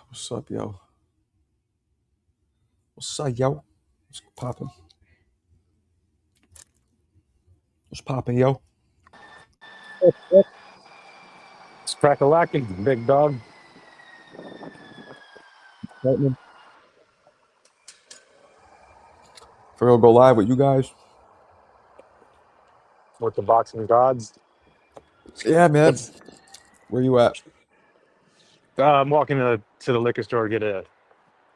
What's up, yo? What's up, yo? What's poppin'? What's poppin', yo? It's crack-a-lacking, big dog. Lightning. For real, go live with you guys. With the boxing gods. Yeah, man. What's Where you at? I'm walking to the liquor store to get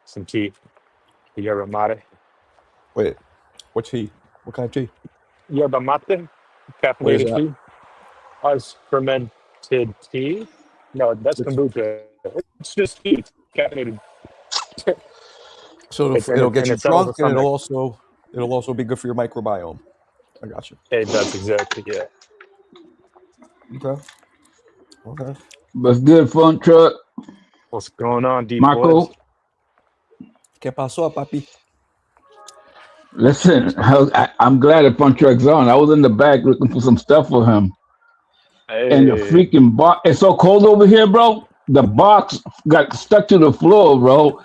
some tea. Yerba mate. Wait, what tea? What kind of tea? Yerba mate, What is caffeinated that? tea. Us fermented tea. No, that's It's, kombucha. It's just tea. It's caffeinated. so It's it'll get and you it settles the drunk, and stomach. it'll also be good for your microbiome. I got you. That's exactly it. Okay. Okay. What's good, Funk Truck? What's going on, deep boys? Marco? ¿Qué pasó, papi? Listen, I'm glad that Funk Truck's on. I was in the back looking for some stuff for him. And the Hey, freaking box, it's so cold over here, bro. The box got stuck to the floor, bro.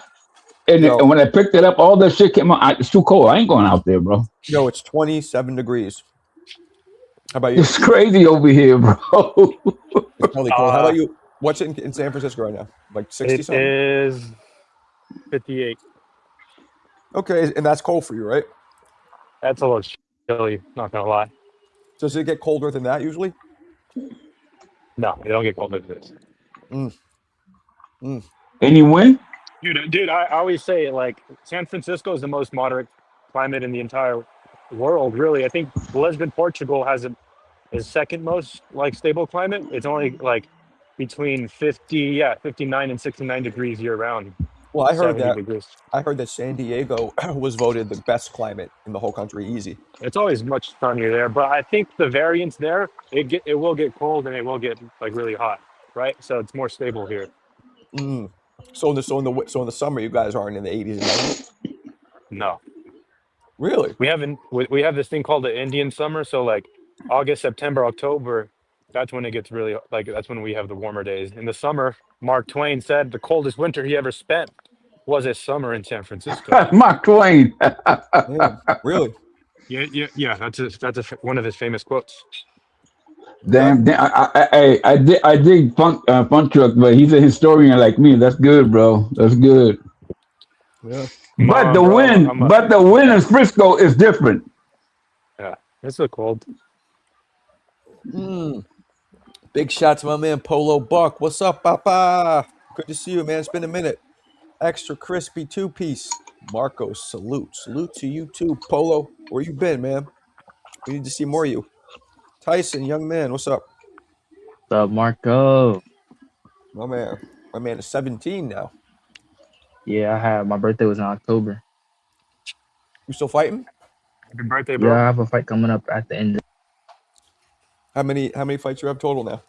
And Yo, when I picked it up, all that shit came out. It's too cold. I ain't going out there, bro. yo, it's 27 degrees. How about you? It's crazy over here, bro. It's really cold. How about you? What's it in San Francisco right now? Like 60 it something? is 58. Okay, and that's cold for you, right? That's a little chilly, not gonna lie. Does it get colder than that usually? No, it don't get colder than this. Mm, mm. And you win? Dude, I always say like San Francisco is the most moderate climate in the entire world. Really, I think Lisbon, Portugal, has is second most like stable climate. It's only like between 59 and 69 degrees year round, Well, I heard 70 that. degrees. I heard that San Diego was voted the best climate in the whole country. Easy. It's always much sunnier there, but I think the variance there it will get cold and it will get like really hot, right? So it's more stable here. Mm. So in the summer, you guys aren't in the 80s and 90s. No, Really? we have this thing called the Indian summer. So like August, September, October, that's when it gets really like that's when we have the warmer days. In the summer, Mark Twain said the coldest winter he ever spent was a summer in San Francisco. Mark Twain. Damn. Really? Yeah. One of his famous quotes. Okay. Damn, I dig Funk Truck, but he's a historian like me. That's good, bro. That's good. Yeah. Come But on, the bro. win, but the win in Frisco is different. Yeah. It's so cold. Mm. Big shout to my man Polo Buck. What's up, Papa? Good to see you, man. It's been a minute. Extra crispy two-piece. Marco, salute. Salute to you too, Polo. Where you been, man? We need to see more of you. Tyson, young man, what's up? What's up, Marco? My man. My man is 17 now. Yeah, I had my birthday was in October. You still fighting? Happy birthday, Yeah, bro. I have a fight coming up at the end. How many fights you have total now?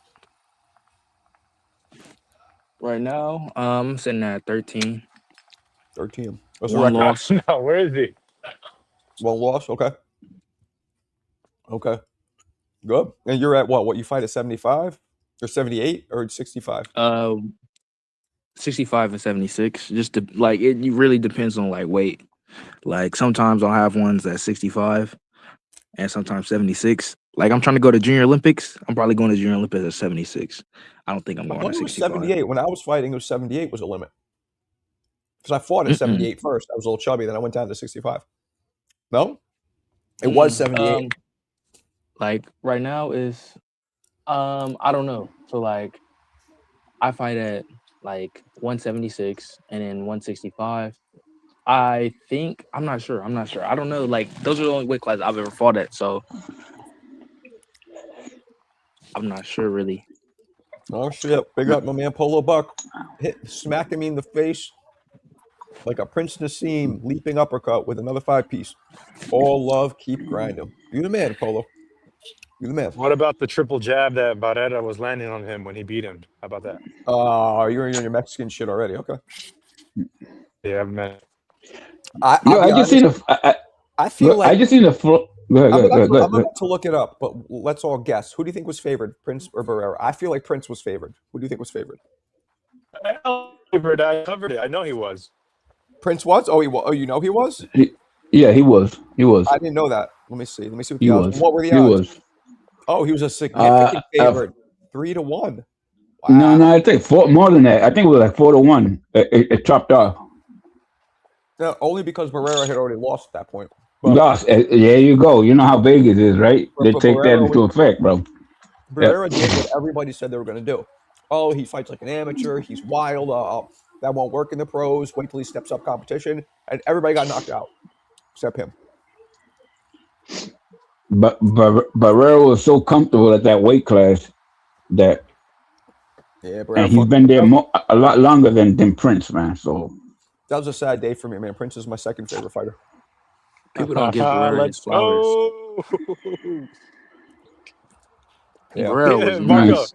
Right now, I'm sitting at 13. 13. What's the One record? loss. No, where is he? One loss. Okay. Okay. Good. And you're at what? What you fight at 75 or 78 or 65? 65 and 76. Just to, like it really depends on like weight. Like sometimes I'll have ones at 65 and sometimes 76. Like I'm trying to go to Junior Olympics. I'm probably going to Junior Olympics at 76. I don't think I'm I going thought to it was 65. 78. When I was fighting, it was 78 was a limit. Because I fought at Mm-mm. 78 first. I was a little chubby. Then I went down to 65. No? It was 78. Like right now is I don't know. So like I fight at like 176 and then 165. I think I'm not sure. I don't know. Like those are the only weight classes I've ever fought at, so I'm not sure really. Oh, shit. Big up my man Polo Buck. Smacking me in the face like a Prince Nassim leaping uppercut with another 5-piece. All love, keep grinding. You the man, Polo. You the man. What about the triple jab that Barrera was landing on him when he beat him? How about that? You're in your Mexican shit already. Okay. Yeah, man. I'll Yo, be I just honest. seen a. I feel like I just seen a. Go ahead, I'm go ahead, about, go to, ahead, I'm go ahead. about to look it up, but let's all guess. Who do you think was favored, Prince or Barrera? I feel like Prince was favored. Who do you think was favored? favorite. I covered it. I know he was. Prince was? Oh, he was. Oh, you know he was? Yeah, he was. He was. I didn't know that. Let me see. Let me see what the He odds. was. What were the He odds? was. Oh, he was a significant favorite, 3-1. No, Wow. no, I think more than that. I think it was like 4-1. It chopped off. No, only because Barrera had already lost at that point. But, Lost. There you go. You know how Vegas is, right? They but take that into effect, bro. Barrera did what everybody said they were going to do. Oh, he fights like an amateur. He's wild. That won't work in the pros. Wait till he steps up competition. And everybody got knocked out except him. But Barrera was so comfortable at that weight class that, Yeah, and he's been there a lot longer than Prince, man. So that was a sad day for me, man. Prince is my second favorite fighter. People don't give Barrera his flowers. Yeah. Barrera was nice.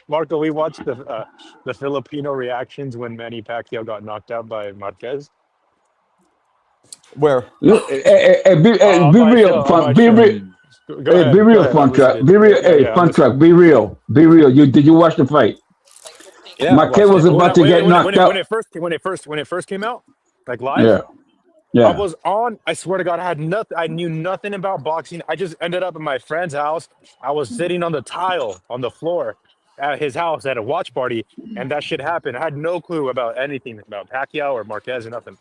Marco, we watched the Filipino reactions when Manny Pacquiao got knocked out by Marquez. Where? Look, be real, fun. Be real. Go ahead. Be real, Go ahead. fun track. Be real, fun track. Be real. Be real. Did you watch the fight? Yeah, Marquez was about to get knocked out. When it first came out, like live. Yeah. I was on. I swear to God, I had nothing. I knew nothing about boxing. I just ended up at my friend's house. I was sitting on the tile on the floor at his house at a watch party, and that shit happened. I had no clue about anything about Pacquiao or Marquez or nothing.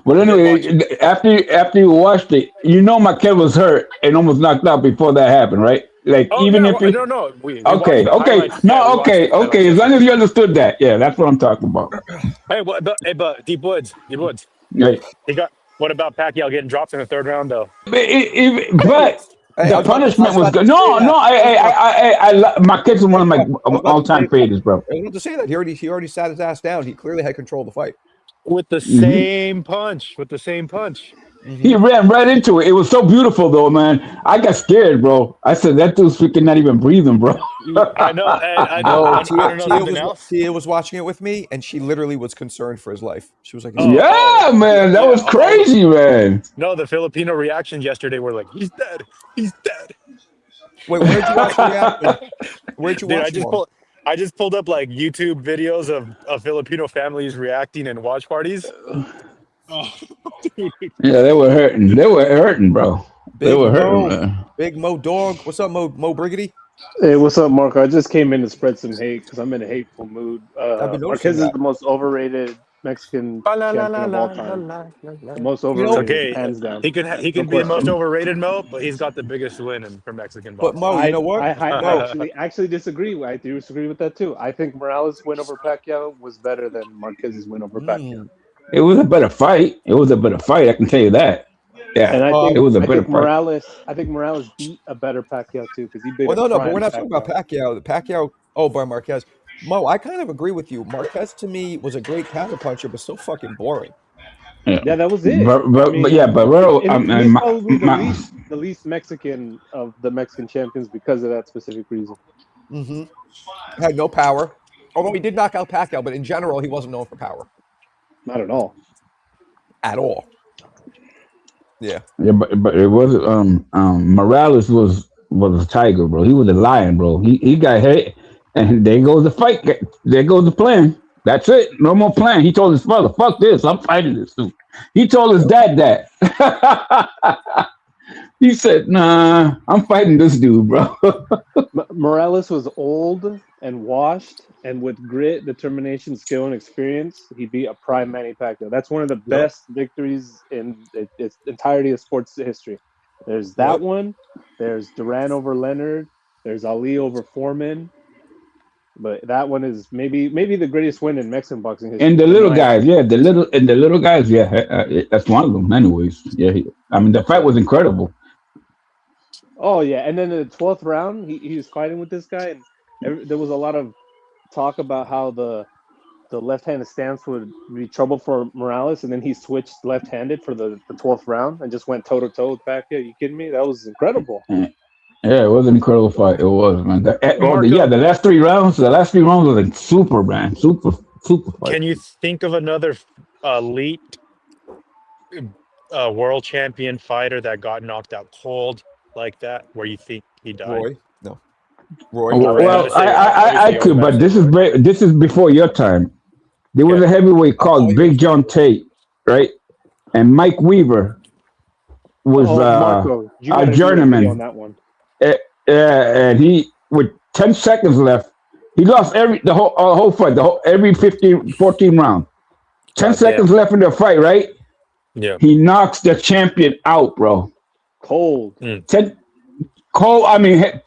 Well, anyway, after you watched it, you know Marquez was hurt and almost knocked out before that happened, right? Like even if he, no. We okay. No, okay. As long as you understood that, yeah, that's what I'm talking about. Hey, but Deep Woods. Right. What about Pacquiao getting dropped in the third round though? But the punishment was good. No, Marquez is one of my all-time favorites, bro. I was about to say that he already sat his ass down. He clearly had control of the fight with the same punch. He ran right into it. It was so beautiful, though, man. I got scared, bro. I said that dude's freaking not even breathing, bro. I know. Tia was watching it with me, and she literally was concerned for his life. She was like, man, that was crazy, man." No, the Filipino reactions yesterday were like, "He's dead. He's dead." Wait, where'd you watch the reaction? Where'd you watch? I just pulled up like YouTube videos of Filipino families reacting in watch parties. Yeah, they were hurting. They were hurting, bro. They were hurting, man. Big Mo Dog. What's up, Mo Briggity? Hey, what's up, Marco? I just came in to spread some hate because I'm in a hateful mood. Marquez is the most overrated Mexican champion of all time. The most overrated, hands down. He can be the most overrated, Mo, but he's got the biggest win for Mexican boxing. But Mo, you know what? I actually disagree. I do disagree with that too. I think Morales' win over Pacquiao was better than Marquez's win over Pacquiao. It was a better fight. I can tell you that. Yeah, and I think it was a better fight. I think Morales beat a better Pacquiao too because he beat. Well, no, but we're not talking about Pacquiao. Pacquiao, by Marquez. Mo, I kind of agree with you. Marquez to me was a great counterpuncher, but so fucking boring. Yeah, that was it. But the least Mexican of the Mexican champions because of that specific reason. Mm-hmm. Had no power. Although he did knock out Pacquiao, but in general, he wasn't known for power. Not at all. At all. Yeah. Yeah, but it was Morales was a tiger, bro. He was a lion, bro. He got hit, and there goes the fight. There goes the plan. That's it. No more plan. He told his father, "Fuck this. I'm fighting this dude." He told his dad that. He said, "Nah, I'm fighting this dude, bro." Morales was old and washed, and with grit, determination, skill, and experience, he beat a prime Manny Pacquiao. That's one of the best victories in its entirety of sports history. There's that one. There's Duran over Leonard. There's Ali over Foreman. But that one is maybe the greatest win in Mexican boxing history. And the little guys, that's one of them. Anyways, the fight was incredible. Oh yeah, and then in the 12th round, he was fighting with this guy, and there was a lot of talk about how the left-handed stance would be trouble for Morales, and then he switched left-handed for the 12th round and just went toe-to-toe with Pacquiao. Are you kidding me? That was incredible. Yeah, it was an incredible fight. It was, man. The last three rounds were super, man. Super fight. Can you think of another elite world champion fighter that got knocked out cold like that, where you think he died? Roy. Well, I could, but this is before your time. There was Okay. a heavyweight Oh, called you're Big John Tate, right? And Mike Weaver was Oh, Marco, you a got to do a video on journeyman. that one. And he, with 10 seconds left, he lost the whole fight, every 14 round. 10 God seconds damn. left in the fight, right? Yeah. He knocks the champion out, bro. Cold. 10 Cole, head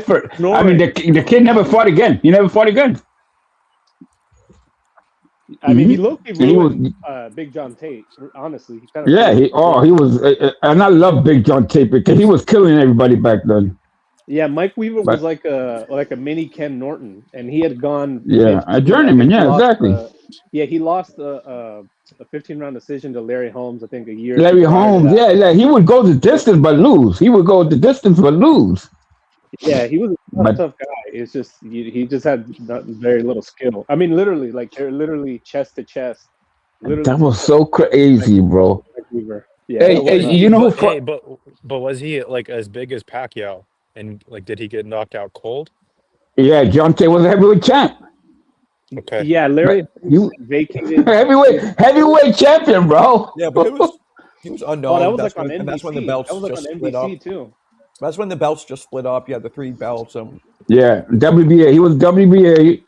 first. Snoring. The kid never fought again. He never fought again. I mean, he looked And he was, ruined Big John Tate. Honestly, he kind of. yeah, he was, and I love Big John Tate because he was killing everybody back then. Yeah, Mike Weaver But- was like a mini Ken Norton, and he had gone. Yeah, 15 a journeyman. I think he Yeah, lost, exactly. he lost a 15-round decision to Larry Holmes, I think, a year. Larry prior to Holmes. that. Yeah, he would go the distance but lose. He would go the distance but lose. Yeah, he was a But- tough guy. It's just he just had very little skill. I mean, literally, like they're literally chest to chest. Literally, That was so crazy, bro. Mike Weaver. Yeah, Hey, that hey, was, you know who? But, hey, but was he like as big as Pacquiao? And like, did he get knocked out cold? Yeah, John Tate was a heavyweight champ. Okay. yeah, Larry You- vacated. heavyweight champion, bro. Yeah, but he was unknown. Oh, that was that's like on when, NBC. and that's when the belts that was like just on split up. NBC too. That's when the belts just split up. Yeah, the 3 belts. Yeah, WBA. He was WBA,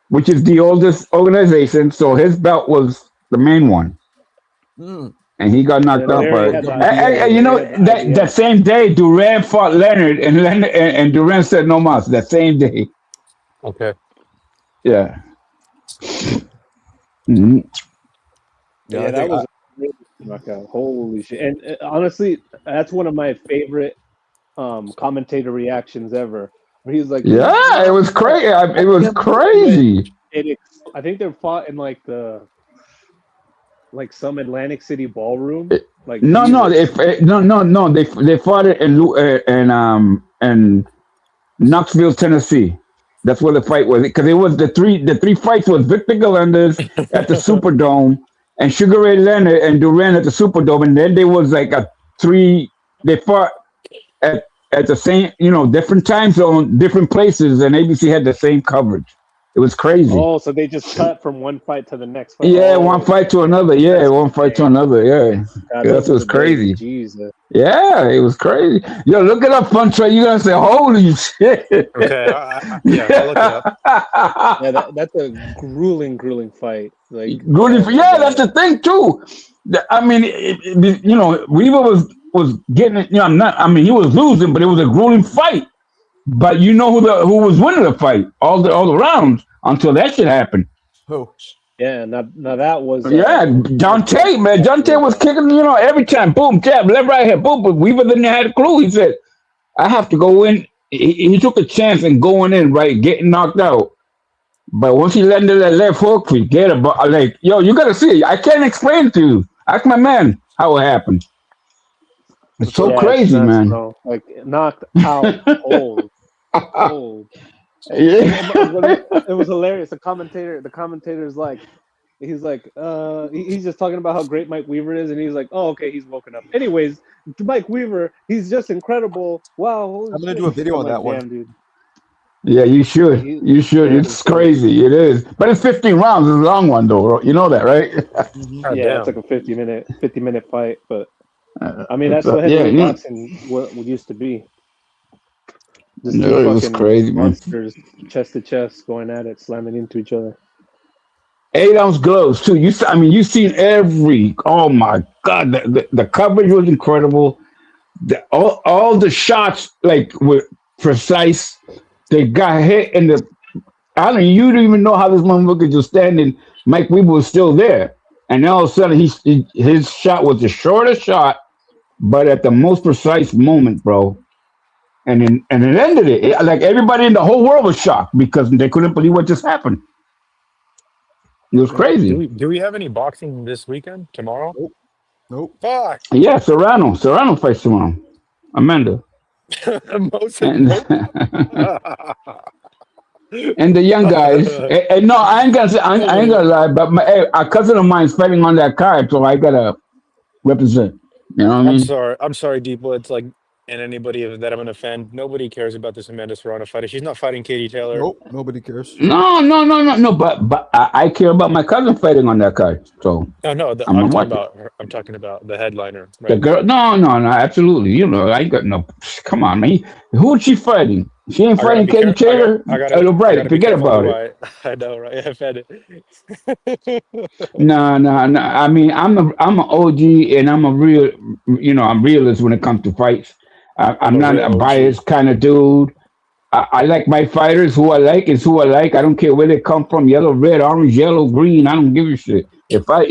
which is the oldest organization. So his belt was the main one, Mm. and he got knocked Yeah, out. Larry But had the you know Larry had the idea. that same day, Duran fought Leonard, and Duran said no mas. That same day. Okay. Yeah. Mhm. Yeah, Yeah, I that think was a really knockout. Holy shit! And honestly, that's one of my favorite commentator reactions ever. Where he's like, Yeah, it was crazy. It was crazy. I think they fought in like some Atlantic City ballroom. Like No, Jesus. They fought it in Knoxville, Tennessee. That's where the fight was. Because it was the three fights was Victor Galindez at the Superdome and Sugar Ray Leonard and Duran at the Superdome, and then there was like they fought at the same, different time zone, different places, and ABC had the same coverage. It was crazy. Oh, so they just cut from one fight to the next fight. Yeah, Oh, one fight to another. Yeah, that's one fight to insane. another. Yeah. God, Yeah, those that was were the days. crazy. Jesus. Yeah, it was crazy. Yo, look it up, Fun Trey. You're gonna say, "Holy shit!" Okay. Yeah, I'll look it up. Yeah, that's a grueling fight. Like Grueling. Yeah, that's the thing too. I mean, Weaver was getting it. He was losing, but it was a grueling fight. But you know who was winning the fight all the rounds until that shit happened. Who? Yeah, now that was Yeah, John Tate, man. John Tate was kicking, every time. Boom, jab, left, right, here, boom. But Weaver didn't have a clue. He said, I have to go in. He took a chance in going in, right, getting knocked out. But once he landed that left hook, forget about like, yo, you got to see it. I can't explain it to you. Ask my man how it happened. It's so Yeah, crazy, it's nuts, man. bro. Like knocked out cold. Cold. Yeah. It was hilarious. The commentator's like, he's just talking about how great Mike Weaver is, and he's like, oh, okay, he's woken up. Anyways, Mike Weaver, he's just incredible. Wow. I'm gonna do a video on that one. Damn, dude. Yeah, you should. You should. It's crazy. It is. But it's 15 rounds. It's a long one, though. You know that, right? God Yeah, damn. it's like a 50-minute fight, but I mean that's It's, what heavyweight yeah. boxing what used to be. Just No, two it was fucking crazy, man. monsters, chest to chest, going at it, slamming into each other. 8-ounce gloves too. You've seen every. Oh my God, the coverage was incredible. All the shots like were precise. They got hit in the. You don't even know how this motherfucker just standing. Mike Weaver was still there, and then all of a sudden his shot was the shortest shot, but at the most precise moment, bro. And it ended it. Like everybody in the whole world was shocked because they couldn't believe what just happened. It was crazy. Do we have any boxing this weekend? Tomorrow? Nope. Fuck. Yeah, Serrano fights tomorrow. Amanda. Most And, of and the young guys. And no, I ain't gonna lie, but a cousin of mine is fighting on that card, so I gotta represent. You know what I mean? I'm sorry, Deepo. It's like and anybody that I'm gonna offend, nobody cares about this Amanda Serrano fighter. She's not fighting Katie Taylor. Nope, nobody cares. No. But I care about my cousin fighting on that card. So No, I'm I'm gonna talking watch it. about I'm talking about the headliner, The right? girl, no, absolutely. You know, I got no. Come on, man. Who is she fighting? She ain't I gotta fighting be Katie careful. Taylor. Oh, I right. gotta be Forget careful about who it. I know, right? I've had it. No. I mean, I'm an OG, and I'm a real. You know, I'm realist when it comes to fights. I'm I'm a not real a OG. biased kind of dude. I like my fighters. Who I like is who I like. I don't care where they come from. Yellow, red, orange, yellow, green. I don't give a shit. If I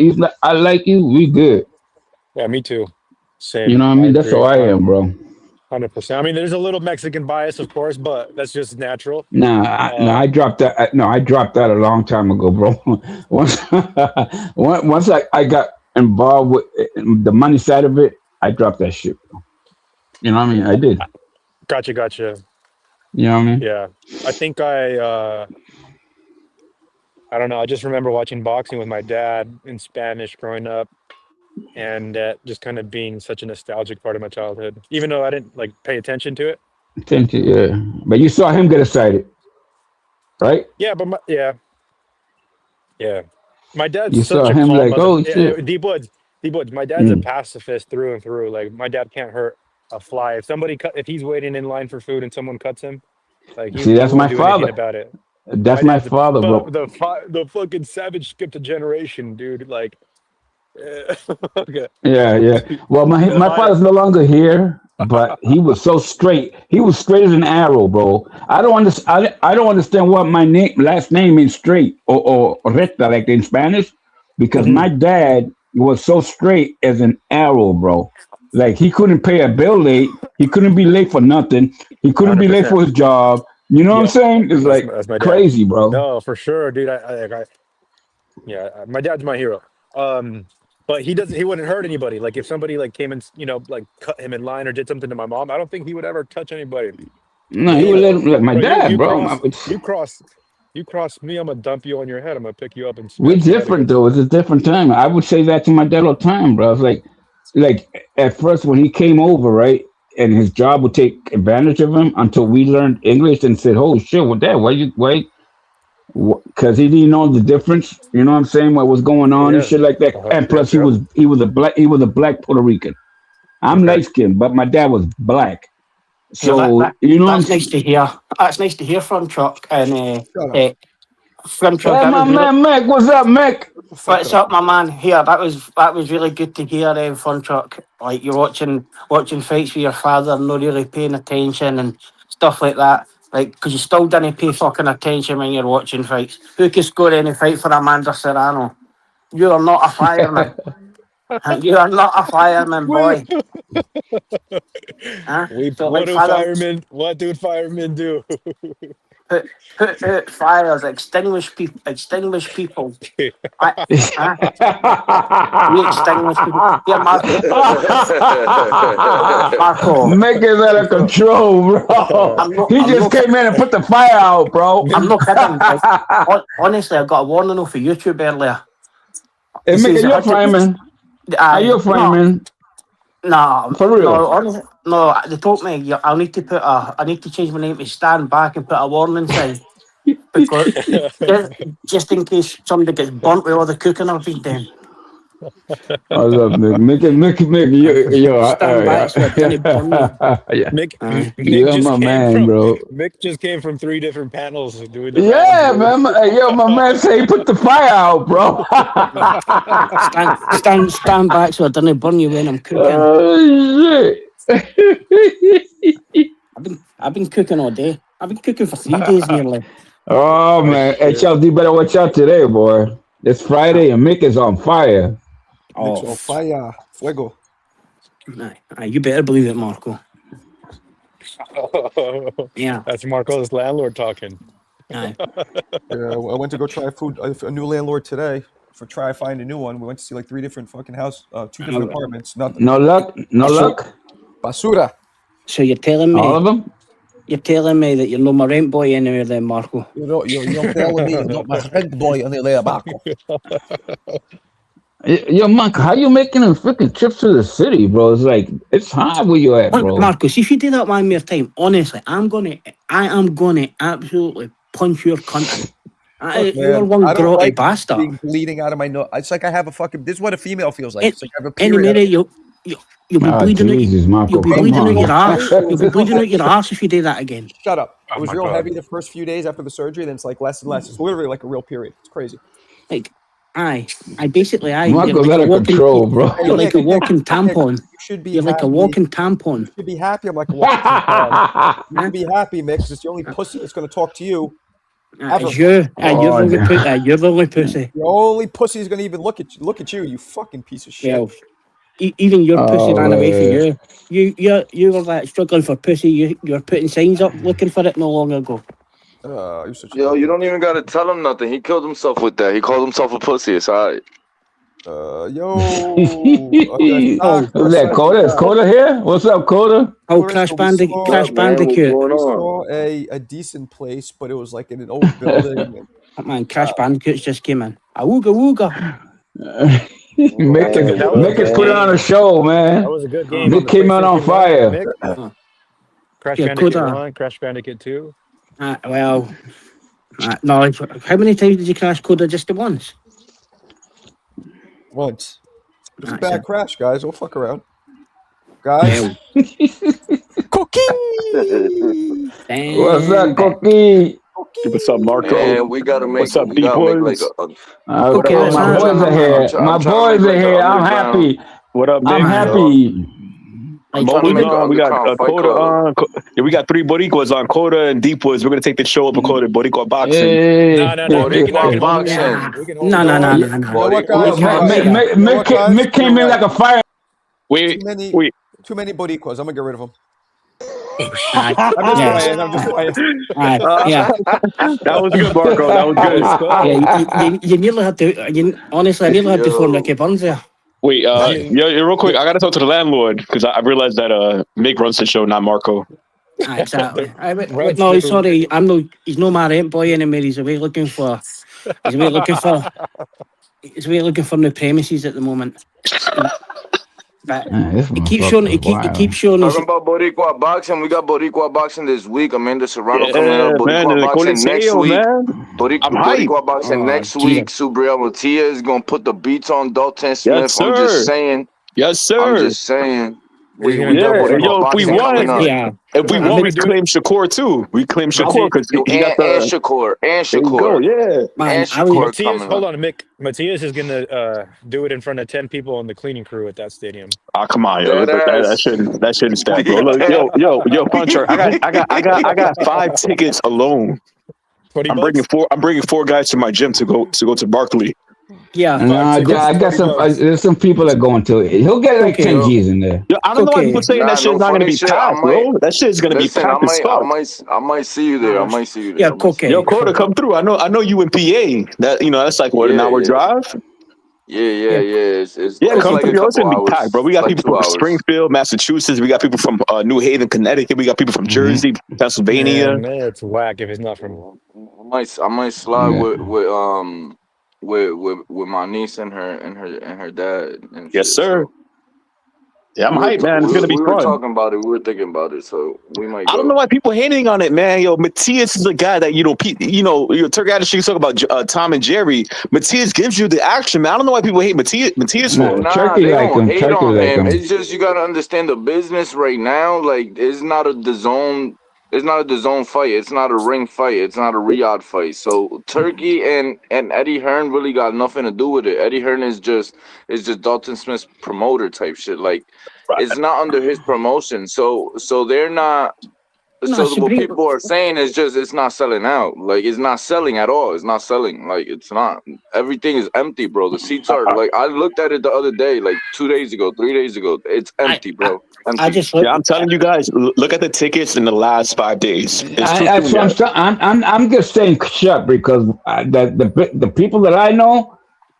like you, we good. Yeah, me too. You Same. know what I I mean? That's how agree. I am, bro. 100%. I mean, there's a little Mexican bias, of course, but that's just natural. No, Uh, I dropped that. No, I dropped that a long time ago, bro. once, once I got involved with the money side of it, I dropped that shit. You know what I mean? I did. gotcha. You know what I mean? Yeah. I think I don't know. I just remember watching boxing with my dad in Spanish growing up, and just kind of being such a nostalgic part of my childhood, even though I didn't like pay attention to it. Thank you, yeah. But you saw him get excited, right? Yeah, but yeah, my dad's You such saw a him calm like, mother. oh shit. Deep Woods. My dad's a Mm. pacifist through and through. Like my dad can't hurt a fly. If he's waiting in line for food and someone cuts him, like See, he that's my won't do anything father. about it. That's My my dad's a father, but bro. the fucking savage skipped a generation, dude. Like, okay. Yeah. Well, my My father's no longer here, but he was so straight. He was straight as an arrow, bro. I don't understand. I don't understand what my last name means, straight or recta, like in Spanish, because Mhm. my dad was so straight as an arrow, bro. Like he couldn't pay a bill late. He couldn't be late for nothing. He couldn't be late 100%. for his job. You know what I'm Yep, saying? It's like that's my dad. crazy, bro. No, for sure, dude. Yeah, my dad's my hero. But he doesn't. He wouldn't hurt anybody. Like if somebody like came and like cut him in line or did something to my mom, I don't think he would ever touch anybody. No, he Me would let though, him, like my bro. dad, bro. You cross me. I'm gonna dump you on your head. I'm gonna pick you up and We're smack your head different against. though. It's a different time. I would say that to my dad all the time, bro. It's like at first when he came over, right, and his job would take advantage of him until we learned English and said, "Oh shit, with that, why?" Because he didn't know the difference. You know what I'm saying? What was going on and Yeah. shit like that. And plus, Yep. Yep. he was a black Puerto Rican. I'm Okay. light skinned, but my dad was black. Yeah, So you know what I'm that's saying? nice to hear. That's nice to hear from Chuck and Shut up. from Chuck. Hey, That my was really. man, Mac, what's up, Mac? Shut the fuck What's up. up, my man? Here, that was really good to hear, Fun Chuck. Like you're watching fights with your father, and not really paying attention and stuff like that. Like, because you still didn't pay fucking attention when you're watching fights. Who could score any fight for Amanda Serrano? You are not a fireman. You are not a fireman, We, boy. Huh? So, what like, do father, firemen? What do firemen do? put out fires, extinguish people. I, huh? We extinguish people. Here, Marco. Mac is out of control, bro. I'm not. He I'm just not. came in and put the fire out, bro. I'm not kidding. Like, honestly, I got a warning off of YouTube earlier. Hey, It Mac, are says you you a had to. fireman? Are you a No, fireman? no, For real? no. Honestly, no. They told me I need to I need to change my name to Stand Back and put a warning sign because just, just in case somebody gets burnt with all the cooking I've been doing. I love Mick. Stand back so I didn't burn you. Yeah, Mick you're my man, bro. just came from 3 different panels doing the rounds, Yeah, dude. man. My man say he put the fire out, bro. Stand back so I didn't burn you when I'm cooking. Oh shit. I've been cooking all day. I've been cooking for 3 days nearly. Oh Oh man, hey shit. Charles, you better watch out today, boy. It's Uh, Friday and Mick is on fire. Mix Oh, on fire. Fuego. you better believe it, Marco. Yeah, That's Marco's landlord talking. aye. Yeah, I went to go try a new landlord today for try find a new one. We went to see like 3 different fucking two different apartments. Nothing. No luck, no So, luck. Basura. so you're telling All of me them. that you're no my rent boy anywhere, then, Marco? You're telling me you're not my rent boy on the there, Marco. Yo, Mark, how you making them freaking trips to the city, bro? It's like it's hard where you at, bro. Marcus, if you do that one more time, honestly, I am gonna absolutely punch your cunt. Look, You're man, one I don't grotty like bastard. being bleeding out of my nose. It's like I have a fucking. This is what a female feels like. It's like I have a Any period. minute you'll be Oh, bleeding Jesus, out. Marco, You'll be come bleeding on. out your ass. It was You'll be real bleeding out heavy. your ass if you do that again. Shut up. It Oh was my real God. heavy the first few days after the surgery. Then it's like less and less. It's literally like a real period. It's crazy. Like, I basically, you're Marco's like out a of walking, control, bro. Hey, you're like a walking Nick, tampon. you should be You're like a happy. walking You tampon. should be happy. I'm like a walking tampon. You Huh? should be happy, Mick, because it's the only pussy that's going to talk to you ever. It's you. You're Oh, the only pussy. The only pussy is going to even look at you. Look at you, you fucking piece of shit. Well, even your pussy oh, ran away from man. you. You were like struggling for pussy. You were putting signs up looking for it no long ago. You're such a Yo, dick. you don't even gotta tell him nothing. He killed himself with that. He called himself a pussy. It's alright. Who's that, Coda? Is Coda here? What's up, Coda? Oh, Crash Bandicoot. We saw a decent place, but it was like in an old building. Oh, man, Crash Bandicoots just came in. Awooga wooga. Mick is putting on a show, man. That was a good game. Mick came out on fire. Crash Yeah, Bandicoot Coda. 1, Crash Bandicoot 2. No. How many times did you crash Coda? Just the once? Once. It was a Right, bad so- crash, guys. Don't fuck around. Guys. Cookie! What's up, Cookie? What's up, Marco? Man, we gotta make. What's up, we gotta make like D-boys? Okay, my that's boys fine. are here. My boys are here. I'm happy. What up, I'm Nick? happy. Like, trying to Mo's make on. We got underground fight Coda club. on. Yeah, we got 3 Boricuas on, Coda and Deepwoods. We're gonna take the show up with Coda, Boricua boxing. Hey. No. Boricua boxing. No. You know what, guys? Mick came in like a fire. Wait. Too many Boricuas. I'm going to get rid of them. I'm just playing. Yeah. That was good, Marco. That was good. Yeah, you nearly had to. Honestly, I nearly had to phone Ricky Burns there. Wait, real quick, I gotta talk to the landlord because I realized that Mick runs the show, not Marco. Exactly. No, sorry, he's no my rent boy anymore. He's away looking for new premises at the moment. But he keeps showing. He keeps showing us. Talking about Boricua boxing, we got Boricua boxing this week. Amanda Serrano Yeah, coming up. man, Boricua the boxing next Coliseo, week. man. Boricua boxing next week. Subriel Matia is gonna put the beats on Dalton Smith. Yes, sir. I'm just saying. Yes, sir. I'm just saying. We got Yeah, Boricua yo, if we boxing won, coming up. Yeah. If we won, we claim Shakur too. We claim Shakur because he got the. And Shakur. And There you go, Shakur. yeah. Man, And I was, Shakur Matias, coming hold up. on, Mick. Matias is gonna do it in front of 10 people on the cleaning crew at that stadium. Ah, come on, yo. That shouldn't stack, bro. Look, yo, Puncher. I got 5 tickets alone. I'm bringing 4 guys to my gym to go to Barkley. yeah. I got some. There's some people that going to it. He'll get like 10 G's in there. Yo, I don't know why people saying that shit's not gonna be packed, bro. That shit's gonna be packed as fuck. I might see you there. Yeah, okay. Yo, Coda, come through. I know you in PA. That that's like what, an hour drive? Yeah. It's Come like through. Yo, it's gonna be hours, packed, bro. We got like people 2 from hours. Springfield, Massachusetts. We got people from New Haven, Connecticut. We got people from Jersey, Pennsylvania. Man, it's whack if it's not from. I might slide with my niece and her dad. And Yes, shit, sir. so. Yeah, I'm hyped, man. It's gonna be we fun. were talking about it. We were thinking about it, so we might. I don't know why people hating on it, man. Yo, Matias is a guy that your Turk Attitude talk about Tom and Jerry. Matias gives you the action, man. I don't know why people hate Matias for. Turkey they like don't him. hate Turkey on like him. him. It's just you gotta understand the business right now. Like it's not a DAZN. It's not a DAZN fight. It's not a ring fight. It's not a Riyadh fight. So Turkey and Eddie Hearn really got nothing to do with it. Eddie Hearn is just Dalton Smith's promoter type shit. Like it's not under his promotion. So they're not. So what people are saying is just it's not selling out. Like it's not selling at all. It's not selling. Like it's not. Everything is empty, bro. The seats are like I looked at it the other day, like 2 days ago, 3 days ago. It's empty, bro. Empty. I'm telling you guys, look at the tickets in the last 5 days. I'm just saying shut because the people that I know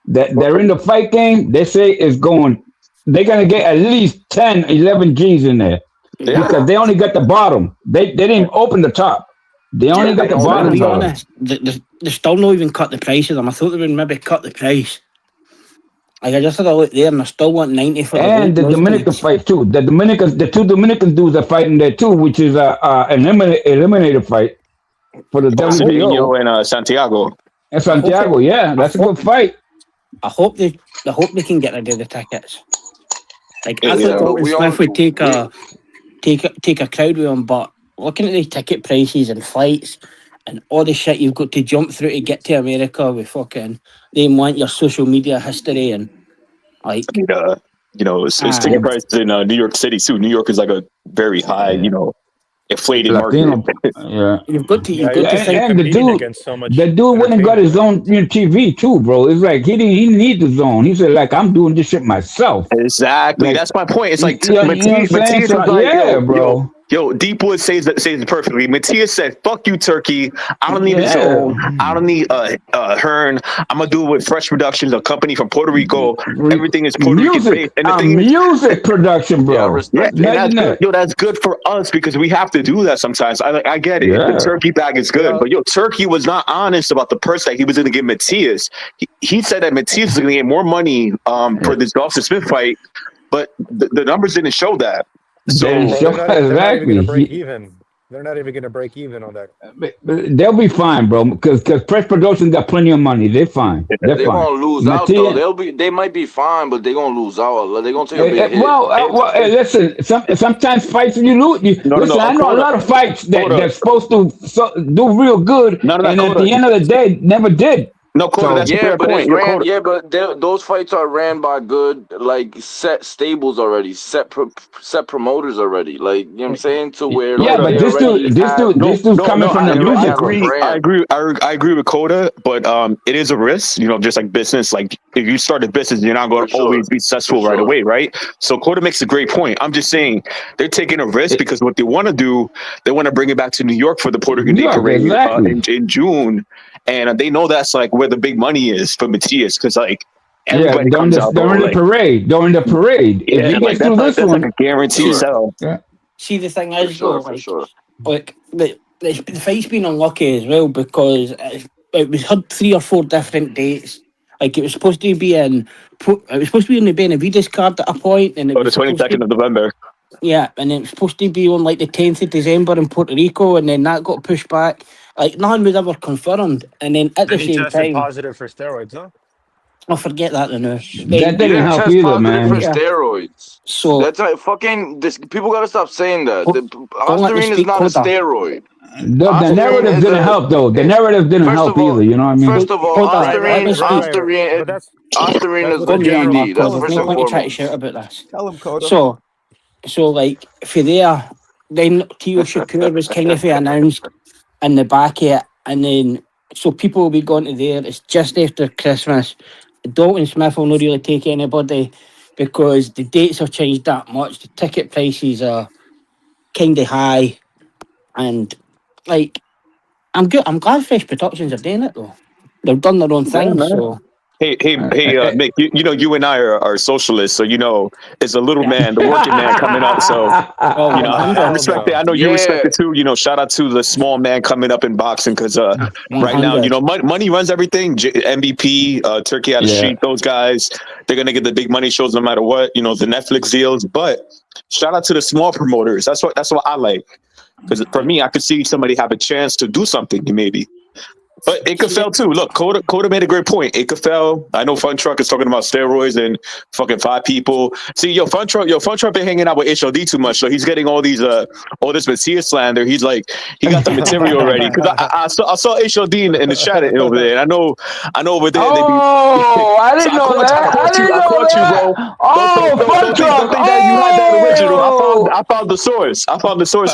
that they're in the fight game, they say it's going. They're gonna get at least 10, 11 G's in there because they only got the bottom. They didn't open the top. They only got the bottom. To be honest, they still not even cut the price of them. I thought they would maybe cut the price. Like I just had a look there, and I still want 90 for the And gold. the Dominican fight too. The two Dominican dudes are fighting there too, which is a eliminator fight for the WBO. Cervinho and Santiago. And Santiago, that's a good fight. I hope they can get rid of the tickets. Like I Yeah, thought but Dalton Smith would take a crowd with him, but looking at the ticket prices and flights and all the shit you've got to jump through to get to America with fucking they want your social media history and like it's ticket prices in New York City too. New York is like a very high, inflated Latino, market. yeah. you've got to Yeah, think And the competing dude, against so much the dude went and got his own TV too, bro. It's like he didn't need the zone. He said, like, I'm doing this shit myself. Exactly. Like, That's my point. It's like you know what I'm saying? Matthias So, was like, yeah, bro. Yo, Deepwood says it perfectly. Matthias said, "Fuck you, Turkey. I don't need a zone. I don't need Hearn. I'm gonna do it with Fresh Productions, a company from Puerto Rico. Everything is Puerto Rican based. And the thing is, music production, bro. and that's good. Yo, that's good for us because we have to do that sometimes. I get it. Yeah. The Turkey bag is good, but Turkey was not honest about the purse that he was going to give Matthias. He said that Matthias was going to get more money for this Dawson Smith fight, but the numbers didn't show that. So they're not even going to exactly. break even. They're not even going to break even on that. They'll be fine, bro. Because Fresh Production got plenty of money. They're fine. They're They're fine. gonna lose out though. They might be fine, but they're gonna lose out. They're gonna take a big hit. Listen. Sometimes fights you lose. Listen, I know a lot of fights that's supposed to do real good, and at the end of the day, never did. No, Coda, that's a fair point. But those fights are ran by good, like set stables already, set promoters already. Like you know what I'm saying, to where but this dude's coming from the music. I agree with Coda, but it is a risk. Just like business. Like if you start a business, you're not going to always be successful right away, right? So Coda makes a great point. I'm just saying they're taking a risk because what they want to do, they want to bring it back to New York for the Puerto Rican Day Parade in June. And they know that's like where the big money is for Matthias because like everybody comes out during the parade. If he gets through this one, like a guaranteed sell. Yeah. See, the thing is, like the fight's been unlucky as well because it was had 3 or 4 different dates. Like it was supposed to be in the Benavides card at a point, and the 22nd of November. Yeah, and it was supposed to be on like the 10th of December in Puerto Rico, and then that got pushed back. Like nothing was ever confirmed, and then at the same time, positive for steroids, huh? I'll forget that now. That didn't help either, man. For steroids. So that's like fucking. People gotta stop saying that. Ostarine is not a steroid. The narrative didn't help though. The narrative didn't help either. You know what I mean? First of all, Ostarine is the GD. That's first and foremost. Try to shout about this. Tell him, Coda. So like for there, then Tio Shakur was kind of announced in the back of it, and then so people will be going to there. It's just after Christmas. Dalton Smith will not really take anybody because the dates have changed that much. The ticket prices are kind of high, and like I'm glad Fresh Productions are doing it though. They've done their own thing. So Hey, Mick, you and I are socialists, so it's a little man, the working man coming up. So I respect it. I know you respect it too. Shout out to the small man coming up in boxing because right now, money runs everything. MVP, Turkey out of street, those guys, they're gonna get the big money shows no matter what. The Netflix deals. But shout out to the small promoters. That's what I like. Because for me, I could see somebody have a chance to do something maybe. But it could fail too. Look, Coda made a great point. It could fail. I know Fun Truck is talking about steroids and fucking 5 people. See, Fun Truck been hanging out with HLD too much, so he's getting all these all this Matthias slander. He's like, he got the material already. Because I saw HLD in the chat over there, and I know over there. I didn't know that. I caught you, bro. Fun Truck. Don't think that you had that original. I found the source.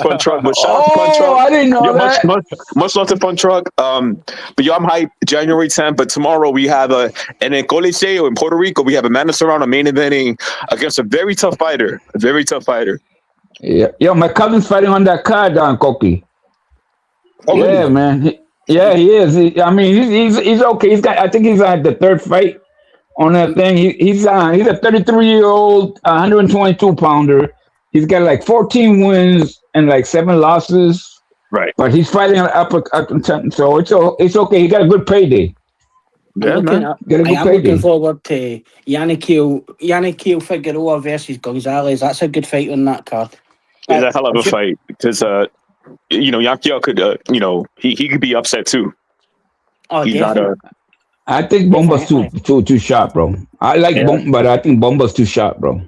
Fun Truck. But shout out to Fun Truck. I didn't know that. Much love to Fun Truck. But I'm hyped. January 10th. But tomorrow we have and in Coliseo in Puerto Rico, we have Amanda Serrano main eventing against a very tough fighter. Yeah. Yo, my cousin's fighting on that card, Koki. Oh, yeah, really? man. He is. He's okay. I think he's at the 3rd fight on that thing. He's a 33-year-old, 122 pounder. He's got like 14 wins and like 7 losses. Right. But he's fighting an upper content, so it's okay. He got a good payday. Yeah, man. Get a I good am looking payday. forward to Yannick Figueroa versus Gonzalez. That's a good fight on that card. It's a hell of I'm a sure- fight because Yankee could he could be upset too. Oh, He's not definitely, I think Bomba's definitely. too sharp, bro. I like yeah. Bomba, but I think Bomba's too sharp, bro.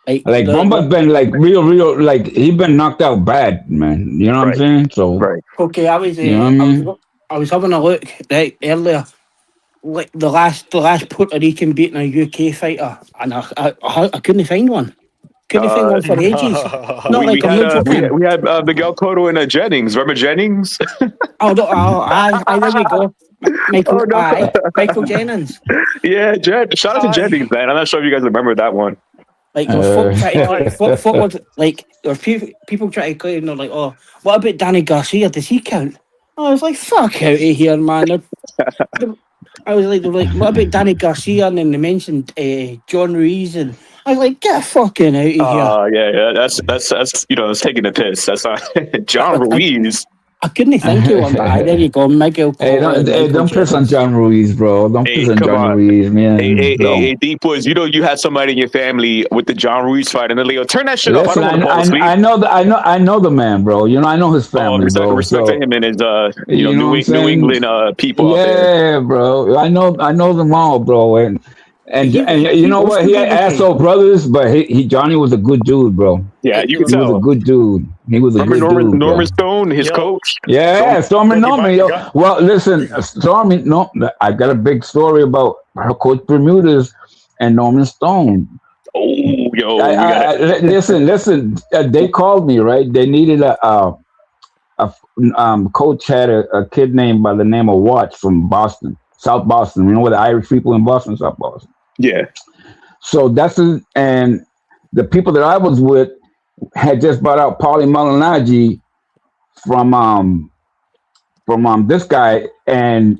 Like Like Bomba's been like real like he been knocked out bad, man. You know what I'm Right, saying? So right. okay, you know what I mean? I was having a look right earlier. Like the last Puerto Rican beating a UK fighter, and I couldn't find one. Couldn't find one for ages. Not We like I'm had not joking. we had Miguel Cotto and Jennings. Remember Jennings? Oh, no, there we go. Oh no. Michael Jennings. Yeah, shout out to Jennings, man. I'm not sure if you guys remember that one. Like there was folk trying to folk was like there were people trying to claim they're like, oh, what about Danny Garcia? Does he count? I was like, fuck out of here, man. I was like, they were like, what about Danny Garcia? And then they mentioned John Ruiz, and I was like, get fucking out of here. Yeah. That's it's taking a piss. That's not John Ruiz. I couldn't think of one, but there you go, Miguel. Hey, don't piss on John Ruiz, bro. Don't piss on come John on. Ruiz, man. Hey, Deep Woods, you had somebody in your family with the John Ruiz fight, and then Leo, turn that shit off. I Listen, don't want to fall asleep. I know the man, bro. I know his family, bro. Respect to him and his know what I'm New England people out there. Yeah, bro. I know them all, bro. And He you know was what? He the had good guy. asshole brothers, but Johnny was a good dude, bro. Yeah, you can He was a tell. good dude. He was a Remember good dude, bro. Norman Stone, his coach? Yeah, Stormy Norman. Yo. got- Well, listen, Stormy. No, I got a big story about her coach Bermudez and Norman Stone. Oh, yo, Listen. They called me, right? They needed a coach had a kid named by the name of Watts from Boston, South Boston. You know where the Irish people in Boston, South Boston. yeah. So and the people that I was with had just bought out Paulie Malignaggi from this guy and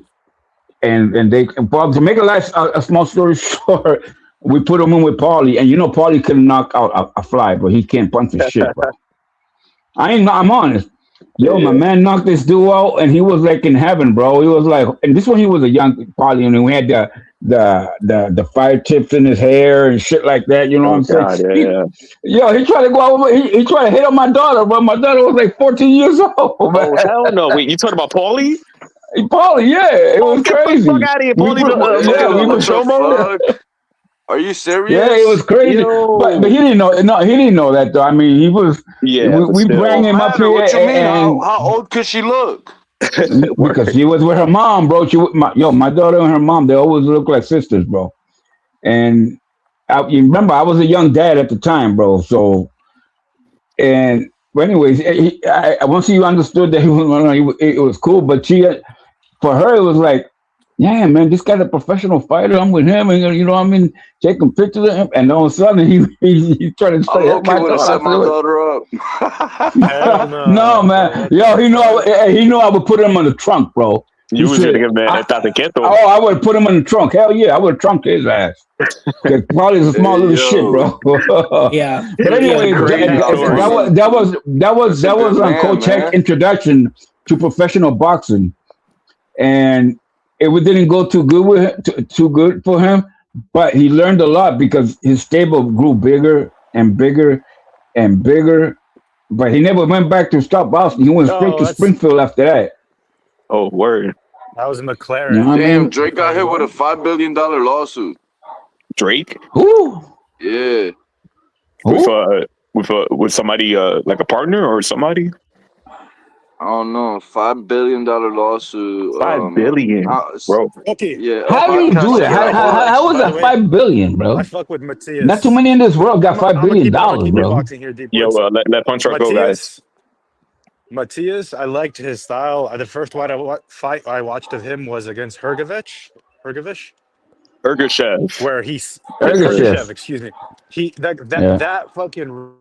they to make a small story short, we put him in with Paulie, and Paulie can knock out a fly, but he can't punch for shit, bro. I'm honest. Yo, my man knocked this dude out, and he was like in heaven, bro. He was like, and this when he was a young Paulie, and we had the fire tips in his hair and shit like that. You know what I'm saying? Yeah. He tried to go over. He tried to hit on my daughter, but my daughter was like 14 years old. Man. Oh hell no! Wait, you talking about Paulie? Paulie, yeah, it was crazy. Fuck out of here, Paulie. We What were the show fuck? Are you serious? Yeah, it was crazy. Yo. But he didn't know. No, he didn't know that though. I mean, he was. Yeah, we bring him up here. What you mean? And, How old could she look? because she was with her mom, bro. My daughter and her mom, they always look like sisters, bro. And you remember, I was a young dad at the time, bro. So, but anyways, once you understood that it was cool. But for her, it was like, yeah, man, this guy's a professional fighter. I'm with him, and you know what I mean, taking pictures of him, and all of a sudden he trying to I would have set my daughter up. No, man, yo, he knew I would put him in the trunk, bro. You was gonna give man Oh, I would have put him in the trunk. Hell yeah, I would have trunked his ass. Probably a small little shit, bro. Yeah. But anyway, that was on Coach Heck's introduction to professional boxing, and it didn't go too good for him. But he learned a lot because his stable grew bigger and bigger and bigger. But he never went back to South Boston. He went straight to Springfield after that. Oh, word. That was a McLaren. You know what I Damn, mean? Drake got hit with a $5 billion lawsuit. Drake? Who? Yeah. With somebody like a partner or somebody? I don't know. $5 billion lawsuit. $5 billion, bro. Okay. Yeah. How do you do that? How was that $5 billion, bro? I fuck with Matthias. Not too many in this world got $5 billion, bro. Yo, let Punch Rock go, guys. Matthias, I liked his style. The first fight I watched of him was against Ergachev, where he's Ergachev, excuse me. That fucking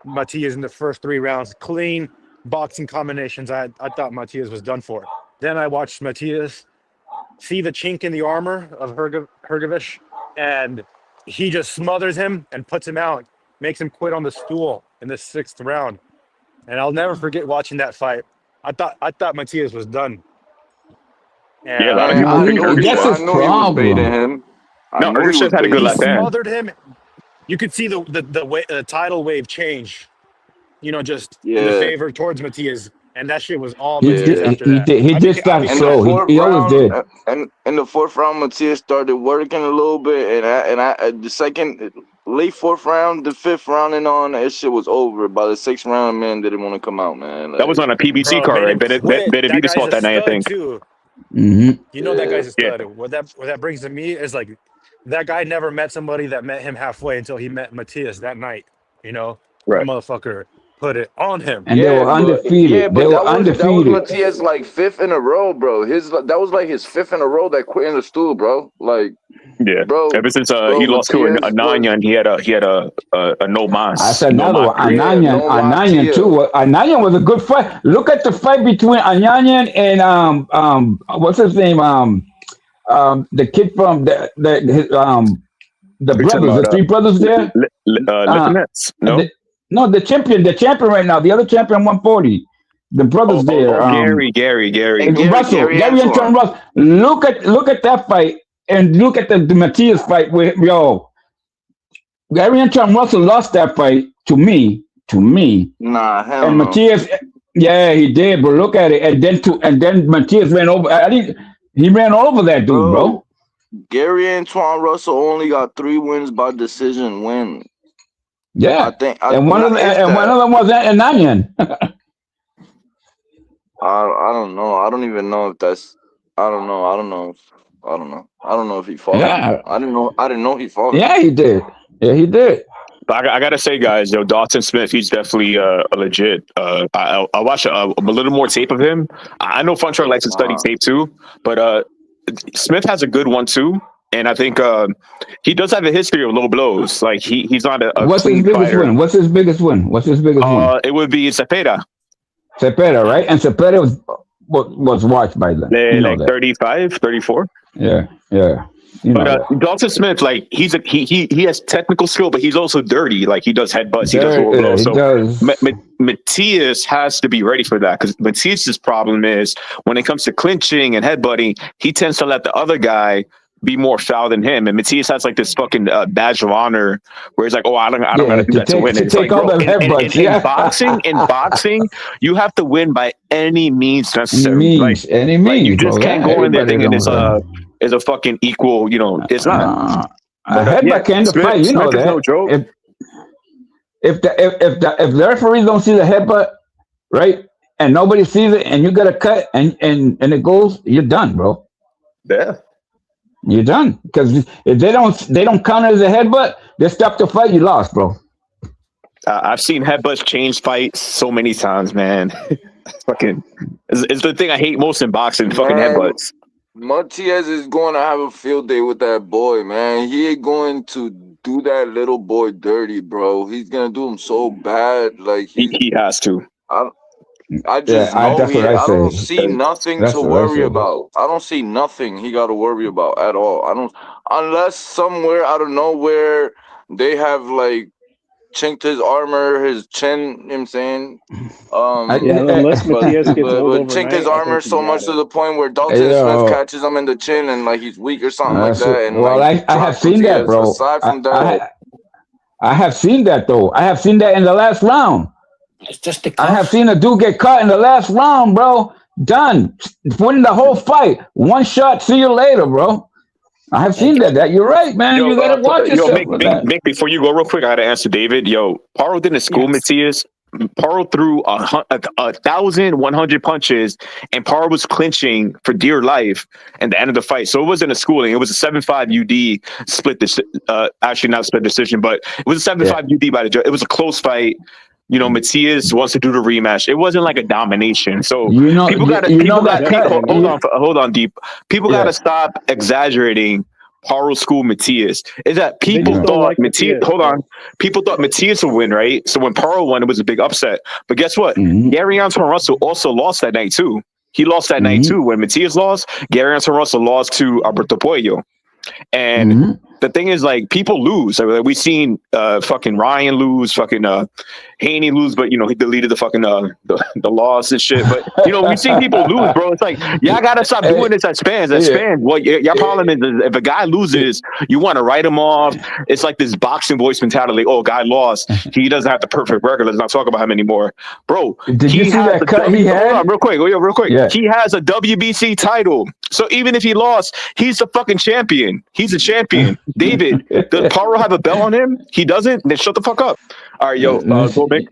Matthias in the first 3 rounds, clean boxing combinations. I thought Matthias was done for. Then I watched Matthias see the chink in the armor of Hergovich, and he just smothers him and puts him out, makes him quit on the stool in the 6th round. And I'll never forget watching that fight. I thought Matthias was done. Yeah, a lot of Yeah, people Man, picked Erfs. That's his I knew he was baiting problem. him. I No, knew he Erfs was had a good he baiting left him. hand. smothered him. You could see the tidal wave change. Just in the Yeah, favor towards Matias, and that shit was all He Matias did. after He that. did. He did I start in the became slow. fourth He always round, did. and in the fourth round, Matias started working a little bit, and the second, late fourth round, the fifth round, and on, that shit was over. By the sixth round, man didn't want to come out, man. That was Like, on a PBC bro, card, made right? him quit. That Benavidez guy's fought a that night, I stud think. too. Hmm That yeah, guy's a Yeah, stud. What that brings to me is like that guy never met somebody that met him halfway until he met Matias that night. That right. motherfucker put it on him. And they were undefeated. They but were that was undefeated. Matias like fifth in a row, bro. That was like his fifth in a row that quit in the stool, bro. Like, Yeah. bro, Ever since he lost to Matias was. Ananya, and he had a no I mas, said no another mas. one. Yeah, no Anyanyan Matia. too. Anyanyan was a good fight. Look at the fight between Anyanyan and what's his name? The kid from the Are you talking brothers, the about three brothers there. Lipinets? No. The champion right now. The other champion 140. The brothers there. Gary. And Russell, Gary Gary and Tom Antoine. Russell. Look at that fight and look at the Matias fight with Gary and Tom Russell lost that fight to me. Nah, hell And no. Matias, yeah, he did. But look at it, and then Matias ran over. He ran over that dude, bro. Gary Antoine Russell only got 3 wins by decision win. Yeah, I think, and one of them was an onion. I don't know. I don't even know if that's. I don't know. I don't know if he fought him. Yeah. I didn't know he fought him. Yeah, he did. Yeah, he did. But I gotta say, guys, Dawson Smith, he's definitely a legit. I watched a little more tape of him. I know Funchar likes to study tape too, but Smith has a good one too. And I think he does have a history of low blows. Like he's not a What's his clean biggest fighter. win? What's his biggest win? It would be Cepeda. Cepeda, right? And Cepeda was watched by them. Like 35, 34. Yeah. But Dalton Smith, like he has technical skill, but he's also dirty. Like he does headbutts, he does low blows. So Matias has to be ready for that, because Matias's problem is when it comes to clinching and headbutting, he tends to let the other guy be more foul than him, and Matias has like this fucking badge of honor where he's like, "Oh, I don't gotta do that to win." It's like, bro, in boxing, you have to win by any means necessary. Any means. You just can't go in there thinking it's a fucking equal. It's not. A headbutt can't fight. You know that. No joke. If the referees don't see the headbutt, right, and nobody sees it, and you get a cut, and it goes, you're done, bro. Yeah. You're done, because if they don't count it as a headbutt, they stop the fight. You lost, bro. I've seen headbutts change fights so many times, man. Fucking, it's the thing I hate most in boxing. Fucking headbutts. Matias is going to have a field day with that boy, man. He ain't going to do that little boy dirty, bro. He's gonna do him so bad. Like he has to. I don't see nothing to worry about. I don't see nothing he got to worry about at all. Unless somewhere out of nowhere they have like chinked his armor, his chin. You know what I'm saying? Unless Matias gets old chinked his armor so much to the point where Dalton Smith catches him in the chin and like he's weak or something like that. And I have seen that, bro. Aside from that, I have seen that though. I have seen that in the last round. It's just I have seen a dude get caught in the last round, bro. Done. Winning the whole fight. One shot. See you later, bro. I have seen that. You're right, man. You gotta watch yourself. Mick, before you go real quick, I gotta answer David. Paro didn't school Matias. Paro threw 1,100 punches, and Paro was clinching for dear life at the end of the fight. So it wasn't a schooling. It was a 7-5 UD split. Actually, not split decision, but it was a 7-5 UD by the judge. It was a close fight. Matias wants to do the rematch. It wasn't like a domination. So hold on, Deep. People gotta stop exaggerating Paro school Matias. Is that people thought Matias? Hold on. People thought Matias would win, right? So when Paro won, it was a big upset. But guess what? Gary Antoine Russell also lost that night too. He lost that night too. When Matias lost, Gary Antoine Russell lost to Alberto Puello. And the thing is, like, people lose. Like, we seen fucking Ryan lose, fucking Haney lose, but you know he deleted the fucking the loss and shit. But you know, we seen people lose, bro. It's like y'all gotta stop doing this as fans. As fans, what your problem is if a guy loses, you want to write him off. It's like this boxing voice mentality. Oh, guy lost. He doesn't have the perfect record. Let's not talk about him anymore, bro. Did you see that cut he had? Hold on, real quick. Yeah. He has a WBC title. So even if he lost, he's the fucking champion. He's a champion. David, does Paro have a belt on him? He doesn't? Then shut the fuck up. All right, yo, go big.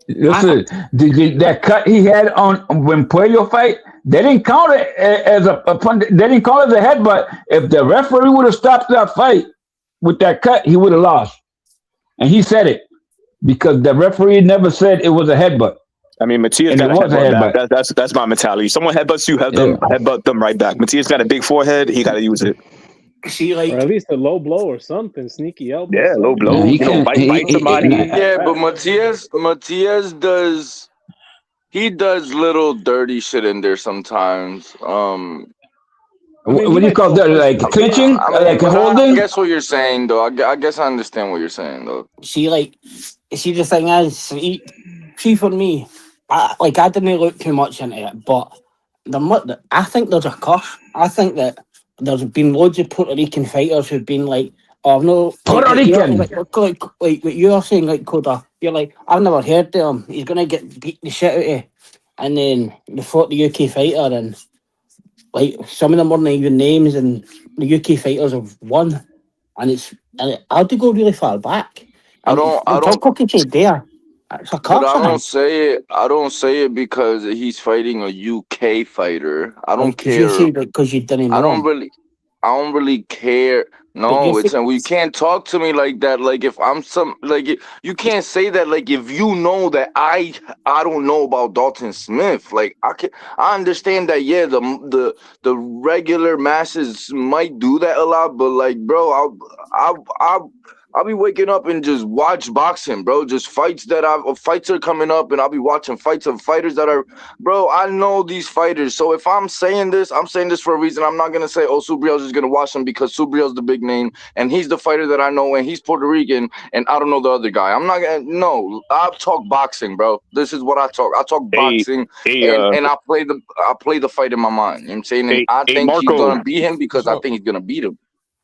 Listen, that cut he had on when Puello fight, they didn't count it as they didn't call it as a headbutt. If the referee would have stopped that fight with that cut, he would have lost. And he said it because the referee never said it was a headbutt. I mean, Matias got a headbutt back. That's my mentality. Someone headbutts you, headbutt them right back. Matias got a big forehead. He got to use it. See, like, or at least a low blow or something, sneaky elbow. Yeah, low blow. Bite somebody. Yeah, but Matias does. He does little dirty shit in there sometimes. What do you call that? Like clinching? Like holding? I guess what you're saying, though. I guess I understand what you're saying, though. see, the thing is, see for me, I didn't look too much into it, but I think there's a curse. I think that there's been loads of Puerto Rican fighters who've been like, oh no, Puerto Rican, like what you're saying, like Coda, you're like, I've never heard of him. He's gonna get beat the shit out of you, and then they fought the UK fighter, and like some of them weren't even names, and the UK fighters have won, and I had to go really far back. I don't fucking say there. It's a but I don't say it because he's fighting a UK fighter. I don't care because you didn't know. I don't really care. No, you can't talk to me like that. Like if I'm you can't say that. Like if you know that I don't know about Dalton Smith. Like I understand that. Yeah, the regular masses might do that a lot, but like, bro, I'll be waking up and just watch boxing, bro. Just fights are coming up, and I'll be watching fights of fighters that are, bro. I know these fighters, so if I'm saying this for a reason. I'm not gonna say, oh, Subriel's just gonna watch him because Subriel's the big name and he's the fighter that I know and he's Puerto Rican and I don't know the other guy. I'm not gonna. No, I talk boxing, bro. This is what I talk. I talk boxing, and I play the fight in my mind. You know what I'm saying? And I think Marco, he's gonna beat him because I think he's gonna beat him.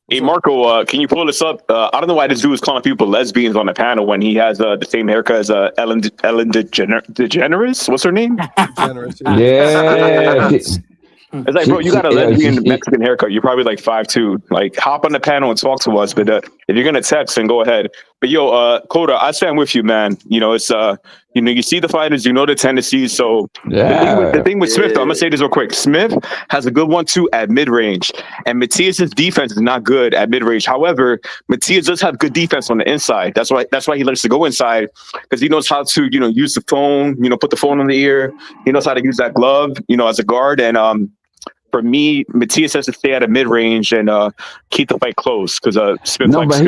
Hey Marco, can you pull this up? I don't know why this dude is calling people lesbians on the panel when he has the same haircut as Ellen DeGeneres. What's her name? DeGeneres, yeah. It's like, bro, you got a lesbian Mexican haircut. You're probably like 5'2". Like, hop on the panel and talk to us. But if you're gonna text, then go ahead. But yo, Coda, I stand with you, man. You know, it's you see the fighters, you know the tendencies. So the thing with Smith, though, I'm gonna say this real quick. Smith has a good 1-2 at mid range, and Matias's defense is not good at mid range. However, Matias does have good defense on the inside. That's why he likes to go inside, because he knows how to use the phone. Put the phone on the ear. He knows how to use that glove. As a guard. And for me, Matias has to stay at a mid range and keep the fight close, because Smith. No, but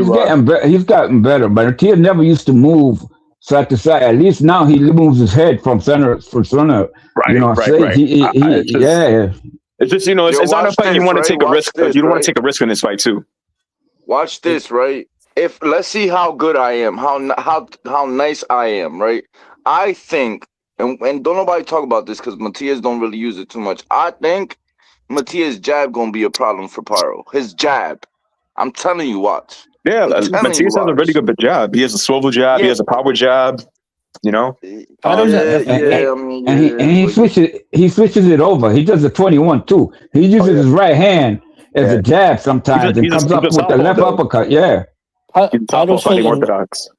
he's gotten better. But Matias never used to move side to side. At least now he moves his head from center. Right. Right. It's just it's not a fight you want to take a risk. You don't want to take a risk in this fight too. Watch this, right? Let's see how good I am, how nice I am, right? I think, and don't nobody talk about this because Matias don't really use it too much. I think Matias' jab gonna be a problem for Paro. His jab, I'm telling you, watch. Yeah, Matias has a really good jab. He has a swivel jab. Yeah. He has a power jab. He switches it over. He does a 21 too. He uses his right hand as a jab sometimes and comes up with the left uppercut. Yeah. Paro's orthodox.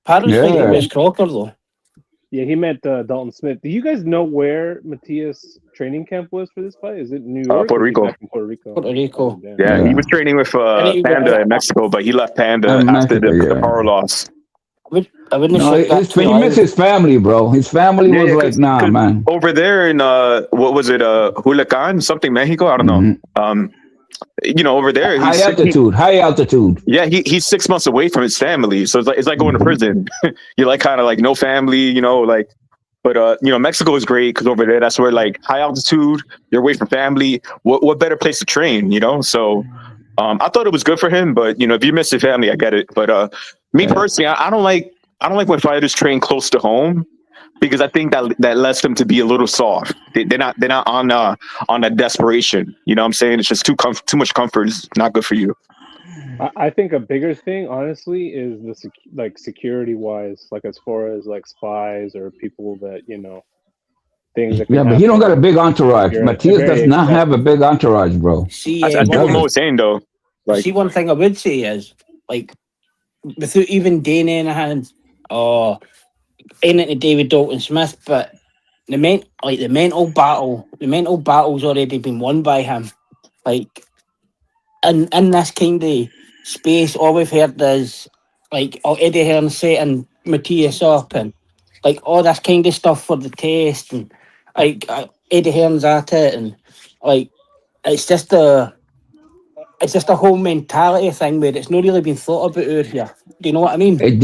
Paro's Miss Crocker though. Yeah, he meant Dalton Smith. Do you guys know where Matias' training camp was for this fight? Is it New York? Puerto Rico. Puerto Rico. Oh, yeah, he was training with Panda in Mexico, but he left Panda after the power loss. He missed his family, bro. His family was like, nah, man. Over there in what was it, Culiacan, something, Mexico? I don't know. Over there, high altitude. Yeah, he's 6 months away from his family, so it's like going to prison. You're like kind of like no family, But Mexico is great because over there, that's where like high altitude, you're away from family. What better place to train, So I thought it was good for him, but if you miss your family, I get it. But me personally, I don't like when fighters train close to home, because I think that lets them to be a little soft. They're not on that desperation. You know what I'm saying? It's just too much comfort is not good for you. I think a bigger thing, honestly, is the security wise, like as far as like spies or people that things that. Yeah, but he don't got a big entourage. Matthias does not have a big entourage, bro. See, I think what Mo was saying though. Like, see, one thing I would say is, like, without even Dane anything or anything to do with Dalton Smith, but the mental battle's already been won by him. Like, in this kind of space, all we've heard is like Eddie Hearn setting Matthias up and like all this kind of stuff for the test, and like Eddie Hearn's at it, and like it's just a whole mentality thing where it's not really been thought about out here. Do you know what I mean? Hey,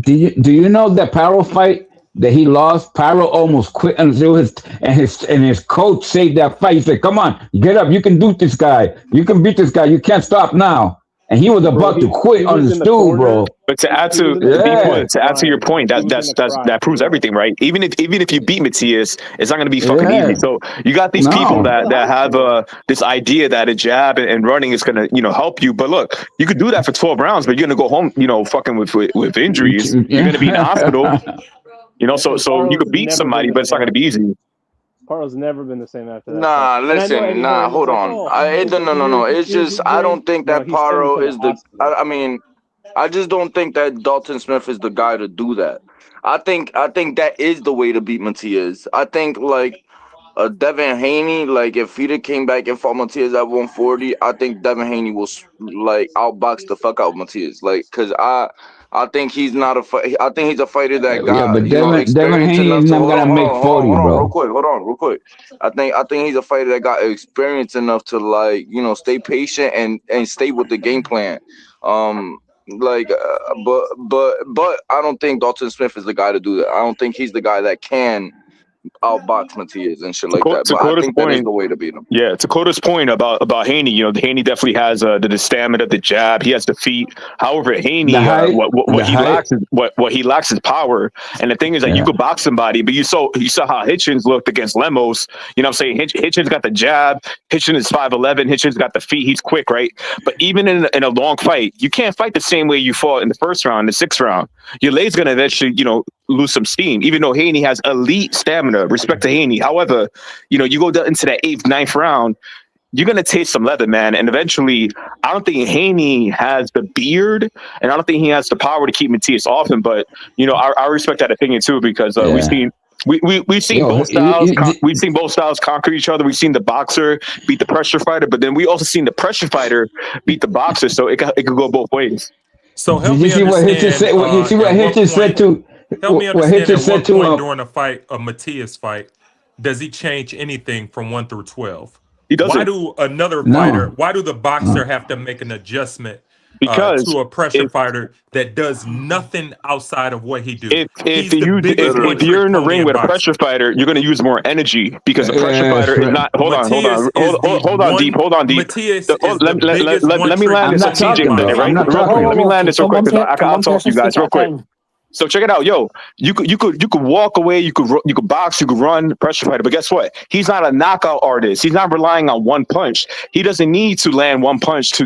do you know that Paro fight that he lost? Paro almost quit until his coach saved that fight. He said, "Come on, get up! You can beat this guy. You can beat this guy. You can't stop now." And he was about to quit on his stool, bro. But to add to your point, that proves everything, right? Even if you beat Matthias, it's not going to be fucking easy. So you got these people that have this idea that a jab and running is going to help you. But look, you could do that for 12 rounds, but you're going to go home fucking with injuries. You're going to be in the hospital. So you could beat somebody, but it's not going to be easy. Paro's never been the same after that. Nah, listen, hold on. No. It's just I don't think that Paro is the. I mean, I just don't think that Dalton Smith is the guy to do that. I think that is the way to beat Matthias. I think like Devin Haney, like if he came back and fought Matthias at 140, I think Devin Haney will like outbox the fuck out of Matthias. Like, cause I think he's not I think he's a fighter that got. Yeah, but Devin Haney is not gonna make 40, bro. Hold on, real quick. I think he's a fighter that got experience enough to like stay patient and stay with the game plan. But I don't think Dalton Smith is the guy to do that. I don't think he's the guy that can outbox Matthias and shit like that. But I think that is the way to beat him. Yeah, to Coda's point about Haney, Haney definitely has the stamina, the jab. He has the feet. However, Haney, what he lacks is power. And the thing is that you could box somebody, but you saw how Hitchens looked against Lemos. You know what I'm saying? Hitchens got the jab. Hitchens is 5'11". Hitchens got the feet. He's quick, right? But even in a long fight, you can't fight the same way you fought in the first round, the sixth round. Your leg's gonna eventually, lose some steam. Even though Haney has elite stamina, respect to Haney. However, you go into that 8th, 9th round, you're gonna taste some leather, man. And eventually, I don't think Haney has the beard, and I don't think he has the power to keep Matthias off him. But I respect that opinion too, because we've seen. We've seen both styles. We've seen both styles conquer each other. We've seen the boxer beat the pressure fighter, but then we also seen the pressure fighter beat the boxer. So it could go both ways. So help me understand. You see what Hitchens said to? Help me understand. At what point during a Matthias fight, does he change anything from 1 through 12? He doesn't. Why do another fighter? Why do the boxer have to make an adjustment? Because to a pressure fighter that does nothing outside of what he do. If you're in the ring with a pressure fighter, you're going to use more energy because the pressure fighter is not. Hold on, Deep. Matthias let me land this on TJ, right? Let me land this real quick because I'll talk to you guys real quick. So check it out, yo. You could walk away, you could box, you could run, pressure fighter. But guess what? He's not a knockout artist. He's not relying on one punch. He doesn't need to land one punch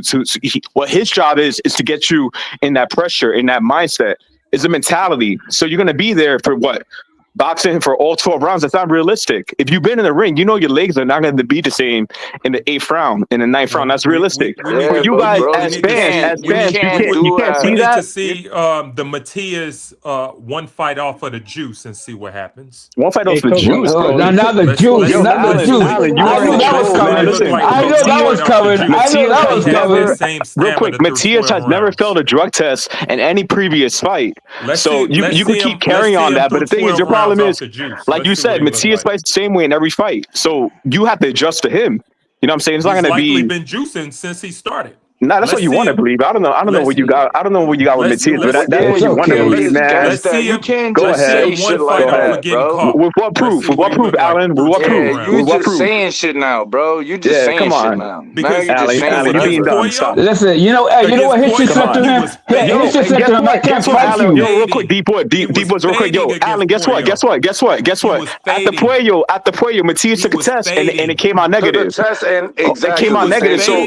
what his job is to get you in that pressure, in that mindset. It's a mentality. So you're gonna be there for what? Boxing for all 12 rounds, that's not realistic. If you've been in the ring, your legs are not going to be the same in the 8th round, in the 9th round. That's realistic. For you guys, as fans, you can't see that. To see the Matthias one fight off of the juice and see what happens. One fight off the juice, bro. Not the juice. Not the juice. I knew that was coming. Real quick, Matthias has never failed a drug test in any previous fight. So you can keep carrying on that. But the thing is, your problem is, like you said, Matthias fights the same way in every fight. So you have to adjust to him. You know what I'm saying? It's not going to be. He's been juicing since he started. Nah, that's what you want to believe. I don't know. I don't know what you got. I don't know what you got with Matias, but that's what you want to believe, man. Let's see you can't Go just ahead. say shit like that, bro. With what proof? With what proof, Alan? With what proof? Yeah, you just saying shit now, bro. You just saying shit now. Now you just saying Alan, you're being dumb. Stop. Listen, you know what? His shit said to him. His shit said to him. I can't fight you. Yo, real quick, deep boys, real quick. Yo, Alan, guess what? At the Puello, Matias took a test and it came out negative. It came out negative. So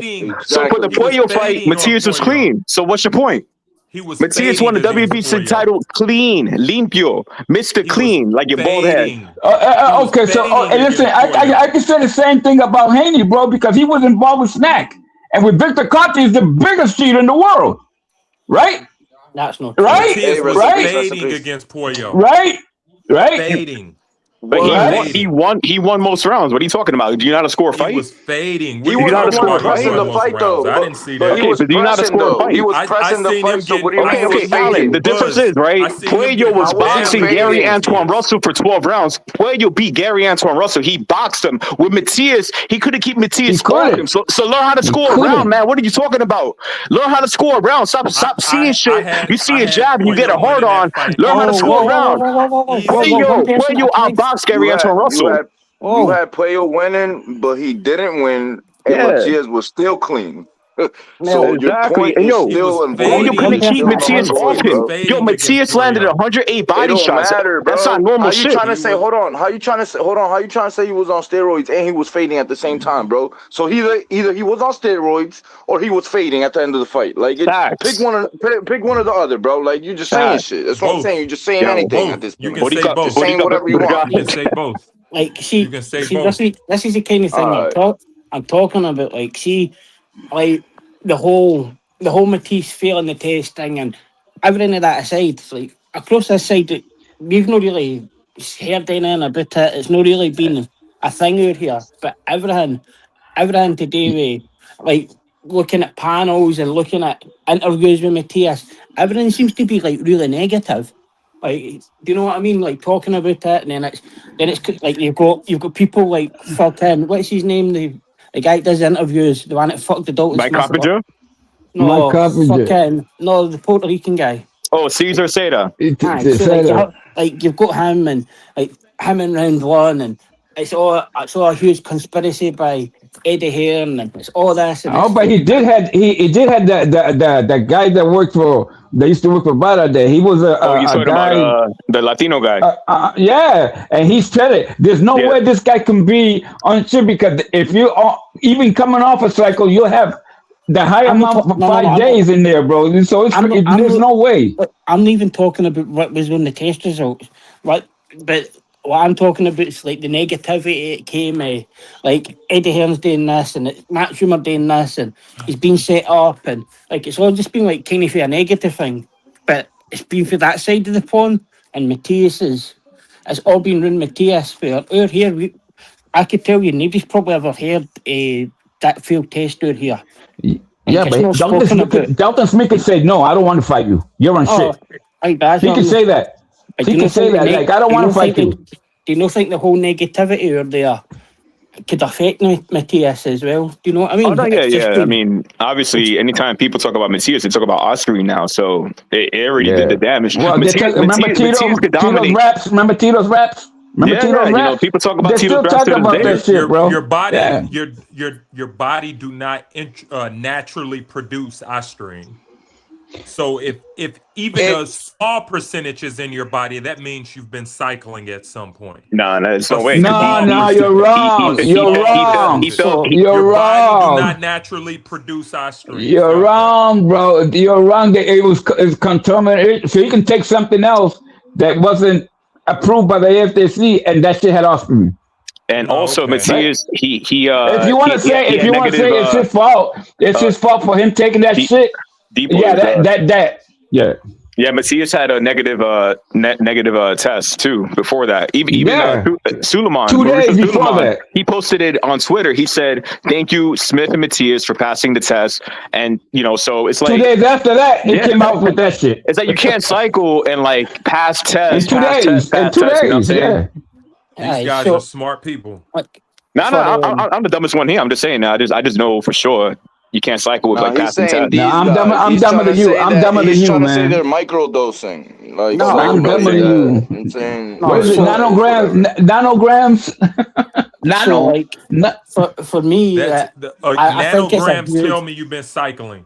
for the Puello fight, Matias was clean. So what's your point? Matias won the WBC title clean, limpio, Mr. Clean, like your bald head. Okay, so listen, I can say the same thing about Haney, bro, because he was involved with Snack. And with Victor Conte is the biggest cheater in the world. Right? That's not right. Right? Fading against Puello. Right? Fading. But he won most rounds. What are you talking about? Do you know how to score a fight? He was fading. He was pressing the fight, though. I didn't see that. Okay, but do you know how to score a fight? He was pressing the fight, so what do you mean? Okay, Alan, the difference is, right? Puello was boxing Gary Antoine Russell for 12 rounds. Puello beat Gary Antoine Russell. He boxed him. With Matias, he couldn't keep Matias off him. So learn how to score a round, man. What are you talking about? Learn how to score a round. Stop seeing shit. You see a jab and you get a hard on. Learn how to score a round. Puello outboxed Gary Antoine Russell. You had Puello winning, but he didn't win, and Matias was still clean. So your point is still involved. You couldn't keep Matias off him. Yo, Matias landed 108 body shots. That's not normal shit. How you trying to say? Hold on. How you trying to say he was on steroids and he was fading at the same time, bro? So either he was on steroids or he was fading at the end of the fight. Like pick one of the other, bro. Like you just saying shit. That's what I'm saying. You're just saying anything at this point. You can say both. Just saying whatever you want. You can say both. Like you can say both. This is the kind of thing I'm talking about. Like like the whole Matisse failing the test thing and everything of that aside, like across this side, we've not really heard anything about it. It's not really been a thing out here. But everything today, with like looking at panels and looking at interviews with Matthias, everything seems to be like really negative. Like, do you know what I mean? Like talking about it, and then it's like you've got people like fucking what's his name? The guy that does interviews, the one that fucked the Dalton Mike Coppinger? No, fucking no, the Puerto Rican guy. Oh, Cesar Seda. So like you've got him and round one, and it's all a huge conspiracy by Eddie Hearn, and it's all this. And but he did have the guy that used to work for Bada there. He was a guy, about the Latino guy. Yeah, and he's telling there's no way this guy can be on shit because if you are even coming off a cycle, you'll have the high amount for 5 days in there, bro. So there's no way. I'm not even talking about what was on the test results, right? But what I'm talking about is like the negativity it came, like Eddie Hearn's doing this and Matt Schumer doing this and he's been set up and like it's all just been like kind of for a negative thing, but it's been for that side of the pond and Matthias it's all been run Matthias for out here. I could tell you nobody's probably ever heard that field test out here. Yeah, but Dalton Smith could say, no, I don't want to fight you. You're on shit. He can say that. He can say that. Like, I don't want to fight you. Do you not think the whole negativity out there could affect Matthias as well? Do you know what I mean? Oh, no, yeah. I mean, obviously, anytime people talk about Matthias, they talk about Oscar now. So it already did the damage. Well, remember Tito's raps? Remember Tito's raps? You know, people talk about Tito's raps to this day. Your body do not naturally produce ostarine. So if even a small percentage is in your body, that means you've been cycling at some point. No, there's no way. No, you're wrong. You're wrong. Your body do not naturally produce ostarine. You're wrong, bro. You're wrong. It's contaminated. So you can take something else that wasn't approved by the FTC, and that shit had ostarine. And also, Matthias, he if you want to say it's his fault, it's his fault for him taking that shit. Yeah, Matthias had a negative test too before that. Even Suleiman, 2 days before that, he posted it on Twitter. He said, "Thank you, Smith and Matthias, for passing the test." And so it's like 2 days after that, he came out with that shit. It's like you can't cycle and like pass tests. In 2 days. In 2 days, These guys are smart people. No, I'm the dumbest one here. I'm just saying. I just know for sure. You can't cycle with Nah, like he's passing saying tests. No, these I'm dumber. guys. I'm He's dumber trying to than you. say I'm that dumber than he's you, trying to say they're man. microdosing, like No, I'm slowly. dumber than That you. I'm saying What no. is it? So besides Nanograms? whatever. Nanograms? so Nano? like Na- for me, That's the I think it's a nanograms huge. tell me you've been cycling.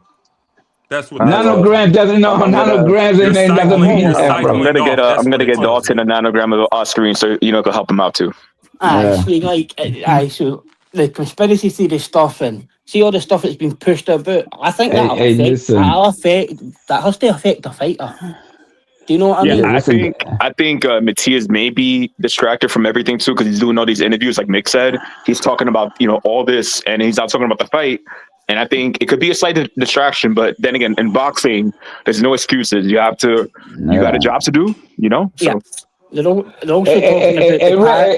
That's what All right, that well, tells me. nanograms doesn't know. I'm gonna Nanograms You're ain't doesn't cycling. mean You're that, I'm bro. cycling gonna get off. That's I'm what gonna it get tells Dalton me. a nanogram of Oscarine, so you can help him out too. Yeah. See, like, so the conspiracy theory stuff and see all the stuff that's been pushed about. I think Hey, hey, listen. that has to affect a fighter. Do you know what I Yeah, Yeah, mean? listen. I think Matias may be distracted from everything too because he's doing all these interviews, like Mick said. He's talking about all this, and he's not talking about the fight. And I think it could be a slight distraction, but then again, in boxing, there's no excuses. You got a Yeah. job to do, Yeah. So They're also talking about the part.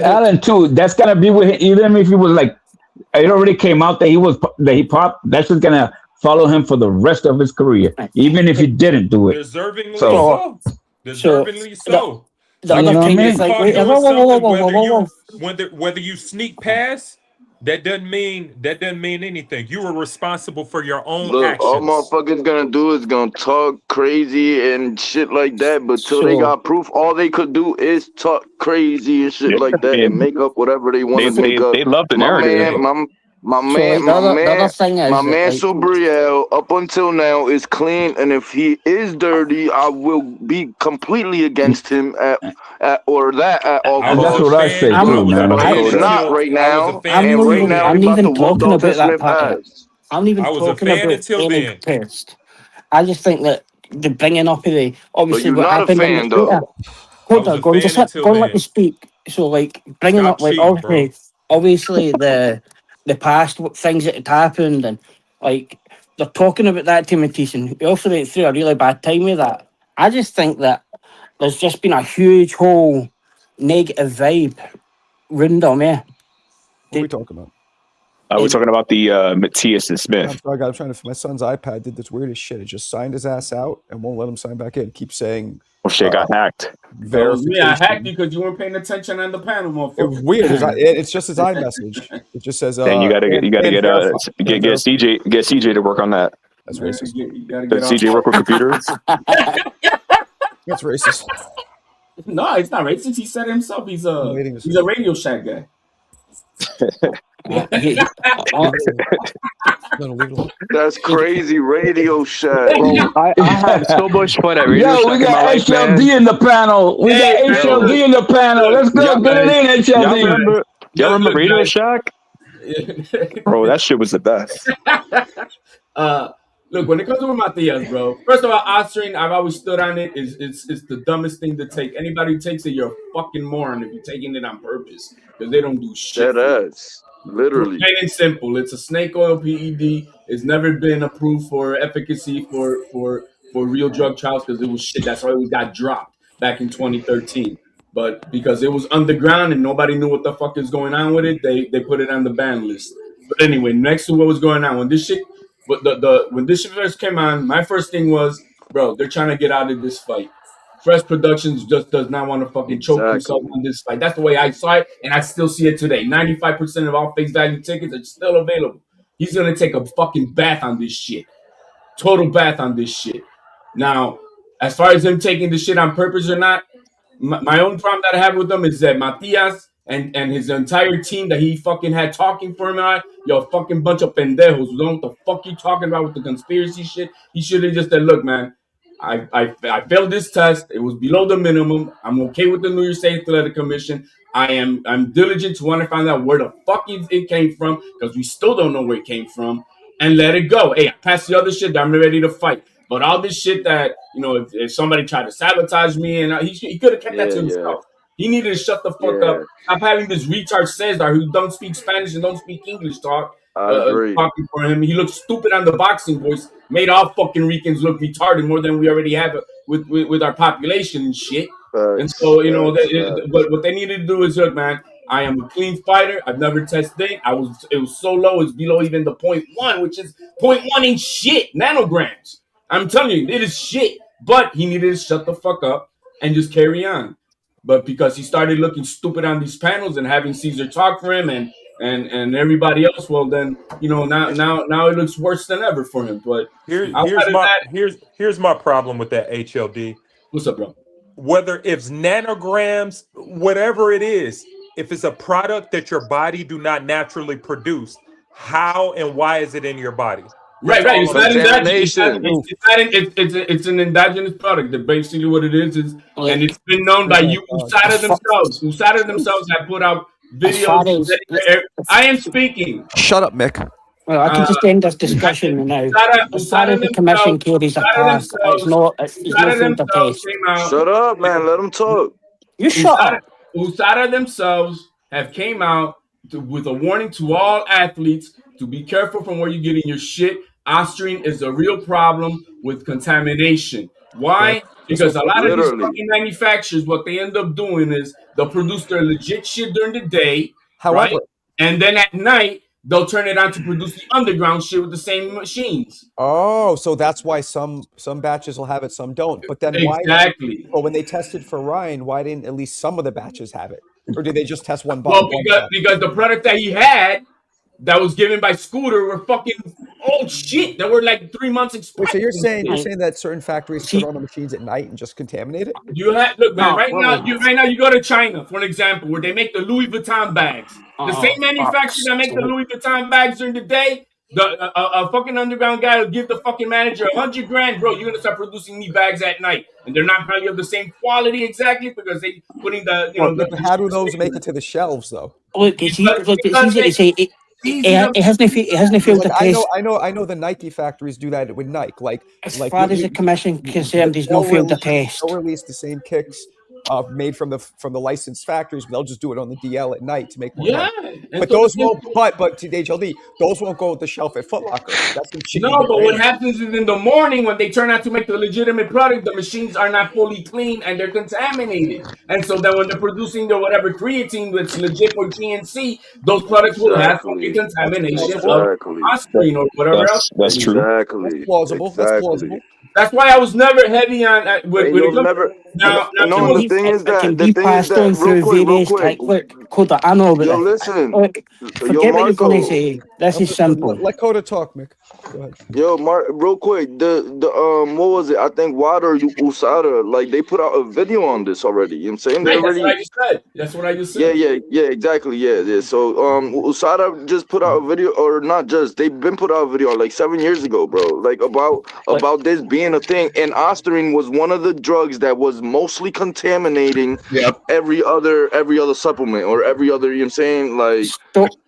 Alan too. That's gonna be with him, even if he was like, it already came out that he popped. That's just gonna follow him for the rest of his career, even if he didn't do it. Deservingly So So, so. so Deservingly the, so. the Like you other know if what I you thing is get mean? like, caught wait, doing whoa, whoa, whoa, something, whoa, whoa, whoa, whoa. whether you sneak past, that doesn't mean anything. You were responsible for your own Look, all actions. motherfuckers gonna do is gonna talk crazy and shit like that, but till they So, got proof, all they could do is talk crazy and shit yeah, like I that and mean, make up whatever they want they to make they up. they love the My narrative. man, my so man, like the my other man, thing my is that man like, Subriel up until now is clean, and if he is dirty, I will be completely against him at all I And was that's a what I costs. say fan. I'm I too, was a Shout man. out But to I he's fan Coda. not until right I was a now, fan I'm and not right until even now he I'm then. not about to even whoop talking about Dolphin that Smith part yet. ass. I'm not even I was a talking fan about until any then. pissed. I just think that the bringing up of the So obviously you're what not a happened in the fan theatre. though. I Hold was on, a go and just fan until go and let me then. speak. So like bringing Stop up like cheating, bro. obviously the past things that had happened and like they're talking about that to Matisse and he also went through a really bad time with that. I just think that there's just been a huge whole negative vibe ruined on me. What are we talking about? We're It, talking about the Matias and I'm Smith. sorry, guys. I'm trying to. My son's iPad did this weirdest shit. It just signed his ass out and won't let him sign back in. Keep saying Oh shit, got hacked. That was me. I hacked verification. you because you weren't paying attention on the panel, It was motherfucker. weird. It's just his iMessage. It just says Then you gotta and get verify. Can't verify. CJ to work on that. That's Man, racist. you gotta get Does off. CJ work with computers? That's racist. No, it's not racist. He said it himself. He's I'm a waiting to see. he's a Radio Shack guy. he- Leave it alone. No, leave it alone. That's crazy. Radio Shack. Bro, I had so much fun at Radio Yo, we Shack in my got life, man. HLD in the panel. We got Hey, man, Yo, HLD in the panel. look, Let's go. Y'all, Get it in, y'all HLD. remember? Y'all remember look, Radio guys. Shack? Bro, that shit was the best. uh, look, when it comes to Matias, bro. First of all, Austrian, I've always stood on it. It's the dumbest thing to take. Anybody who takes it, you're a fucking moron if you're taking it on purpose because they don't do shit. dead ass. Literally. Plain and simple. It's a snake oil PED. It's never been approved for efficacy for real drug trials because it was shit. That's why it got dropped back in 2013. But because it was underground and nobody knew what the fuck is going on with it, they put it on the ban list. But anyway, next to what was going on when this shit first came on, my first thing was, bro, they're trying to get out of this fight. Fresh Productions just does not want to fucking choke themselves Exactly. on this fight. That's the way I saw it, and I still see it today. 95% of all face value tickets are still available. He's gonna take a fucking bath on this shit. Total bath on this shit. Now, as far as him taking the shit on purpose or not, my own problem that I have with him is that Matias and his entire team that he fucking had talking for him, yo, fucking bunch of pendejos. You know what the fuck you talking about with the conspiracy shit? He should have just said, look, man, I failed this test. It was below the minimum. I'm okay with the New York State Athletic Commission. I'm diligent to want to find out where the fuck it came from because we still don't know where it came from and let it go. Hey, I passed the other shit. I'm ready to fight. But all this shit that, if somebody tried to sabotage me and he could have kept that to Yeah. himself. He needed to shut the fuck up. Stop having this retard Cesar who don't speak Spanish and don't speak English I agree. talking for him. He looks stupid on the boxing voice. Made all fucking Ricans look retarded more than we already have with our population and shit. And so, what they needed to do is, look, man, I am a clean fighter. I've never tested it. It was so low, it's below even the 0.1, which is 0.1 ain't shit, nanograms. I'm telling you, it is shit. But he needed to shut the fuck up and just carry on. But because he started looking stupid on these panels and having Caesar talk for him and and everybody else, well then, now it looks worse than ever for him. But Here's outside of that, here's my problem with that HLD. what's up, bro? Whether it's nanograms, whatever it is, if it's a product that your body do not naturally produce, how and why is it in your body? Right. It's not Contamination. it's an endogenous product. That basically what it is, and it's been known by USADA themselves. USADA themselves have put out videos. I am speaking. Shut up, Mick. Well, I can just end this discussion now. As far as the commission carries a pass, it's no field of taste. Shut up, man. Let them talk. You shut up. USADA themselves have came out with a warning to all athletes to be careful from where you're getting your shit. Ostarine is a real problem with contamination. Why? Because a lot of these fucking manufacturers, what they end up doing is they'll produce their legit shit during the day, However, right? And then at night, they'll turn it on to produce the underground shit with the same machines. Oh, so that's why some batches will have it, some don't. But then exactly. Well, when they tested for Ryan, why didn't at least some of the batches have it? Or did they just test one bottle? Well, because the product that he had that was given by Scooter were fucking old shit that were like 3 months expired. Wait, so you're saying that certain factories put on the machines at night and just contaminate it? Look, man. Right now you go to China for an example, where they make the Louis Vuitton bags. The same manufacturer that make the Louis Vuitton bags during the day, a fucking underground guy will give the fucking manager $100,000, bro. You're gonna start producing me bags at night, and they're not probably of the same quality exactly because they putting the. How do those make it to the shelves though? Look, it's easy to say. It hasn't failed the test. I know the Nike factories do that with Nike. As far as the commission concerned, there's no failed the test. They'll release the same kicks made from the licensed factories, but they'll just do it on the DL at night to make more money. But those won't. But to HLD, those won't go with the shelf at Foot Locker. That's some shit. No, but what happens is in the morning when they turn out to make the legitimate product, the machines are not fully clean and they're contaminated. And so then when they're producing the whatever creatine that's legit for GNC, those products will have fucking contamination of ostarine or whatever else. That's true. Exactly. That's plausible. That's plausible. That's why I was never heavy on now. The thing is that real quick. Look, I know, but yo, listen. Forget what you're going to say. This is simple. Let Coda talk, Mick. Go ahead. Yo, Mark, real quick. The what was it? I think Water USADA, like they put out a video on this already. You know what I'm saying? That's what I just said. Yeah, exactly. Yeah. So USADA just put out a video, or not just, they've been put out a video like 7 years ago, bro. Like about this being a thing. And ostarine was one of the drugs that was mostly contaminating every other supplement or every other, you know what I'm saying? Like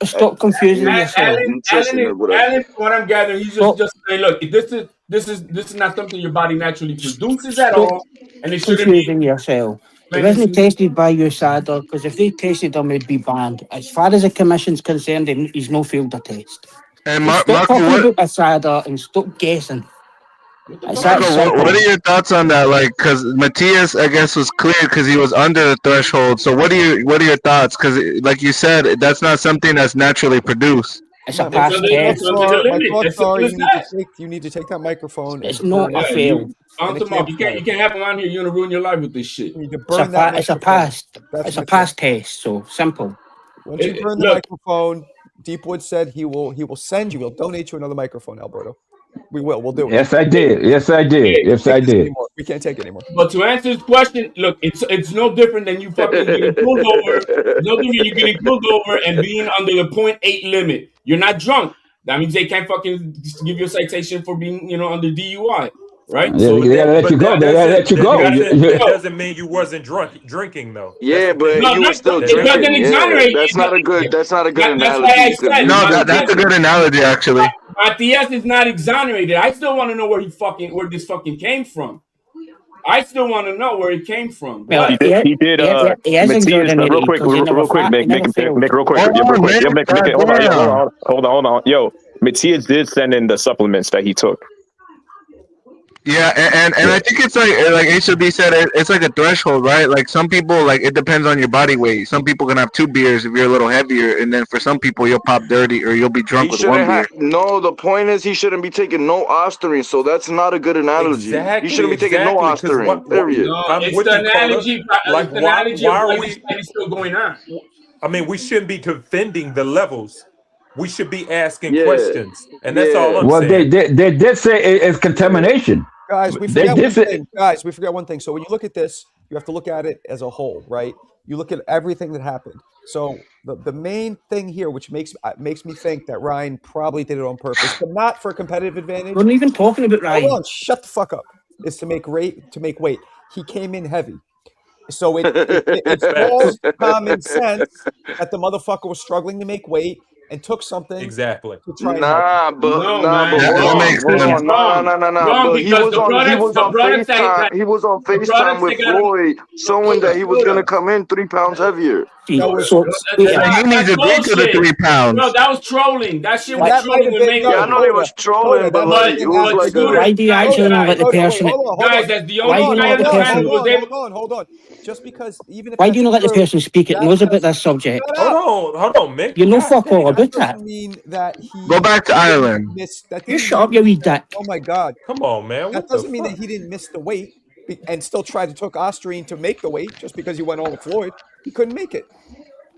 stop confusing yourself. Alan, what I'm gathering, he's just saying, look, this is not something your body naturally produces at all, and it shouldn't be confusing yourself. It wasn't tested by USADA, because if they tested them, it'd be banned. As far as the commission's concerned, he's no field of test. And stop talking about USADA and stop guessing. Marco, what are your thoughts on that? Like, because Matthias, I guess, was clear because he was under the threshold. So what are your thoughts? Because, like you said, that's not something that's naturally produced. It's a past test. My thoughts are you need to take that microphone. It's not a fail. You can't have him on here. You're gonna ruin your life with this shit. It's a past test. So simple. Once you burn the microphone, Deepwood said he will send you. He'll donate you another microphone, Alberto. We will. We'll do it. Yes, I did. We can't take it anymore. But to answer his question, look, it's no different than you fucking getting pulled over. No different than you getting pulled over and being under the 0.8 limit. You're not drunk. That means they can't fucking give you a citation for being, under DUI. Right? Yeah, so they gotta let you go. That doesn't mean you wasn't drinking though. Yeah, but you were still drinking. That's not a good analogy. That's a good analogy, actually. Matthias is not exonerated. I still want to know where this fucking came from. I still want to know where it came from. He did. Real quick, Mick, real quick. Hold on. Yo, Matthias did send in the supplements that he took. Yeah, and I think it's like HLB said, it's like a threshold, right? Like some people, like it depends on your body weight. Some people can have 2 beers if you're a little heavier, and then for some people you'll pop dirty or you'll be drunk with 1 beer. No, the point is he shouldn't be taking no ostarine, so that's not a good analogy. Exactly, he shouldn't be taking no ostarine. Period. No, it's the analogy. Why are we still going on? I mean, we shouldn't be defending the levels. We should be asking Yeah, questions, and that's all I'm Well, saying. they did say it's contamination. Guys, we They forget did one say thing. Guys, we forget one thing. So when you look at this, you have to look at it as a whole, right? You look at everything that happened. So the main thing here, which makes me think that Ryan probably did it on purpose, but not for a competitive advantage. We're not even talking about Hold Ryan. on, shut the fuck up. Is to make weight. He came in heavy. So it's called common sense that the motherfucker was struggling to make weight and took something Exactly. to try and help him. No, man, but hold that wrong, makes on, sense. nah. wrong. But he Because was on products that FaceTime. He was on the FaceTime products they with got. Floyd, showing that he was Hold gonna up. come in 3 pounds heavier. See, That was so wait, Yeah, he needs That's to agree to the bullshit. 3 pounds. No, that was trolling. That shit and was that might trolling have with been Yeah, I Mayweather. know he was trolling, but that might have like it been was But like Scooter, a. why do you guys, actually not let the guys, person? hold guys, on. that's the Why only do you not guy let on the the person? panel was able. Hold on. Just because even if Why that's do you not let the true, person speak? It that knows about doesn't this subject. shut Hold up. on, Mick. You know God fuck all damn. about That that. doesn't mean that Go back to didn't Ireland. miss. That You didn't shut up, mean. you wee dick. Oh my God. Come on, man. That What the doesn't mean that fuck? he didn't miss the weight and still tried to took Osterine to make the weight just because he went on with Floyd. He couldn't make it.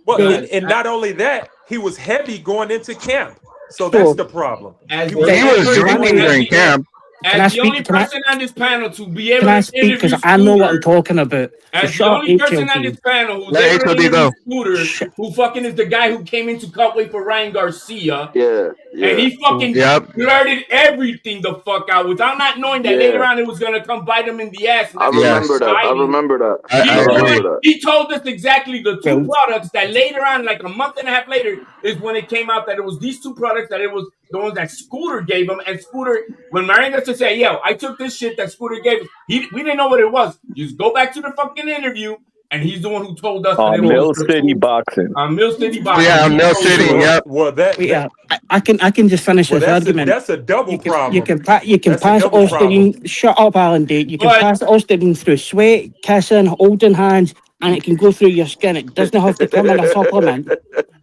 Well, So, and not only that, he was heavy going into camp. So that's so the problem. As He the was He only was heavy person, drinking going as during the, camp. can I as the only speak? Can I person on this panel to be able can I to speak? interview Because I know what I'm Scooter, talking about. So as the shut up, only person on HLT. this panel who's Let able to HOD interview go. Scooter, Shit. who fucking is the guy who came into cut weight for Ryan Garcia, Yeah, and yeah, he fucking Yep. blurted everything the fuck out without not knowing that later yeah. on it was gonna come bite him in the ass, and I that's what's Yes. remember so that. I exciting. remember that. He I I told agree. us, remember that. he told us exactly the two Well, products that later on, like a month and a half later, is when it came out that it was these two products, that it was the ones that Scooter gave him. And Scooter, when Marion got to say, yo, I took this shit that Scooter gave us, we didn't know what it was. You just go back to the fucking interview, and he's the one who told us that it Mill was the City two Boxing. Mill City Yeah, Boxing. He Mill told us City. it. Yep. well that wait, that I can just finish well this argument. that's a double problem. You can That's a pass double problem. Osterine. Shut up, Alan Date. You can But pass Osterine through sweat, kissing, holding hands, and it can go through your skin. It doesn't have to come in a supplement,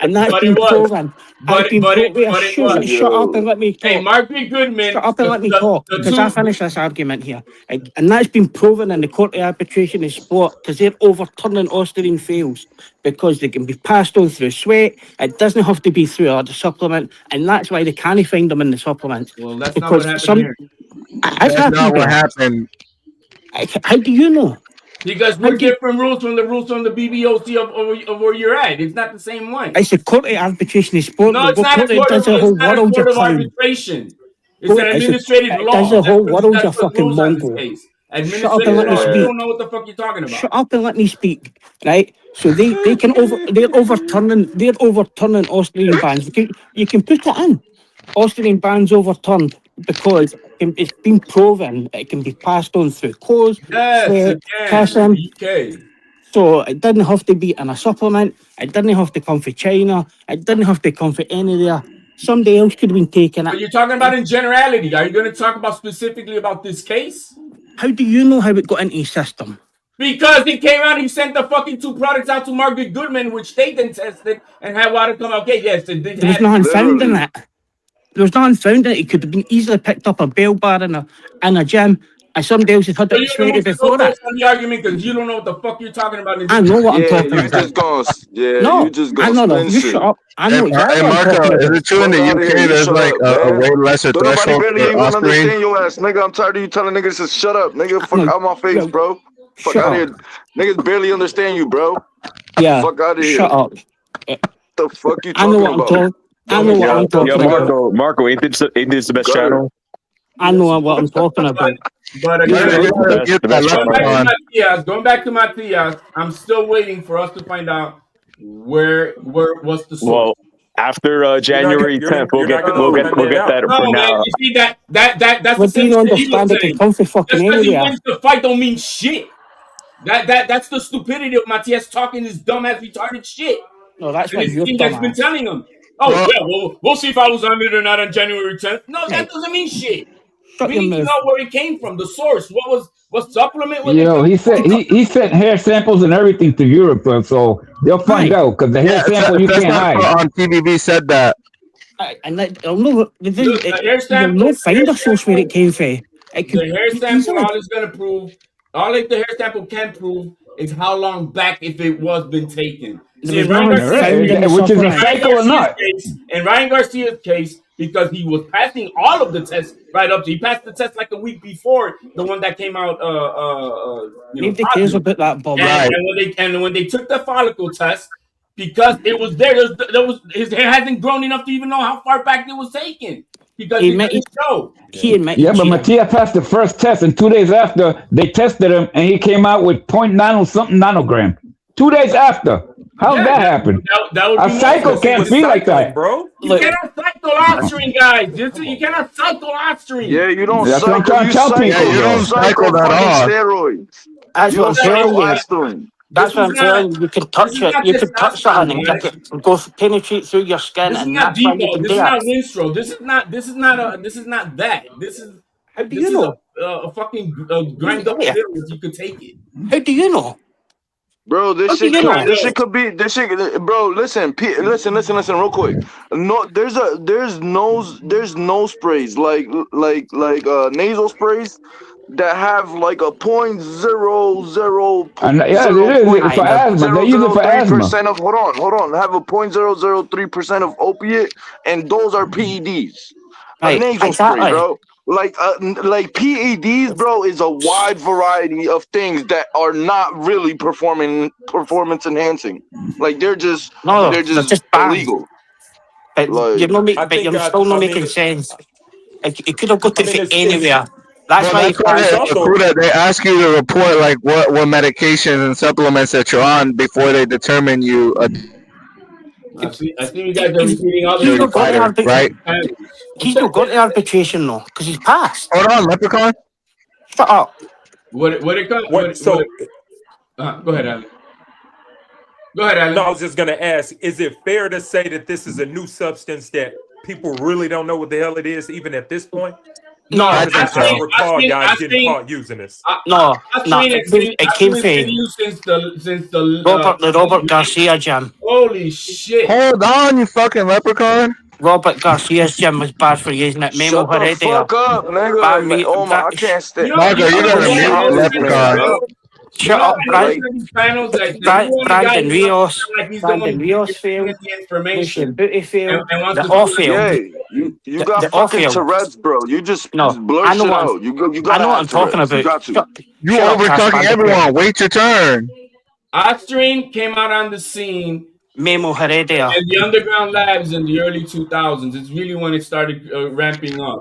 and that's but been it was. proven. I've been proven. But it was. Shut up and Yo, let me Hey, talk. Mark B. Goodman, Shut up and let me talk, the because I two. finished this argument here. And that's been proven in the court of arbitration in sport, because they're overturning Osterine fails because they can be passed on through sweat. It doesn't have to be through a supplement, and that's why they can't find them in the supplements. Well, that's not what Because happened here. I've That's not happened what there. happened. How do you know? Because How we're do you, different rules from the BBOC of where you're at. It's not the same one. it's the court of arbitration in sport. No, The it's not a court that court of does the it's whole not a world, you court of clown. arbitration. It's an It's administrative it does law. the whole world, you That's the fucking rules on this mongo. case. Shut up and Administrative let me law. You yeah. speak. don't know what the fuck you're talking about. Shut up and let me speak. Right? So they're overturning Austrian bans. You can put it in. Austrian bans overturned because it's been proven it can be passed on through clothes, Yes, sweat, again, kissing. BK. So it didn't have to be in a supplement. It didn't have to come from China. It didn't have to come from anywhere. Somebody else could have been taking But it. you're talking about in generality. Are you going to talk about specifically about this case? How do you know how it got into your system? Because he came out, he sent the fucking two products out to Margaret Goodman, which they then tested and had water come out. Okay, yes, it did There was have nothing found in Literally. it. There was nothing found in it. It could have been easily picked up a bail bar in a gym, and somebody else had had So it you're gonna persuaded move the before that. goalpost on the argument because you don't know what the fuck you're talking about in I this know what I'm Yeah, talking you about. just gonna No, I know. No, spin you shut shit. up. I know exactly And what I'm Marco, talking is about. it true in Fuck the out of here. UK You there's shut like up, a man. way lesser Don't nobody threshold barely for even Osterine? understand your ass, nigga. I'm tired of you telling niggas to shut up, nigga. I Fuck know. out my face, Yo, bro. Fuck shut out of up. here. Niggas barely understand you, bro. Yeah, Fuck out of shut here. up. The fuck you I know talking what I'm about? talking. Go I know ahead, what shut Yeah, I'm the fuck yeah, talking up. about. Marco, ain't this the best Go ahead. channel? I know what I'm talking but, about. but You Yeah, again, shut you up. The gotta best, get the that best going channel. back to lexicon. Matias, I'm still waiting for us to find out where what's the source. Well, after You're not January you're 10th, you're not gonna No, find we'll that get that out. no, for man. now. You see that's But the do same you shit he was understand it can saying. come from fucking Just because he anywhere? wins the fight don't mean shit. That's the stupidity of Matias talking this dumbass retarded shit. No, that's And what his you're team that's been dumbass. telling him, oh Well, yeah, well we'll see if I was on it or not on January 10th. No, that Right. doesn't mean shit. Shut We your need to mouth. know where it came from, the source. What supplement was it Yo, coming he said from? he sent hair samples and everything to Europe, so they'll find Right. out because the hair yeah, sample you can't Cesar hide. on TVB said that. And I'll know. Look, the hair You'll sample, not find a source where it came from. It the could hair sample, easily. all it's gonna prove, all like the hair sample can prove is how long back if it was been taken. There See, was in Ryan nothing Garcia's found in the Which is a supplement. cycle or not? in Ryan Garcia's case, because he was passing all of the tests right up to, he passed the test like a week before the one that came out, Nobody cares positive. about that, Bob. And when they took the follicle test, because it was there was his hair hasn't grown enough to even know how far back it was taken because He it met- didn't show. He admitted Yeah, but cheating. Mattia passed the first test, and 2 days after they tested him, and he came out with 0.9 something nanogram. 2 days after, how did that happen? That would A be cycle nice. can't be like that, bro. You cannot cycle ostarine, guys. You cannot cycle ostarine. Yeah, you don't That's what I'm cycle. trying You to tell cycle. people, You bro. don't cycle that fucking off. steroids. That's You what I'm don't cycle saying. aspirin. That's what I'm saying. You could touch it. You could touch something and get it go penetrate through your skin, This is and not that's why you Depot. can This do is it. not Winstrol. This is not that. This is How do this you is know? a fucking grind up Yeah. steroids. You could take it. How do you know? Bro, How do you know? this shit could be this shit. Bro, listen, listen, real quick. No, there's nose sprays like nasal sprays that have like a 0.00. And yeah, it is for asthma. They use it for asthma. 0.003% of hold on, have a 0.003% of opiate, and those are PEDs. Right, A nasal exactly. spray, bro. Like PEDs, bro, is a wide variety of things that are not really performance enhancing. Like they're just No, they're they're just just banned. illegal. But Like, you're not I but think you're I- still not I making mean- sense. It could have got I it mean, for it's- anywhere. That's Well, why you that's why can't. they ask you to report like what medications and supplements that you're on before they determine you a I see you guys are repeating all He's the not got fighter, the right? He's not got the arbitration though, because he's passed. Hold on, Leprechaun. Shut up. What it comes? What? So Go ahead, Alan. Go ahead, Alan. no, I was just gonna ask: is it fair to say that this is a new substance that people really don't know what the hell it is, even at this point? No, Because I recall guys getting caught using this. No, it came from since the Robert Garcia gym. Holy shit! Hold on, you fucking leprechaun. Robert Garcia's gym was bad for using it. Memo shut the Heredia. fuck up, nigga. Oh my, I can't stand. Marco, you gotta mute Leprechaun. Shut up, Brandon Brandon Rios. Like he's Brandon the Rios one failed. giving the information. Lucian Booty failed. And wants The to all do it. failed. Yeah, you got the all fucking failed. Tourette's, bro. You just No, blurt I know shit what I'm- out. You I gotta know what have I'm talking Tourette's. You about. got to. You Shut up, over talking Cash everyone. Wait your turn. Ostarine came out on the scene Memo Heredia. and the underground labs in the early 2000s. It's really when it started ramping up,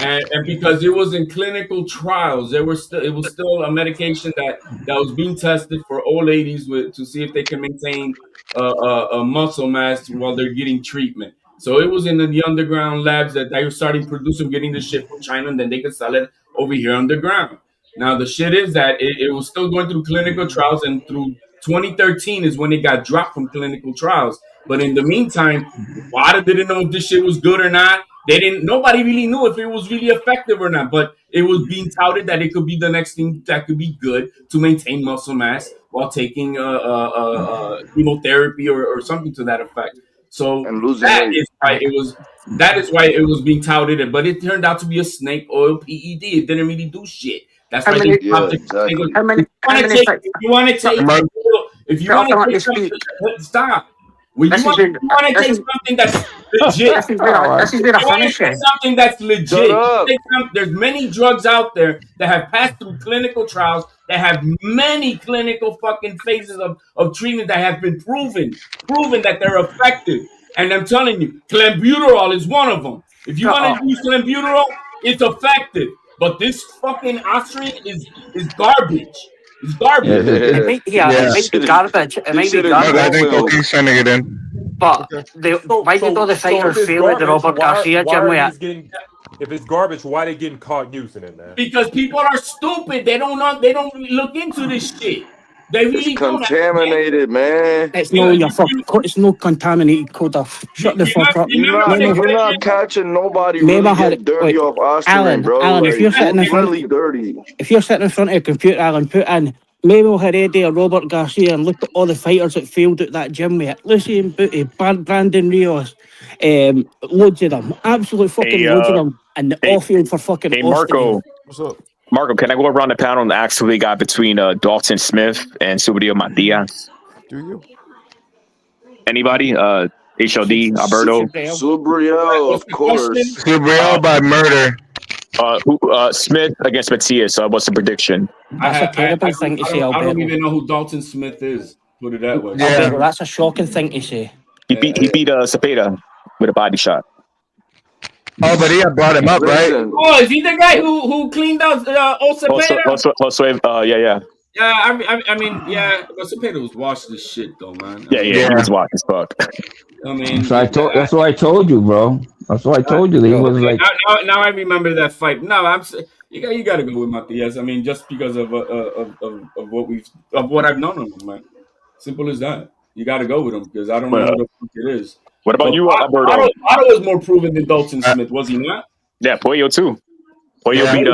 and because it was in clinical trials, it was still a medication that was being tested for old ladies to see if they can maintain a muscle mass while they're getting treatment. So it was in the underground labs that they were starting producing, getting the shit from China, and then they could sell it over here underground. Now the shit is that it was still going through clinical trials, and through 2013 is when it got dropped from clinical trials. But in the meantime, WADA didn't know if this shit was good or not. Nobody really knew if it was really effective or not. But it was being touted that it could be the next thing that could be good to maintain muscle mass while taking chemotherapy or something to that effect. So And losing that weight. is why it was. That is why it was being touted, but it turned out to be a snake oil PED. It didn't really do shit. That's How why many- they dropped it. exactly. How many? If you want to take, if you Shut want up, to take let me something, speak. stop. When This you is want to take something that's legit, This is where I finish it. something that's legit. Shut up. There's many drugs out there that have passed through clinical trials that have many clinical fucking phases of treatment that have been proven that they're effective. And I'm telling you, clenbuterol is one of them. If you want to use clenbuterol, it's effective. But this fucking ostarine is garbage. It's garbage. It might be garbage. It might be I garbage. think cocaine's trying to get in. But why did all the fighters if it's fail at the garbage, Robert why- Garcia why gym are with these getting- If it's garbage, why they getting caught using it, man? Because people are stupid. They don't know. They don't look into this shit. They really It's don't. contaminated, man. It's no your fuck. It's no contaminated coda. Shut the fuck up. You're not catching nobody Maybe really I had- get dirty wait, off ostarine, Alan, bro. Alan, if Like, you're sitting in it's front- really dirty. If you're sitting in front of a computer, Alan, put in Memo Heredia, Robert Garcia, and look at all the fighters that failed at that gym with it. Lucian Booty, Brandon Rios, loads of them. Absolute fucking Hey, loads of them. And they all failed for fucking Hey, ostarine. Marco. What's up? Marco, can I go around the panel and ask who they got between Dalton Smith and Subriel Matias? Do you? Anybody? HLD, Alberto? Subriel, What's of the question? course. Subriel by murder. Smith against Matias. What's the prediction? That's a terrible thing to say, I don't Alberto. even know who Dalton Smith is. Put it that way. Yeah. Alberto, that's a shocking thing to say. He beat Cepeda with a body shot. Oh, but he had brought him up, right? Listen, Oh, is he the guy who cleaned out Cepeda? Also, yeah. Yeah, I mean, yeah, but Cepeda was washed as shit, though, man. Yeah, he was wild as fuck. I mean, That's what I told you, bro. That's what I told you. He was like, now I remember that fight. No, you got to go with Matias. I mean, just because of what I've known of him, man. Simple as that. You got to go with him because I don't know who the fuck it is. What about you, Alberto? Otto was more proven than Dalton Smith, was he not? Yeah, Pollo too. Pollo beat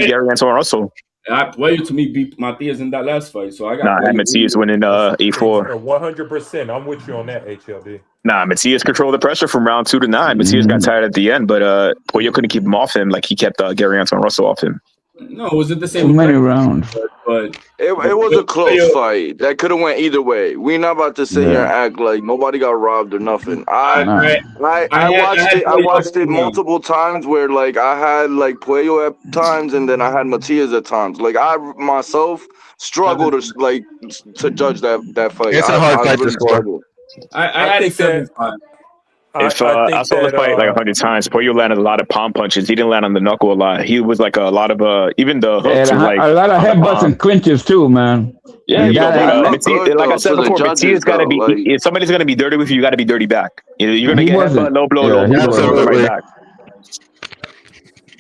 Gary Antoine Russell. Pollo to me beat Matias in that last fight, so I got. Nah, Matias winning 8-4. 100%. I'm with you on that, HLD. Nah, Matias controlled the pressure from round 2 to 9. Matias got tired at the end, but Pollo couldn't keep him off him like he kept Gary Antoine Russell off him. No, was it the same? too many rounds. But it was a close fight. That could have went either way. We're not about to sit here and act like nobody got robbed or nothing. I watched it multiple times where like I had like Puello at times and then I had Matias at times. Like I myself struggle to judge that fight. It's a hard fight to score. I had it 7-5. I saw the fight like 100 times. Pollo landed a lot of palm punches. He didn't land on the knuckle a lot. He was like a lot of even the hooks. A lot of headbutts and clinches too, man. Yeah, like I said before, Matias got to be. If somebody's gonna be dirty with you, you got to be dirty back. You're gonna get headbutt, low blow, right back.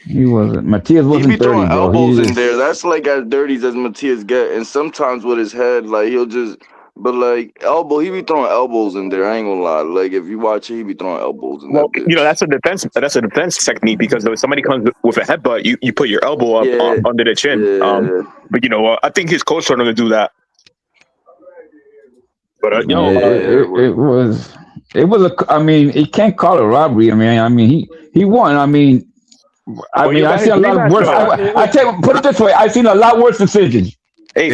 He wasn't. Matias wasn't He be throwing dirty, bro. elbows in there. That's like as dirty as Matias get. And sometimes with his head, like he'll just. But like he be throwing elbows in there. I ain't gonna lie. Like if you watch it, he be throwing elbows in there. Well, that's a defense. That's a defense technique because if somebody comes with a headbutt, you put your elbow up under the chin. Yeah. But I think his coach told him to do that. But it was. I mean, he can't call it robbery. I mean, he won. I see a lot of worse. I tell you, put it this way: I've seen a lot worse decisions. Hey,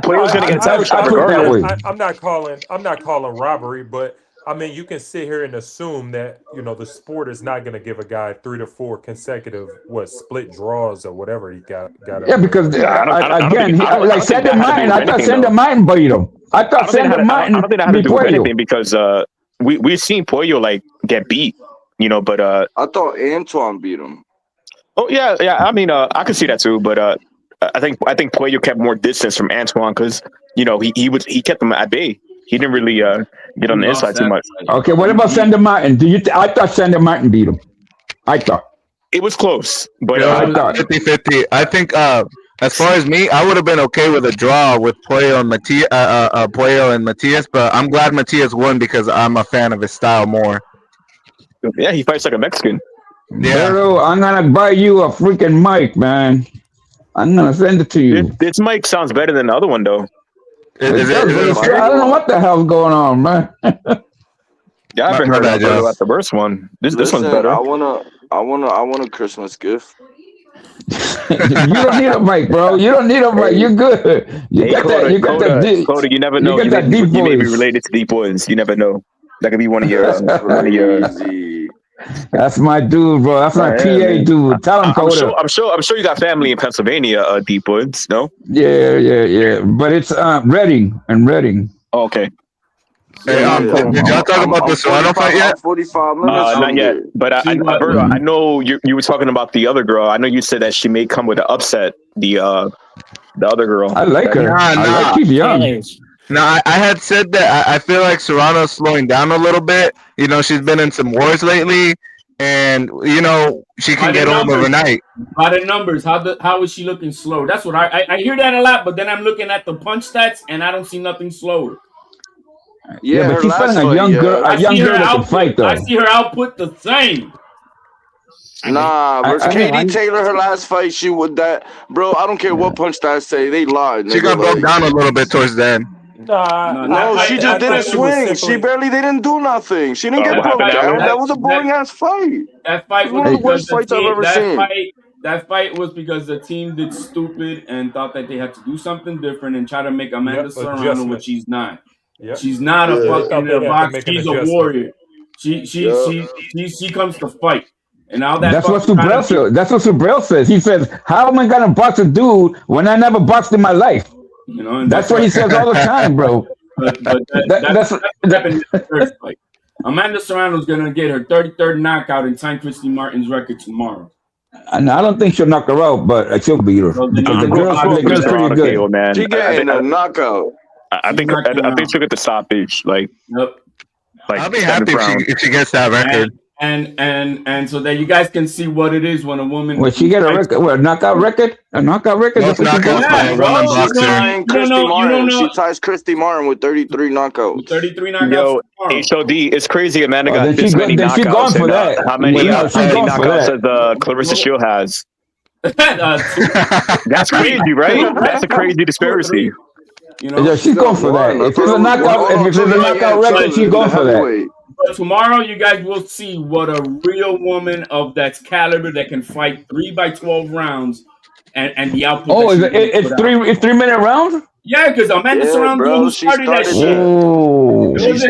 Pollo's gonna get title shot regardless. I'm not calling robbery, but I mean you can sit here and assume that the sport is not going to give a guy 3 to 4 consecutive split draws or whatever he got. Yeah, because again, like Sandor Martin, I thought Sandor Martin beat him. I thought Sandor Martin. I don't think that had to do with anything because we've seen Pollo like get beat, but I thought Antoine beat him. Oh yeah. I mean, I could see that too, but. I think Pollo kept more distance from Antoine because he kept him at bay. He didn't really get on the inside too much. Okay, what about Sandor Martin? I thought Sandor Martin beat him. I thought it was close, but I thought 50-50. I think as far as me, I would have been okay with a draw with Pollo and Matias, but I'm glad Matias won because I'm a fan of his style more. Yeah, he fights like a Mexican. Yeah, Bro, I'm gonna buy you a freaking mic, man. I'm gonna send it to you. This mic sounds better than the other one, though. I don't know what the hell's going on, man. Yeah, I've been heard about the first one. This one's better. I want a Christmas gift. You don't need a mic, bro. You don't need a mic. You're good. You got that deep. Coda, you never know. You may be related to deep boys. You never know. That could be one of your. That's my dude, bro. That's my PA dude. Tell him, Coda. I'm sure you got family in Pennsylvania, Deep Woods, no? Yeah. But it's Reading. Oh, okay. Hey, did y'all talk about the Serrano fight yet? 45 minutes. Not yet. But I know you were talking about the other girl. I know you said that she may come with an upset. The other girl. I like her. I like she's young. No, I had said that I feel like Serrano's slowing down a little bit. She's been in some wars lately, and she can get home overnight. By the numbers, how is she looking slow? That's what I hear that a lot, but then I'm looking at the punch stats, and I don't see nothing slower. Yeah, but she's fighting a young girl. A young girl that can fight, though. I see her output the same. Nah, versus Katie Taylor, her last fight, she would that. Bro, I don't care what punch stats say, they lied. She got broke down a little bit towards the end. No, she just didn't swing. They didn't do nothing. She didn't get broke down. That was a boring ass fight. That fight was one of the worst fights I've ever seen. That fight was because the team did stupid and thought that they had to do something different and try to make Amanda Serrano adjustment. what she's not. Yep. She's not a Yeah. fucking Thought they had to box. make an She's a adjustment. warrior. She comes to fight. And now That's what Subrel says. That's what Subrel says. He says, "How am I gonna box a dude when I never boxed in my life?" You know, and That's what he says all the time, bro. But that's what happened in the first fight. Amanda Serrano's gonna get her 33rd knockout and tie Christy Martin's record tomorrow. And I don't think she'll knock her out, but she'll beat her. Because the girl's pretty good. Man. She getting a knockout. I think she'll get the stoppage. Like, yep. Like I'll be happy if she gets that record. And so that you guys can see what it is when a woman. Well, she get a record, what, a knockout record? A knockout record? Most knockouts by a woman boxer. She ties Christy Martin with 33 knockouts. 33 knockouts. Yo, HOD, it's crazy. Amanda got this many knockouts. She gone for that. How many knockouts does Clarissa Shield has? That's crazy, right? That's a crazy disparity. You know, she's going for that. If it's a knockout record, she's going for that. But tomorrow, you guys will see what a real woman of that caliber that can fight 3x12 rounds and the output. Oh, it's 3-minute rounds? Yeah, because Amanda Serrano started that shit. Oh, that's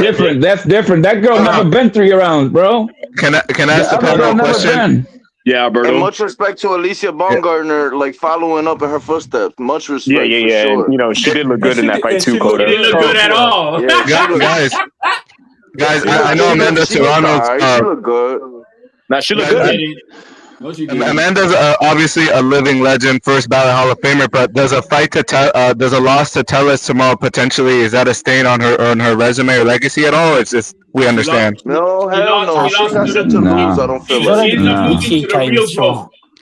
different. That's different. That girl never been 3 rounds, bro. Can I ask the panel a question? Yeah, Alberto. And much respect to Alicia Baumgartner, like following up in her footsteps. Much respect. Yeah. Sure. And, you know, she did look good in that fight too, Coda. She didn't look good at all. Yeah, Guys, I know Amanda Serrano's. She look good. Nah, she look good. Amanda's obviously a living legend, first ballot Hall of Famer. But does a loss to Tellus tomorrow potentially, is that a stain on her resume or legacy at all? It's just we understand. No, hell no. She got shit to lose. I don't feel like.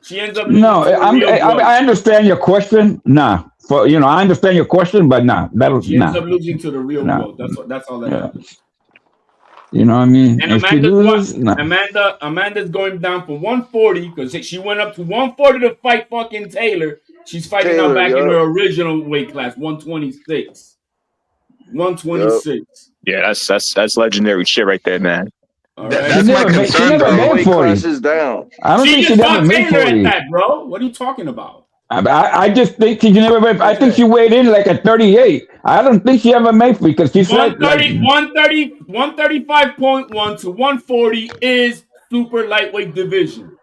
She ends up no. I understand your question. Nah, I understand your question, but nah, she ends up losing to the real world. That's all that happens. You know what I mean? And Amanda's going down for 140 because she went up to 140 to fight fucking Taylor. She's fighting now back in her original weight class, 126. 126. Yeah, that's legendary shit right there, man. Right. That's my concern, bro. Weight classes down. I don't think she never made 40. At that, bro. What are you talking about? I just think she never. I think she weighed in like at 38. I don't think she ever made 40 because she's 135.1 to 140 is super lightweight division.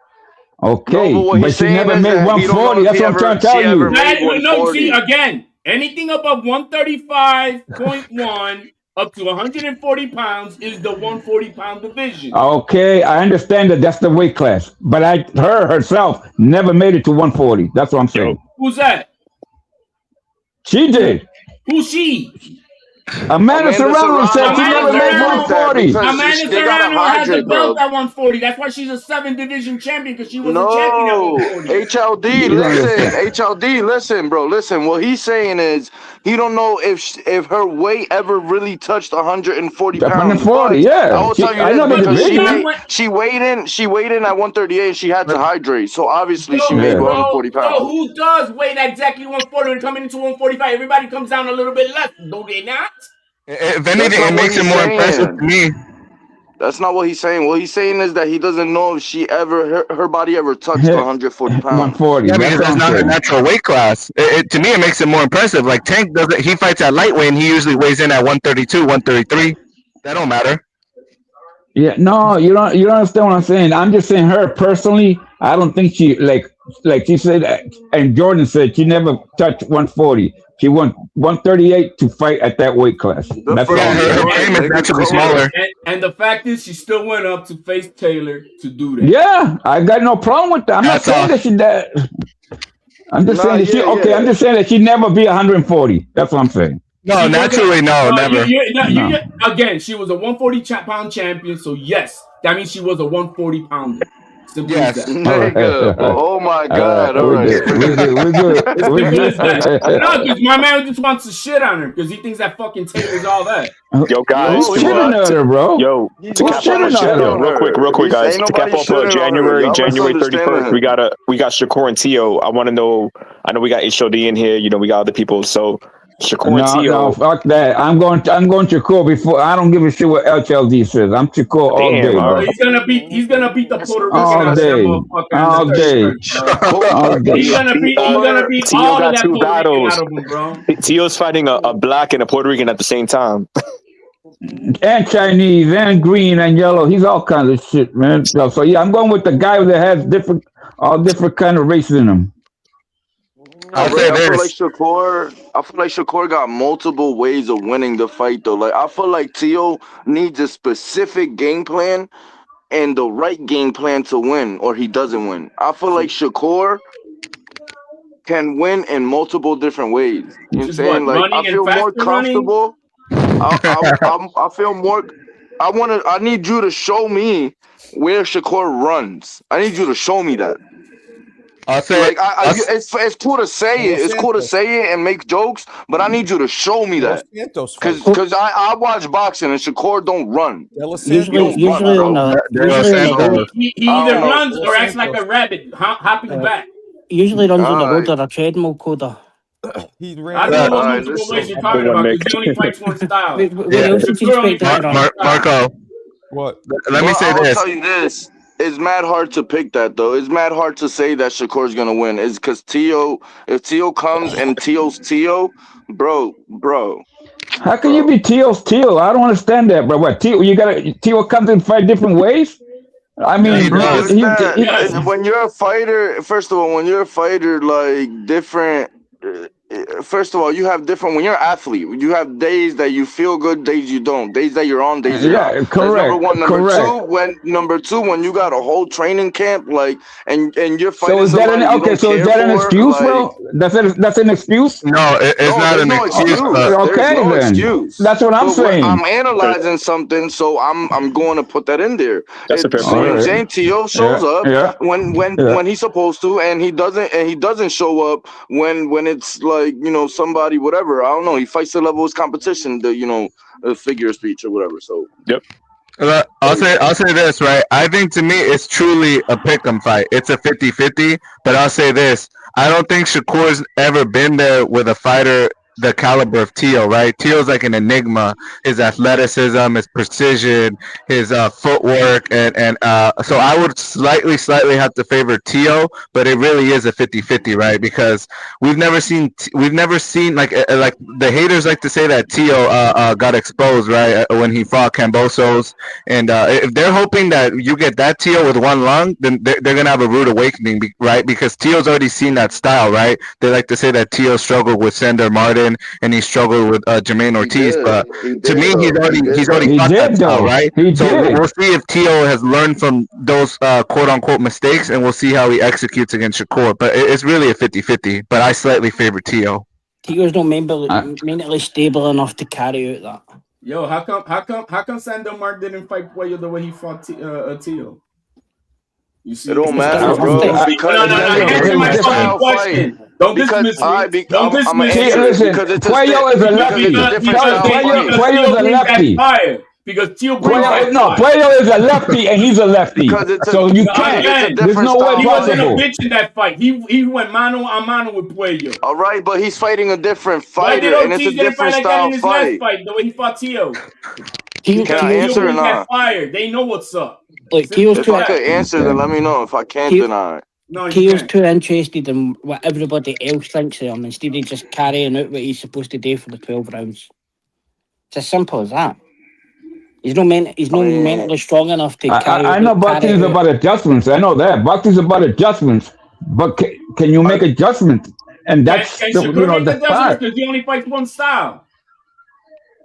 Okay, but she never made 140. That's what I'm trying to tell you. No, see again. Anything above 135.1 up to 140 pounds is the 140-pound division. Okay, I understand that's the weight class, but her herself never made it to 140. That's what I'm saying. Who's that? She did. Who's she? Amanda Serrano said she never made 140. Amanda Serrano has a belt at 140. That's why she's a 7-division champion, because she was a champion at 140. HLD, listen, bro. Listen, what he's saying is he don't know if her weight ever really touched 140 pounds. 140, yeah. I will tell you this because she weighed in at 138 and she had to hydrate. So obviously she made 140 pounds. So who does weigh exactly 140 and coming into 145? Everybody comes down a little bit less, do they not? If anything, it makes it more impressive to me. That's not what he's saying. What he's saying is that he doesn't know if she ever, her body ever touched 140 pounds. 140. Yeah, because that's not a natural weight class. To me, it makes it more impressive. Like Tank doesn't. He fights at lightweight, and he usually weighs in at 132, 133. That don't matter. Yeah, no, you don't understand what I'm saying. I'm just saying her personally. I don't think she like she said, and Jordan said she never touched 140. She went 138 to fight at that weight class. That's all. Her frame is actually smaller. And the fact is, she still went up to face Taylor to do that. Yeah, I got no problem with that. I'm not saying that she did. I'm just saying that she. Okay, I'm just saying that she never be 140. That's what I'm saying. No, naturally, no, never. Again, she was a 140-pound champion, so yes, that means she was a 140-pounder. Yes. Oh my God! All right, we're good. No, because my man just wants to shit on her because he thinks that fucking Taylor's all that. Yo, guys, shitting on her, bro. Yo, to cap off real quick, guys. To cap off January 31st, we got Shakur and Tio. I want to know. I know we got HOD in here. You know, we got other people. So Shakur and No, Tio. fuck that. I'm going Shakur before. I don't give a shit what HLD says. I'm Shakur all Damn, day, Bro, bro. he's gonna beat the Puerto Rican All out of that day, motherfucker in the all third day, stretch, bro. all He's day. gonna beat he's gonna beat Tio all of got that two Puerto Rican battles. out of him, bro. Tio's fighting a black and a Puerto Rican at the same time. And Chinese and green and yellow. He's all kinds of shit, man. So yeah, I'm going with the guy that has all different kind of races in him. I'll Ray, say I feel like this. Shakur got multiple ways of winning the fight though. Like I feel like Tio needs a specific game plan and the right game plan to win, or he doesn't win. I feel like Shakur can win in multiple different ways. You know what I'm Which is what, saying? Like I running and feel more faster running? comfortable. I feel more. I need you to show me where Shakur runs. I need you to show me that. I'll say. Like I'll s- it's cool to say it. It's cool to say it and make jokes, but I need you to show me Los that. Santos fight. Cause I watch boxing and Shakur don't run. De Los Usually, Santos. He don't run, usually on bro. the De Los usually on the road, Santos. He I either don't know. runs or acts like Santos. a rabbit, hopping uh, back. usually runs on the road Alright. or a treadmill, Coda. He I ran. don't know what Alright, multiple ways listen. you're talking Good one, about Nick. because he only fights one style. Where Yeah. else did you Shakur only expect that fights to one run? style. Marco, What? let me Well, say I'll this. tell you this. It's mad hard to pick that though. It's mad hard to say that Shakur's gonna win. It's because if Tio comes and Tio's Tio, bro. How can you be Teal's Teal? I don't understand that, bro. What Teal? Teal comes in 5 different ways. I Yeah, mean, he Bro, does. it's that Yes. when you're a fighter. First of all, when you're a fighter, like different. First of all, you have different. When you're an athlete, you have days that you feel good, days you don't. Days that you're on, days you're not. yeah, That's number correct, one. correct. Number two, when you got a whole training camp, like, and you're So fighting is that somebody you don't so is care that an for, excuse, like, bro? That's an excuse. No, it's no, not there's an no excuse, excuse. but There's Okay, no then. excuse. That's what I'm But when I'm saying. analyzing something, so I'm going to put that in there. That's a fair So you know what I'm point. saying? Tio shows Yeah, up yeah, yeah. when he's supposed to, and he doesn't show up when it's like, you know, somebody whatever. I don't know. He fights the level of his competition, the figure of speech or whatever. So Yep. I'll say this, right? I think to me it's truly a pick'em fight. It's a 50-50, but I'll say this. I don't think Shakur's ever been there with a fighter the caliber of Tio, right? Tio's like an enigma. His athleticism, his precision, his footwork, and so I would slightly have to favor Tio, but it really is a 50-50, right? Because we've never seen like the haters like to say that Tio got exposed, right, when he fought Cambosos, and if they're hoping that you get that Tio with one lung, then they're gonna have a rude awakening, right? Because Tio's already seen that style, right? They like to say that Tio struggled with Sander Martin and he struggled with Jermaine Ortiz, but to me he's already He fought that did style, though. right? He So did. we'll see if Tio has learned from those quote unquote mistakes, and we'll see how he executes against Shakur. But it's really a 50-50, but I slightly favor Tio. Tio's not mentally stable enough to carry out that. Yo, how come Sandor didn't fight Puello the way he fought Tio? You see, it don't It's matter, different. bro. It's Because no. Answer my fucking question. Don't dismiss me. Don't I'm gonna dismiss answer me. it Listen, because it's Puello is a lefty. different style fight. Puello is a brings that lefty. fire. Because Tio brings that fire. Puello is a lefty and he's a lefty. Because it's So you because can't. it's a Again, There's different no way style He wasn't a possible. bitch in that fight. He went mano a mano with Puello. All right, but he's fighting a different Why did fighter, and it's a Ortiz didn't fight different like that style in his last fight. fight, the way he fought Tio? Tio, Can I Tio answer or brings that not? fire. They know what's up. like Simple Tio's as If I that. could answer, then let me know. If I can't, Tio- then I. No, you Tio's can't. too interested in what everybody else thinks of him instead of just carrying out what he's supposed to do for the 12 rounds. It's as simple as that. He's not mentally strong enough to carry. I know boxing is out. about adjustments. I know that boxing is about adjustments. But can you make adjustments? And that's Can the, Shakur make the adjustments part. because he only fights one style?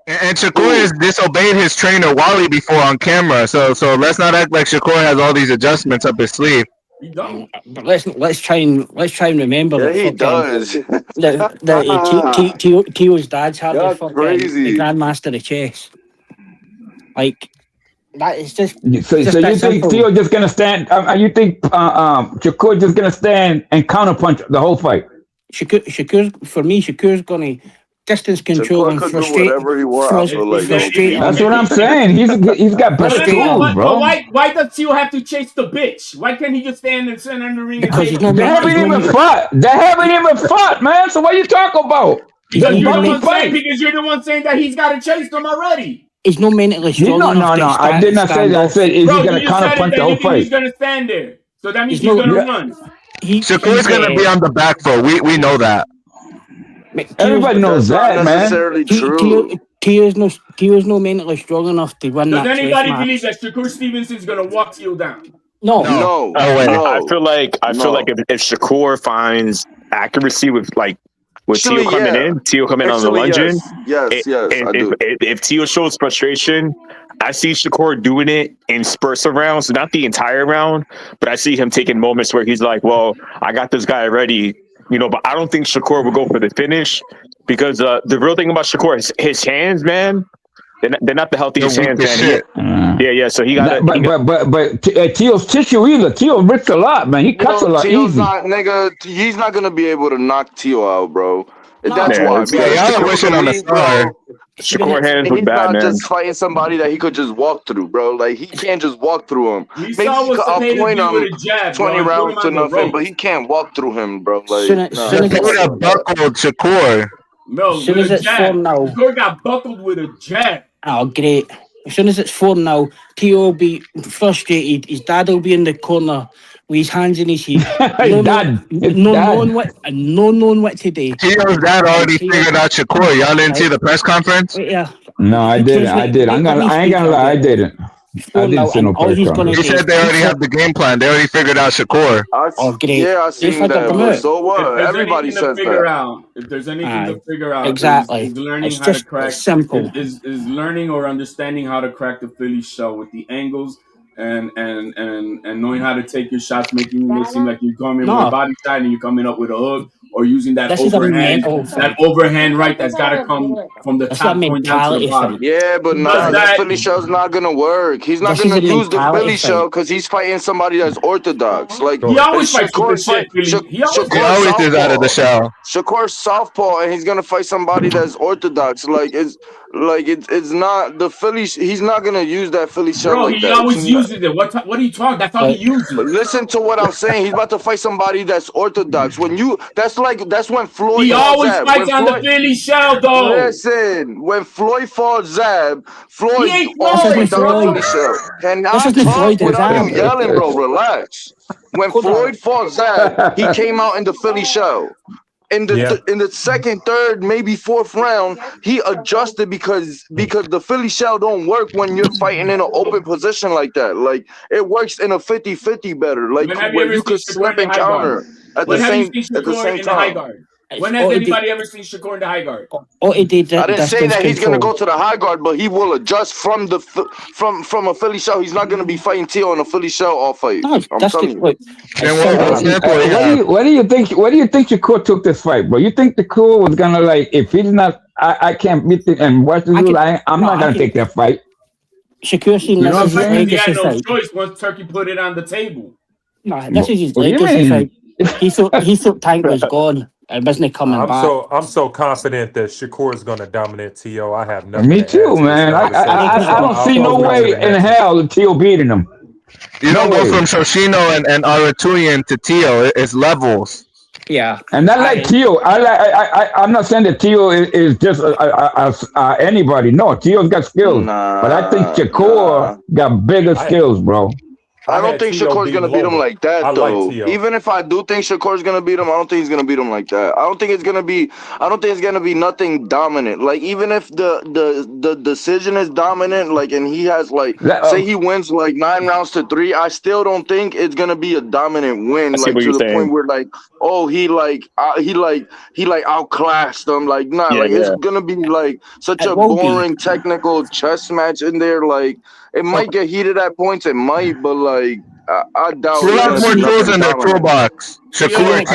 And Shakur has disobeyed his trainer Wally before on camera, so let's not act like Shakur has all these adjustments up his sleeve. He don't. But let's try and remember Yeah, that he fucking does. Tio's dad's had the You're fucking crazy. the grandmaster of chess. Like that is just So just you that think simple. Theo just gonna stand? You think Shakur just gonna stand and counterpunch the whole fight? Shakur's gonna distance control Shakur and could do whatever he wants. I feel like frustrate That's him. what I'm saying. He's got better tools, bro. But why does Tio have to chase the bitch? Why can't he just stand in the ring and Because say, he's not They haven't even fought. They haven't even fought, man. So what are you talking about? He's You're no the fucking one saying, fight. because you're the one saying that he's got to chase them already. He's not mentally He's strong not. enough No. to I did not say stand that. I off. said, is Bro, he gonna you just said counter it punch that the you whole think he's fight? going to stand there. So that means He's he's not. going to Yeah. run. Shakur's gonna be on the back foot. We know that. Everybody knows That's not that, man. necessarily true. Tio's no mentally strong enough to win Does that chess anybody match. believe that Shakur Stevenson's going to walk Teal down? No. No, No way. no. I feel like if Shakur finds accuracy with Actually, Tio coming yeah. in, Tio coming on the Actually, lunge in, yes, I do. if Tio shows frustration, I see Shakur doing it in spurts of rounds, not the entire round, but I see him taking moments where he's like, well, I got this guy already, but I don't think Shakur will go for the finish because the real thing about Shakur is his hands, man. They're not the healthiest They're weak hands, as man. shit. Yeah. So he got But Tio's tissue either. Tio rips a lot, man. He cuts a lot Tio's easy. not, nigga. He's not gonna be able to knock Tio out, bro. No. That's Yeah, why. it's- Because Yeah, y'all are wishing on a Shakur, star. bro, Shakur hands he's was bad, not man. just fighting somebody that he could just walk through, bro. Like he can't just walk through him. We Maybe saw he what could Cepeda outpoint did with him a jab, 20 bro. rounds to Put him on the nothing, but ropes. he can't walk through him, bro. Like, Soon as he's it's- not Cepeda doing that. buckled Shakur. No, As soon with as a it's jab. 4-0. Shakur got buckled with a jab. Oh, great. As soon as it's 4-0, Tio will be frustrated. His dad will be in the corner with his hands in his head. His dad. No knowing what to do. Tio's dad already figured out Shakur. Y'all didn't see the press conference? Wait, yeah. No, I didn't. I did. I ain't gonna lie. I didn't. I didn't see no press conference. He said they already have the game plan. They already figured out Shakur. Great. Yeah, I seen that. But so what? If there's Everybody anything to says figure that. out, if there's anything to figure out, exactly. is learning It's how to just crack. simple. Is learning or understanding how to crack the Philly shell with the angles and knowing how to take your shots, making it seem like you're coming with a body shot and you're coming up with a hook, or using that This is a overhand, mental thing. that overhand right that's got to come from the It's top a going down to the mentality bottom. thing. Yeah, but nah, that Philly shell's not gonna work. He's not This is gonna a use the mentality Philly thing. shell because he's fighting somebody that's orthodox. Like He always fights with Shakur's the shit, Philly. He always is out of the shell. Shakur's southpaw, and he's gonna fight somebody that's orthodox. It's not the Philly. He's not gonna use that Philly shell Bro, like he that. always uses it. What are you talking? That's all he uses. But listen to what I'm saying. He's about to fight somebody that's orthodox. That's when Floyd. He fought always Zab. fights on the Philly shell, though. Listen, when Floyd fought Zab, Floyd He ain't also Floyd, went down the bro. Philly shell. Can This I isn't talk Floyd and without Zab. you yelling, bro? Relax. When Floyd fought Zab, he came out in the Philly shell. In the second, third, maybe fourth round, he adjusted because the Philly shell don't work when you're fighting in an open position like that. Like it works in a 50-50 better. Like where you could slip and counter at the same time. When has anybody ever seen Shakur in the high guard? I didn't say that he's gonna go to the high guard, but he will adjust from a Philly shell. He's not gonna be fighting Tio in a Philly shell all fight. I'm telling you. What do you think? What do you think Shakur took this fight, bro? You think Shakur was gonna if he's not? I can't beat it and watch the rules. I'm not gonna take that fight. Shakur seen You know this what is I'm saying? his He had legacy no fight. choice once Turkey put it on the table. No, this is his What do you legacy mean? fight. He thought Tank was gone and wasn't coming back. I'm so confident that Shakur is going to dominate Tio. I have nothing. Me to too, add to man. this I conversation. don't see no way in hell that Tio beating him. You don't go from Shoshino and Aratuyan to Tio. It's levels. Yeah, and I like Tio. I'm not saying that Tio is just anybody. No, Tio's got skills, but I think Shakur got bigger skills, bro. I don't think Shakur's gonna beat him like that, though. Like even if I do think Shakur's gonna beat him, I don't think he's gonna beat him like that. I don't think it's gonna be nothing dominant. Like even if the decision is dominant, and he has say he wins 9 rounds to 3, I still don't think it's gonna be a dominant win. To the point where he outclassed them. It's gonna be such a boring technical chess match in there. It might get heated at points. It might, but I doubt. Who has more tools in their toolbox? Shakur or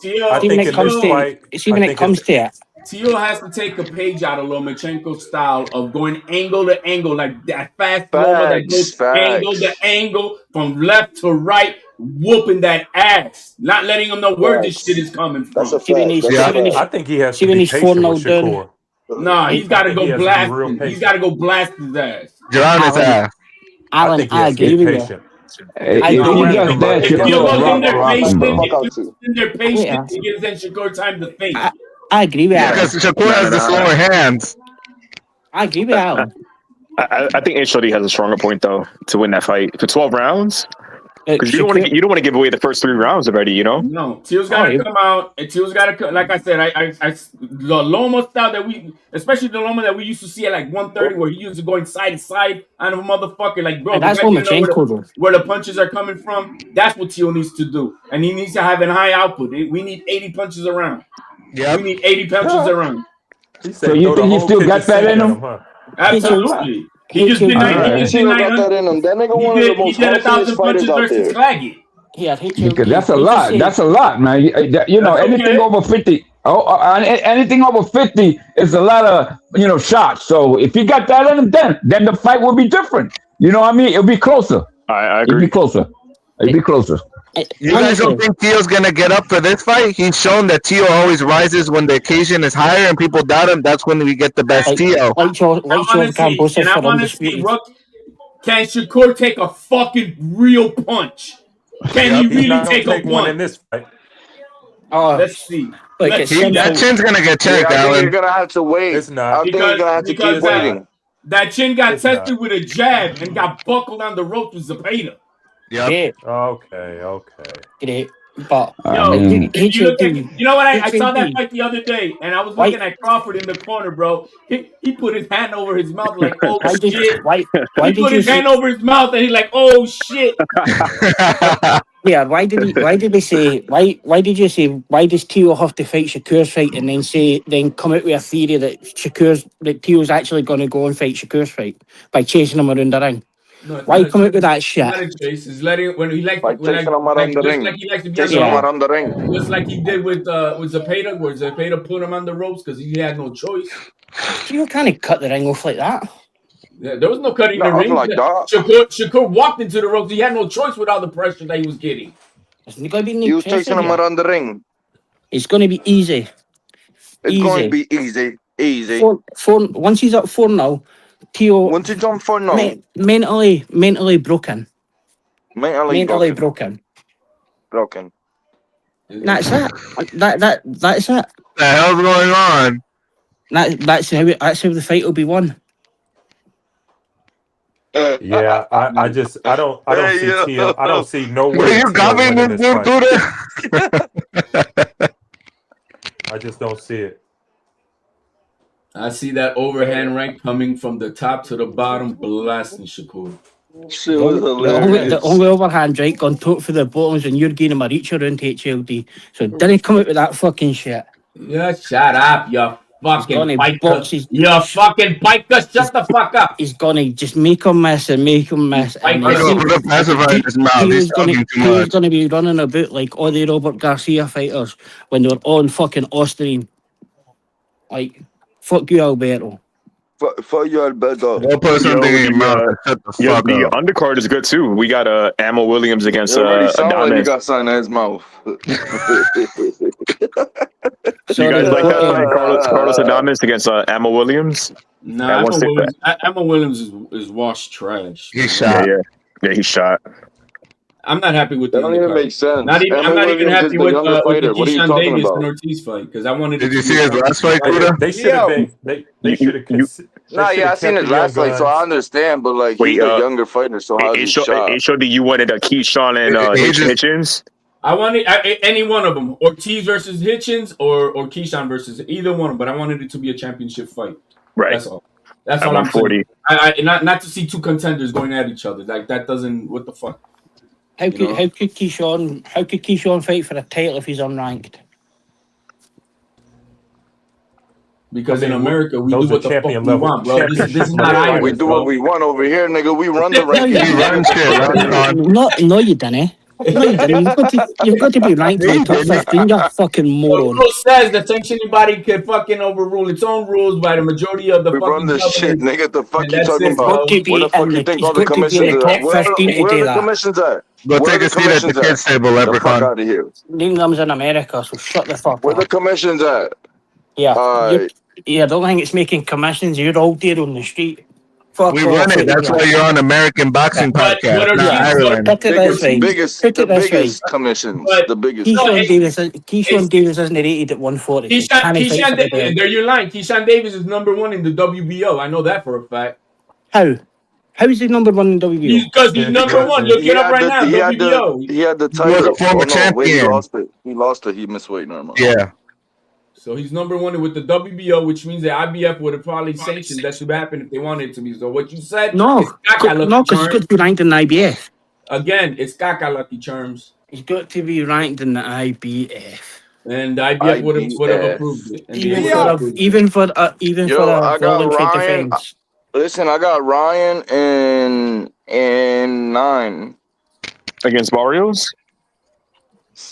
Tio? I think in this fight, when it comes to it, Tio has to take a page out of Lomachenko's style of going angle to angle, like that fast Loma that goes angle to angle from left to right, whooping that ass, not letting him know where this shit is coming from. I think he has to be patient with Shakur. Nah, he's got to go blast him. He's got to go blast his ass. Drown his ass. Alan, I agree with you. If you go in there patient, he gives Shakur time to think. I agree with Alan. Because Shakur has the slower hands. I agree with Alan. I think HOD has a stronger point though to win that fight for 12 rounds. Because you don't Shakur, want to give away the first 3 rounds already, you know. No, Teal's got to come out, and Teal's got to come. Like I said, the Loma style that especially the Loma that we used to see at like 130, where he used to going side to side on a motherfucker. Like, bro, that's you what Lomachenko where the punches are coming from. That's what Teal needs to do, and he needs to have a high output. We need 80 punches around. Yeah, we need 80 punches around. So you think he still got that in him? Absolutely. He just did 900. He did 900. That nigga one of the most He did 1,000 healthiest fighters punches out versus there. Claggett. Yeah, Because that's a lot. That's a lot, man. You know, That's anything okay. over 50. Anything over 50 is a lot of shots. So if you got that in him, then the fight will be different. You know what I mean? It'll be closer. I agree. It'll be closer. It'll be closer. You guys don't think Teal's gonna get up for this fight? He's shown that Teal always rises when the occasion is higher and people doubt him. That's when we get the best Teal. I want to see, can Shakur take a fucking real punch? Can he really take a one punch in this fight? Let's see. That chin's gonna get checked, I think Alan. you're gonna have to wait. It's not. I think you're gonna have to keep waiting. That chin got tested with a jab and got buckled on the rope with Zapata. Yeah. Okay. Great. But you know what? I saw that fight the other day, and I was looking at Crawford in the corner, bro. He put his hand over his mouth like, oh shit. He put his hand over his mouth, and he's like, oh shit. Yeah, why did you say why does Teal have to fight Shakur's fight and then come out with a theory that Teal's actually gonna go and fight Shakur's fight by chasing him around the ring? No, why come out with that shit? Not a chase. It's letting when he likes Like chasing him around the ring. like he likes to be Chasing him around the ring. Just like he did with Zapata, where Zapata put him on the ropes because he had no choice. You can't cut the ring off like that. Yeah, there was no cutting the ring. Like that. Shakur walked into the ropes. He had no choice without the pressure that he was getting. He was chasing him around the ring. It's going to be easy. It's going to be easy. Easy. Once he's up 4-0, Teal. Once he's on 4-0. Mentally broken. Mentally broken. Broken. That's it. That's it. What the hell's going on? That's how the fight will be won. Yeah, I don't see Teal. I don't see no way. Were you copying this dude, I just don't see it. I see that overhand right coming from the top to the bottom, blasting Shakur. Shit was hilarious. The only overhand right gone took for the bottoms and you're gaining a reach around HLD. So didn't come out with that fucking shit. Yeah, shut up, you fucking biker. You fucking biker, shut the fuck up. He's gonna just make him miss and make him miss. Put a pacifier in his mouth. He's talking too much. He's gonna be running about like all the Robert Garcia fighters when they were on fucking Austrian. Like, fuck you, Alberto. Fuck you, Alberto. We'll put something in your mouth. Shut the fuck the up. undercard is good too. We got Ammo Williams against like you got something in his mouth. You guys like that? Carlos Adames against Ammo Williams? No, Ammo Williams is washed trash. He's shot. Yeah, he's shot. I'm not happy with that. Don't even make sense. I'm not even happy with the Keyshawn Davis and Ortiz fight because I wanted. Did you see his last fight, Kuda? They should have been. They should have. I seen his last fight, so I understand. But like, he's a younger fighter, so how he shot? HOD, you wanted Keyshawn and Hitchens? I wanted any one of them, Ortiz versus Hitchens or Keyshawn versus either one of them. But I wanted it to be a championship fight. Right. That's all. That's all I'm saying. Not to see two contenders going at each other. Like that doesn't. What the fuck? How could Keyshawn fight for a title if he's unranked? Because in America we do what the fuck we want, bro. This is not Irish. We do what we want over here, nigga. We run the rankings. No, you didn't. No, you didn't. You've got to be ranked for the top 15. You fucking moron. The rule says the sanctioning body can fucking overrule its own rules by the majority of the we fucking run this shit, nigga. The fuck you that's talking it, about? bro. Where the fuck you think all the commissions are? Where are the commissions at? Go take a seat at the kids' table, Leprechaun. Out of here. Ningham's in America, so shut the fuck up. Where the commissions at? Yeah. I don't think it's making commissions. You're all there on the street. Fuck We off. run it. That's why you're on American Boxing But Podcast, are not these? Ireland. Put it this way. Put it this way. commissions, But the biggest. Keyshawn Davis. it's Keyshawn Davis isn't rated at 140. So Keyshawn, can he fight Keyshawn for the Davis. belt? There you're lying. Keyshawn Davis is number 1 in the WBO. I know that for a fact. How? How is he number 1 in WBO? Because he's number 1. Look it up right now. He had WBO. the He was a title. former Wait, he champion. lost it. He lost it. He missed weight. Never mind. Yeah. So he's number 1 with the WBO, which means the IBF would have probably sanctioned that should happen if they wanted it to be. So what you said, No, it's caca lucky no, because he's got charms. to be ranked in the IBF. Again, it's caca lucky charms. He's got to be ranked in the IBF. And the IBF would have approved it. And Even they for would a, have approved it. even for a, even Yo, for a I got voluntary Ryan. defense. Listen, I got Ryan in 9, Against Barrios?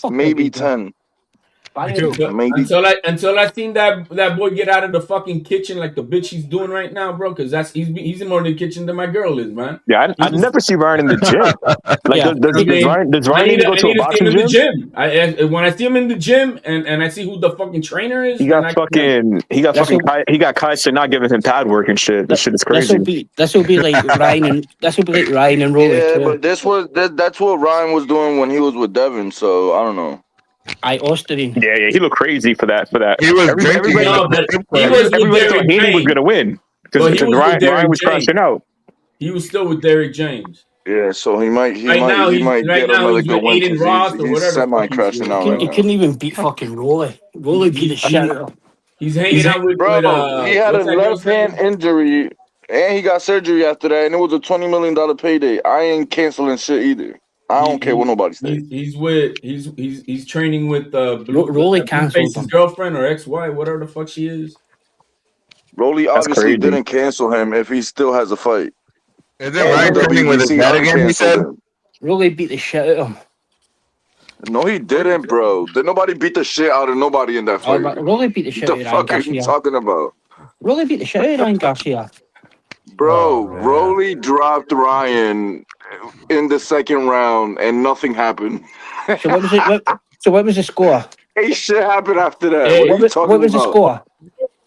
maybe 10. Maybe. Until I seen that boy get out of the fucking kitchen like the bitch he's doing right now, bro. Because he's more in the kitchen than my girl is, man. Yeah, I never see Ryan in the gym. Like, Yeah. does Ryan need to go to a boxing in the gym? gym. When I see him in the gym and I see who the fucking trainer is, He got Kai not giving him pad work and shit. This shit is crazy. This will be like Ryan and Rolly Yeah, too. but that's what Ryan was doing when he was with Devin. So I don't know. Austin. Yeah, he looked crazy for that. He was drinking. Everybody thought Haney was gonna win because Ryan was crashing out. He was still with Derek James. Yeah, so he might Right now, get another he's good with win. Aiden Ross or He's whatever. semi crashing out right He now. couldn't even beat fucking Rolly. Rolly beat the shit out of him. He's hanging out with Bro, he had a what's that left girl's name? hand injury, and he got surgery after that, and it was a $20 million payday. I ain't canceling shit either. I don't care what nobody says. He's training with Rolly canceled his girlfriend or ex-wife, whatever the fuck she is. Rolly obviously didn't cancel him if he still has a fight. Is it Ryan training with his dad again? He said. Rolly beat the shit out of him. No, he didn't, bro. Did nobody beat the shit out of nobody in that fight? Rolly beat the shit out What of the Ryan fuck are you Garcia. talking about? Rolly beat the shit out of Ryan Garcia. Bro, Rolly dropped Ryan in the second round and nothing happened. So what was it? What was the score? Hey, shit happened after that. Hey, what are you talking What was the about? score?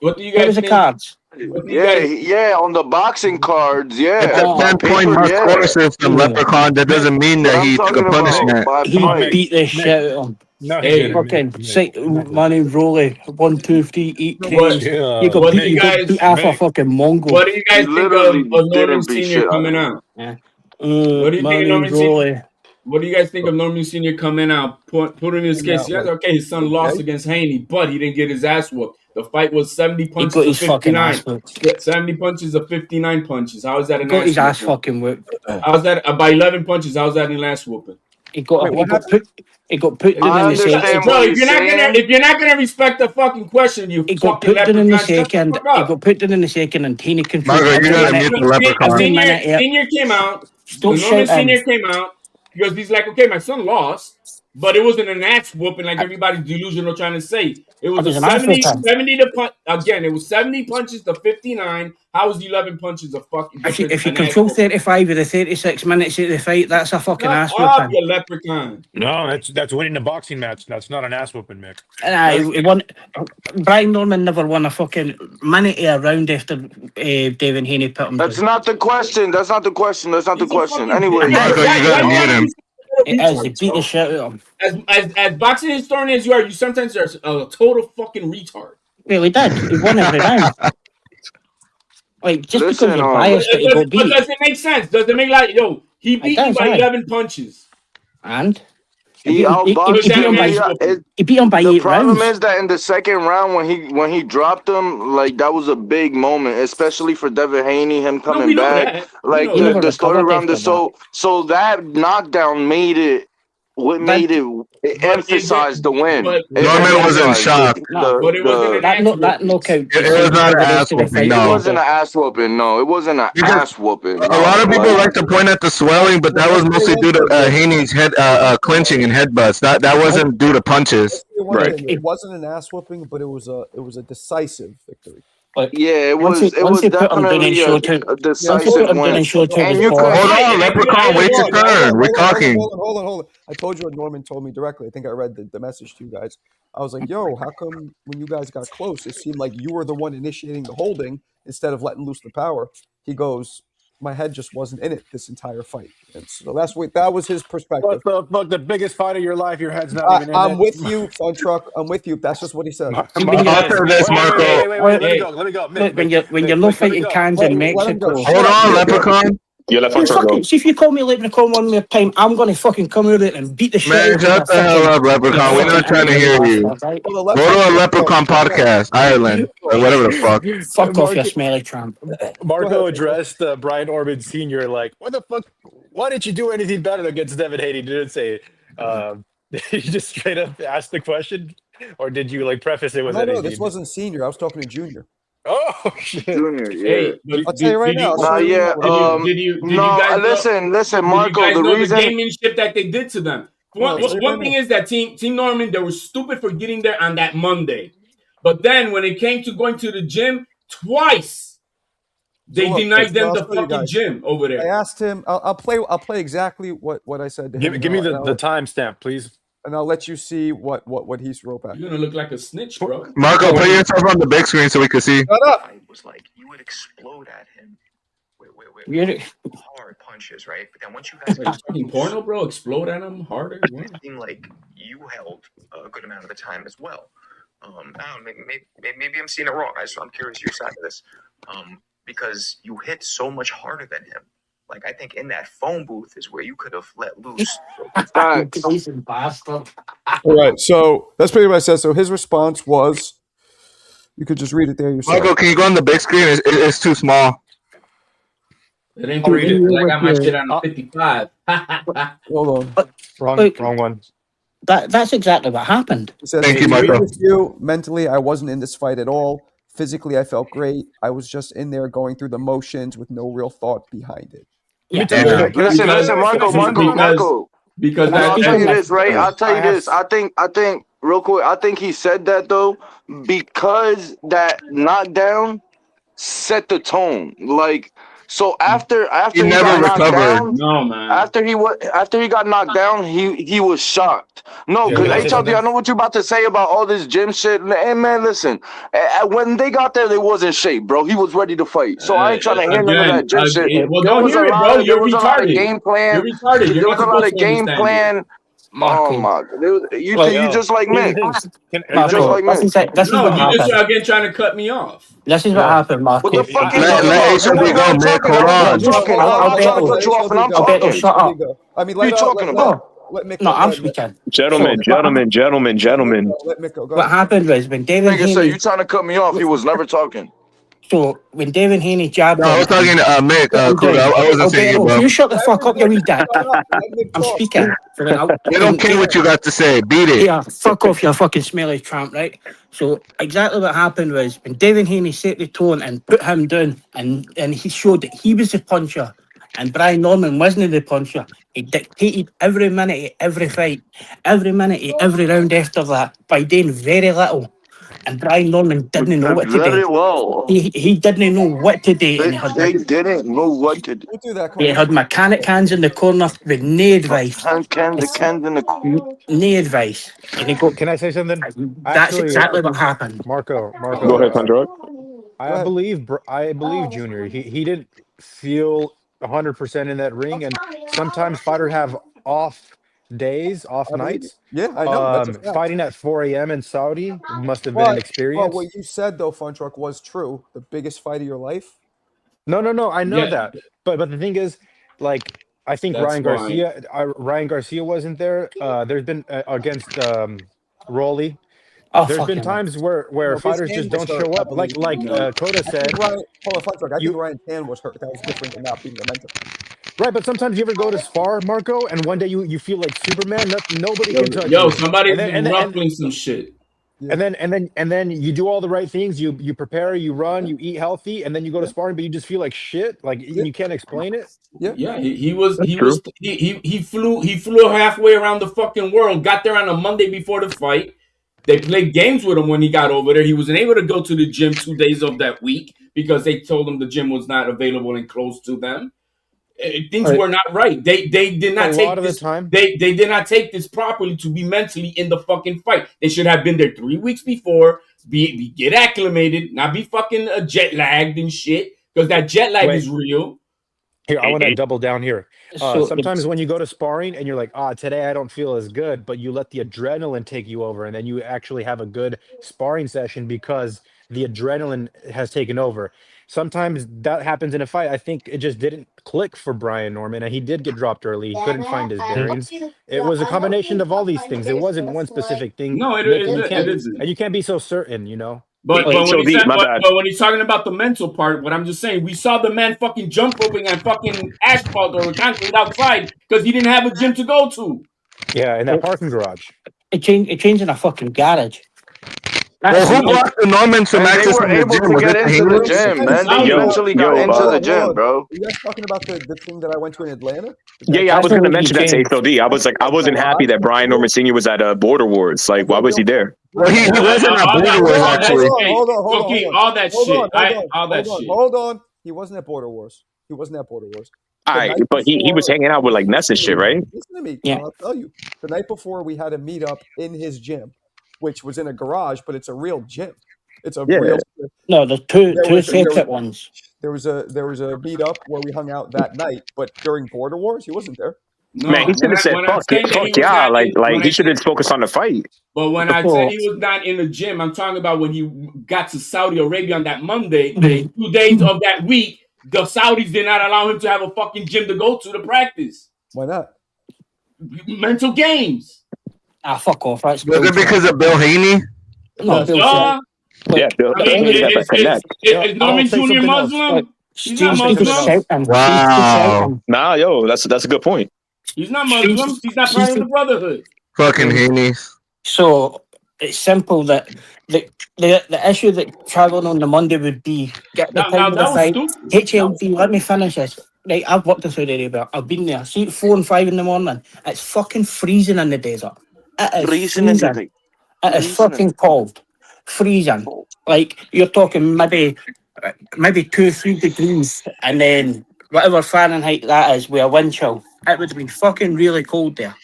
What do you What guys was the think? cards? Yeah, on the boxing cards, yeah. It's a 10-point mark score system, Leprechaun. That doesn't mean that he took a punishment. He beat the shit out of him. No, Hey, fucking my name's Rolly. 1, 2, 3, 8 What- K's. Yeah. You got What beat, do you you got guys beat half a make? fucking Mongol. What do you guys think literally of Norman didn't beat Senior shit coming out out? What do you my think of name's Norman Senior? Rolly. What do you guys think of Norman Senior coming out, putting his case? Yes, okay, his son lost against Haney, but he didn't get his ass whooped. The fight was 70 He punches got to his fucking 59. ass whipped. 70 punches to 59 punches. How is that He an got his ass whooping? fucking whipped. How's that by 11 punches? How's that an ass whooping? He got he got put I in the second. understand Bro, what if he's saying. you're not gonna respect the fucking question, you He got fucking put in the leprechaun, shut second. the He fuck up. got put in the second, and Tina controlled. Margaret, you gotta mute the Leprechaun. Senior came out. Stop Norman shouting. Senior came out because he's like, okay, my son lost, but it wasn't an ass whooping like everybody's delusional trying to say. It was was a an ass 70 whooping. to punch. Again, it was 70 punches to 59. How was the 11 punches a fucking If you difference? control 35 of the 36 minutes of the fight, that's a fucking ass Shut up, whooping. you leprechaun. No, that's winning the boxing match. That's not an ass whooping, Mick. He won. Brian Norman never won a fucking minute of a round after Devin Haney put him That's down. not the question. That's not the question. That's not the question. Anyway, Marco, you gotta mute him. It is. He beat the shit out of him. As boxing historian as you are, you sometimes are a total fucking retard. Well, he did. He won every round. Like, just Listen, because you're biased that he got But beat. does it make sense? Does it make he beat him does, by aye. 11 punches? And he he outboxed beat him by him. he beat him by The 8 problem rounds. is that in the second round, when he dropped him, like that was a big moment, especially for Devin Haney, him we coming know back. that. Like We know the story recovered around the after so that knockdown made it. What made it emphasize the win? but- It Norman was in emphasized shock. No, But it wasn't an That ass knockout. It was not an ass whooping, It no. wasn't an ass whooping. No, it wasn't an Because ass whooping. A lot of people like to point at the swelling, but that was mostly due to Haney's head clinching and headbutts. That wasn't due to punches. Right. It wasn't an ass whooping, but it was a decisive victory. Yeah, it Once was. he- It once was he put him down and definitely showed him- a Once he decisive put him down win. and showed him And his you could. form. Hold on, Leprechaun, wait your turn. We're talking. Hold on. I told you what Norman told me directly. I think I read the message to you guys. I was like, yo, how come when you guys got close, it seemed like you were the one initiating the holding instead of letting loose the power? he goes, my head just wasn't in it this entire fight. And so that was his perspective. What the biggest fight of your life? Your head's not even in I'm it. with you, Fun Truck. I'm with you. That's just what he said. I'll say this, Marco. Wait. Let me go. Look, when you're not fighting cans in Let him go. Mexico. Hold on, Leprechaun. Yeah, let You Fun Truck go. fucking, see if you call me Leprechaun one more time, I'm gonna fucking come out and beat the shit Man, out shut of the hell up, Leprechaun. We're not trying to hear you. Right? Go to a Leprechaun podcast, Ireland, or whatever the fuck. Fuck off, you smelly tramp. Marco addressed Brian Orban Sr. like, what the fuck? Why didn't you do anything better against Devin Haney? Did it say? Did you just straight up ask the question, or did you like preface it with anything? No, this wasn't senior. I was talking to junior. Oh shit! Junior, yeah. Hey, but I'll tell you right now. Did you guys listen, Marco. did you guys The know reason the gamemanship that they did to them? One thing is that Team Norman, they were stupid for getting there on that Monday, but then when it came to going to the gym twice, they denied them the fucking gym over there. I asked him. I'll play exactly what I said to him. Give me the timestamp, please. And I'll let you see what he wrote back. You're gonna look like a snitch, bro. Marco, put yourself on the big screen so we can see. Shut up. I was like, you would explode at him with hard punches, right? But then once you guys got fucking porno, bro, explode at him harder. It seemed like you held a good amount of the time as well. I don't know, maybe I'm seeing it wrong. I'm curious your side of this, because you hit so much harder than him. Like, I think in that phone booth is where you could have let loose. All right, so that's pretty much I said. So his response was, you could just read it there yourself. Michael, can you go on the big screen? It's too small. It ain't 3D. I got my shit on 55. Hold on. Wrong one. That's exactly what happened. He says, Thank you, Michael. With you, mentally, I wasn't in this fight at all. Physically, I felt great. I was just in there going through the motions with no real thought behind it. Listen, Marco. Because I'll tell you this, right? I'll tell you this. I think real quick. I think he said that though because that knockdown set the tone. Like, so after he he never got knocked recovered. down, no man. After he got knocked down, he was shocked. No, because HLD, I know what you're about to say about all this gym shit. And man, listen, when they got there, they was in shape, bro. He was ready to fight. So I ain't trying to hear none of that gym shit. Well, don't hear it, bro. You're retarded. A lot of game plan. You're retarded. There was a lot of game plan. Oh my God! You just like me. You just like me. No, you just again trying to cut me off. This is what happened, Marco. What the fuck is Let HLB go, Mick. Hold on. Alberto, shut up. I mean, what are you talking about? Let Mick No, go. I'm speaking. Gentlemen. Let Mick go. Go What ahead. happened was when David Nigga said Haney. you trying to cut me off. He was never talking. So when David Haney jabbed No, I was talking to Mick. Cool. I wasn't saying you, bro. You shut the fuck up, you wee dick. I'm speaking. They don't care what you got to say. Beat it. Yeah, fuck off, you fucking smelly tramp, right? So exactly what happened was when David Haney set the tone and put him down, and he showed that he was the puncher, and Brian Norman wasn't the puncher. He dictated every minute of every fight, every minute of every round after that by doing very little. And Brian Norman didn't know what to do. Very well. He didn't know what to do. They didn't know what to do. He had mechanic hands in the corner with no advice. No advice. And he go, Can I say something? That's exactly what happened. Marco. Go ahead, Pandora. I believe Junior. He didn't feel 100% in that ring, and sometimes fighters have off days, off nights. Yeah, I know. Fighting at 4 a.m. in Saudi must have been an experience. Well, what you said though, Fun Truck, was true. The biggest fight of your life. No, I know that. But the thing is, like, I think Ryan Garcia wasn't there. There's been against Rolly. There's been times where fighters just don't show up. Like Coda said. Hold on, Fun Truck. I think Ryan Tan was hurt. That was different than not being momentum. Right, but sometimes you ever go to spar, Marco, and one day you feel like Superman. Nobody can touch you. Yo, somebody's ruffling some shit. And then you do all the right things. You prepare, you run, you eat healthy, and then you go to sparring, but you just feel like shit. Like you can't explain it. Yeah. He flew halfway around the fucking world. Got there on a Monday before the fight. They played games with him when he got over there. He wasn't able to go to the gym 2 days of that week because they told him the gym was not available and close to them. Things were not right. They did not take this. They did not take this properly to be mentally in the fucking fight. They should have been there 3 weeks before. Get acclimated, not be fucking jet lagged and shit. because that jet lag Wait. is real. Here, I want to double down here. So Sometimes when you go to sparring and you're like, today I don't feel as good, but you let the adrenaline take you over, and then you actually have a good sparring session because the adrenaline has taken over. Sometimes that happens in a fight. I think it just didn't click for Brian Norman, and he did get dropped early. He couldn't find his bearings. It was a combination of all these things. It wasn't one specific thing. No, Nick, it isn't. and you can't be so certain, you know. But when HOD, he's my bad. but when he's talking about the mental part, what I'm just saying, we saw the man fucking jump roping on fucking asphalt or concrete outside because he didn't have a gym to go to. Yeah, in that parking garage. it changed in a fucking garage. Well, who blocked the Normans from And they were accessing the able gym? to Was get it the into the Heenans? gym, man. They Yo, eventually got into the gym, bro. Are you guys talking about the thing that I went to in Atlanta? Yeah, I was That's going to when he mention that to changed. HOD. I was like, I wasn't happy that Brian Norman Sr. was at Border Wars. Like, why was he there? Well, he wasn't at all that- Border Wars, all that actually. shit. Hold on. Okay, all that shit. All that shit. Hold on. He wasn't at Border Wars. He wasn't at Border Wars. All The right, night but he was before- hanging out with like Ness and shit, right? Listen to me. Yeah. I'll tell you. The night before, we had a meetup in his gym, which was in a garage, but it's a real gym. It's a Yeah. real. No, there's two There was- there separate was- ones. There was a meetup where we hung out that night, but during Border Wars, he wasn't there. No, Man, he should have said, when I'm fuck saying that he yeah, was not like, in- when he I should have said- focused on the fight. But when I said he was not in the gym, I'm talking about when he got to Saudi Arabia on that Monday, 2 days of that week, the Saudis did not allow him to have a fucking gym to go to practice. Why not? Mental games. Fuck off. That's Was it bullshit. because of Bill Haney? No, bullshit. Uh, Yeah, Bill. I mean, is Norman I'll say Jr. something Muslim? He's not Steve was Muslim. shouting. Wow. Nah, yo, that's a good point. He's not Muslim. He's not part of the Brotherhood. Fucking Haney's. So it's simple that the issue that traveling on the Monday would be get the Now, time of the that was fight. stupid. HLD, let me finish this. Right, I've worked in Saudi Arabia. I've been there. See, 4 and 5 in the morning. It's fucking freezing in the desert. It is freezing. It is fucking cold. Freezing. Like, you're talking maybe 2-3 degrees, and then whatever Fahrenheit that is with a wind chill. It would have been fucking really cold there.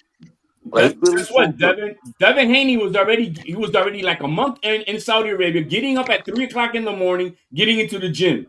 Guess what? Devin Haney was already like a month in Saudi Arabia, getting up at 3 o'clock in the morning, getting into the gym,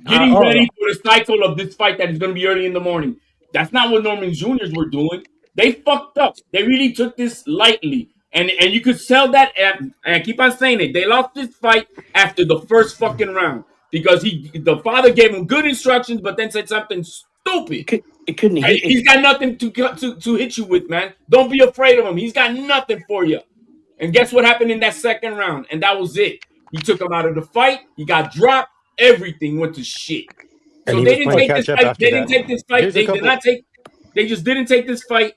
getting ready for the cycle of this fight that is going to be early in the morning. That's not what Norman Juniors were doing. They fucked up. They really took this lightly. And you could sell that, and I keep on saying it. They lost this fight after the first fucking round because the father gave him good instructions, but then said something stupid. It couldn't hit. He's got nothing to hit you with, man. Don't be afraid of him. He's got nothing for you. And guess what happened in that second round? And that was it. He took him out of the fight. He got dropped. Everything went to shit. And So he they was didn't playing take this catch up fight. after They didn't that. take this fight. Here's a They did couple- not take. They just didn't take this fight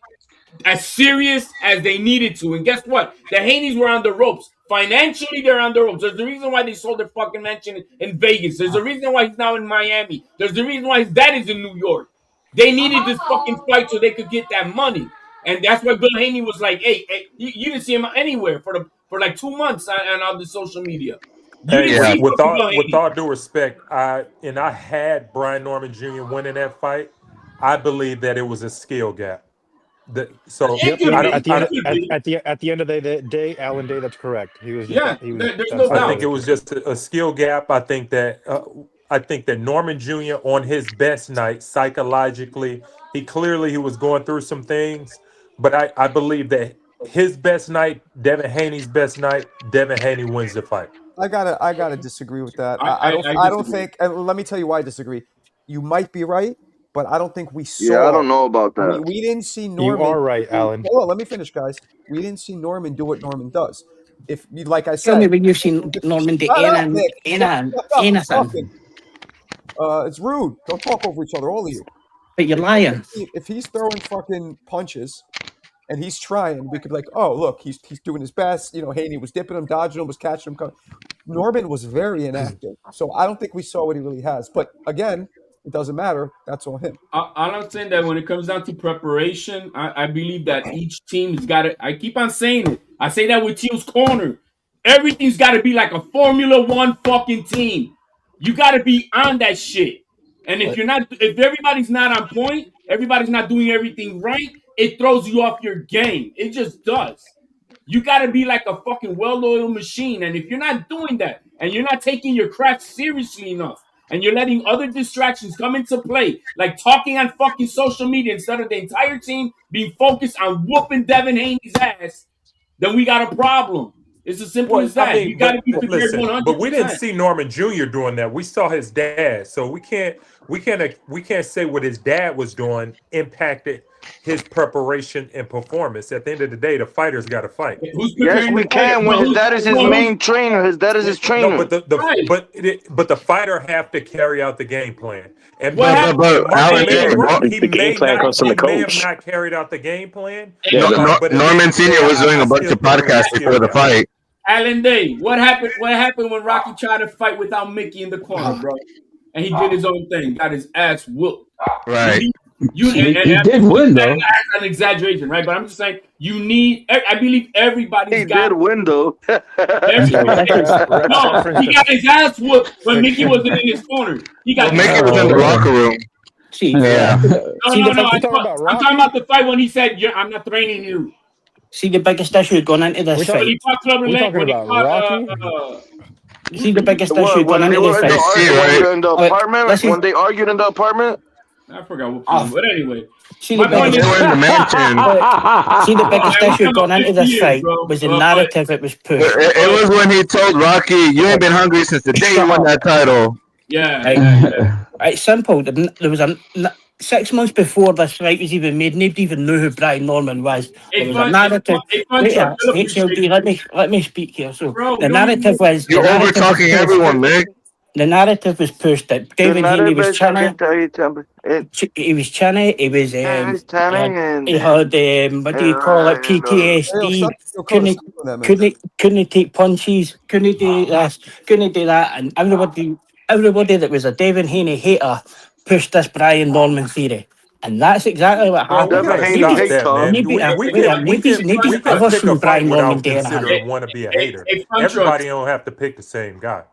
as serious as they needed to. And guess what? The Haneys were on the ropes. Financially, they're on the ropes. There's the reason why they sold their fucking mansion in Vegas. There's the reason why he's now in Miami. There's the reason why his dad is in New York. They needed this fucking fight so they could get that money. And that's why Bill Haney was like, hey, you didn't see him anywhere for like 2 months on all the social media. You Hey, didn't see with fucking Bill Haney. all due respect, I had Brian Norman Jr. winning that fight. I believe that it was a skill gap. So It could be. at the end of the day, Alan Day, that's correct. He was. Yeah, he was, there's that's no what I doubt. think it was just a skill gap. I think that Norman Jr. on his best night, psychologically, he was going through some things. But I believe that his best night, Devin Haney's best night, Devin Haney wins the fight. I gotta disagree with that. I I don't disagree. think. And let me tell you why I disagree. You might be right, but I don't think we saw. Yeah, I don't know about that. We didn't see Norman. You are right, Alan. Hold on, let me finish, guys. We didn't see Norman do what Norman does. If you, like I Tell me said, when you've seen Norman do Shut up, Nick. anything. Shut up, I'm talking. It's rude. Don't talk over each other, all of you. But you're lying. If he's throwing fucking punches and he's trying, we could be like, oh, look, he's doing his best. You know, Haney was dipping him, dodging him, was catching him. Norman was very inactive. So I don't think we saw what he really has. But again, it doesn't matter. That's on him. I'm saying that when it comes down to preparation, I believe that each team has got to. I keep on saying it. I say that with Teal's Corner. Everything's got to be like a Formula One fucking team. You got to be on that shit. And if everybody's not on point, everybody's not doing everything right, it throws you off your game. It just does. You got to be like a fucking well-oiled machine. And if you're not doing that, and you're not taking your craft seriously enough, and you're letting other distractions come into play, like talking on fucking social media instead of the entire team being focused on whooping Devin Haney's ass, then we got a problem. It's as simple as that. You got to be prepared 100%. But we didn't see Norman Jr. doing that. We saw his dad, so we can't say what his dad was doing impacted his preparation and performance. At the end of the day, the fighter's got to fight. Yes, we can. When his dad is his main trainer, his dad is his trainer. No, but the fighter have to carry out the game plan. And the game plan comes from the coach. May have not carried out the game plan. Norman Sr. was doing a bunch of podcasts before the fight. Alan Day, what happened when Rocky tried to fight without Mickey in the corner, bro? And he did his own thing, got his ass whooped. Right. He did win, though. That's an exaggeration, right? But I'm just saying, I believe everybody's got. He did win, though. No, he got his ass whooped when Mickey wasn't in his corner. Mickey was in the locker room. No. I'm talking about the fight when he said, "I'm not training you." See the biggest issue going into this fight. We're talking about Rocky. See the biggest issue going into this fight. When they argued in the apartment. I forgot what film, but anyway. See the biggest issue going into this fight was the narrative it was pushed. It was when he told Rocky, "You ain't been hungry since the day you won that title." Yeah. It's simple. There was 6 months before this fight was even made, nobody even knew who Brian Norman was. There was a narrative. HLD, let me speak here. So the narrative was. You're over talking everyone, Mick. The narrative was pushed that David Heaney was China. He was China. He was he had what do you call it? PTSD. Couldn't take punches. Couldn't do this. Couldn't do that. And everybody that was a David Heaney hater pushed this Brian Norman theory. And that's exactly what happened. Nobody's ever seen Brian Norman do anything. Want to be a hater. Everybody don't have to pick the same guy.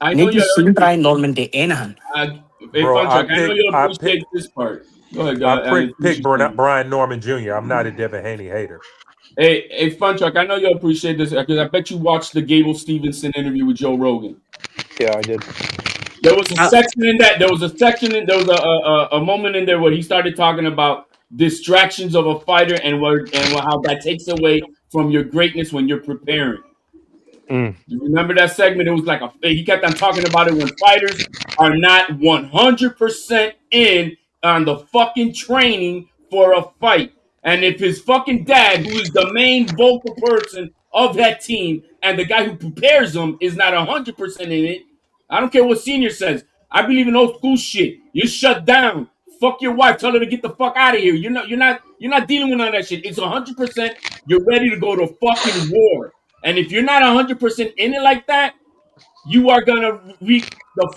Nobody's seen Brian Norman do anything. I know you appreciate this part. Go ahead, guys. I picked Brian Norman Jr. I'm not a Devin Haney hater. Hey, Fun Truck, I know you appreciate this because I bet you watched the Gable Stevenson interview with Joe Rogan. Yeah, I did. There was a section in that. There was a moment in there where he started talking about distractions of a fighter and how that takes away from your greatness when you're preparing. You remember that segment? It was like he kept on talking about it when fighters are not 100% in on the fucking training for a fight. And if his fucking dad, who is the main vocal person of that team, and the guy who prepares them is not 100% in it, I don't care what senior says. I believe in old school shit. You shut down. Fuck your wife. Tell her to get the fuck out of here. You're not dealing with none of that shit. It's 100%. You're ready to go to fucking war. And if you're not 100% in it like that, you are gonna reap you're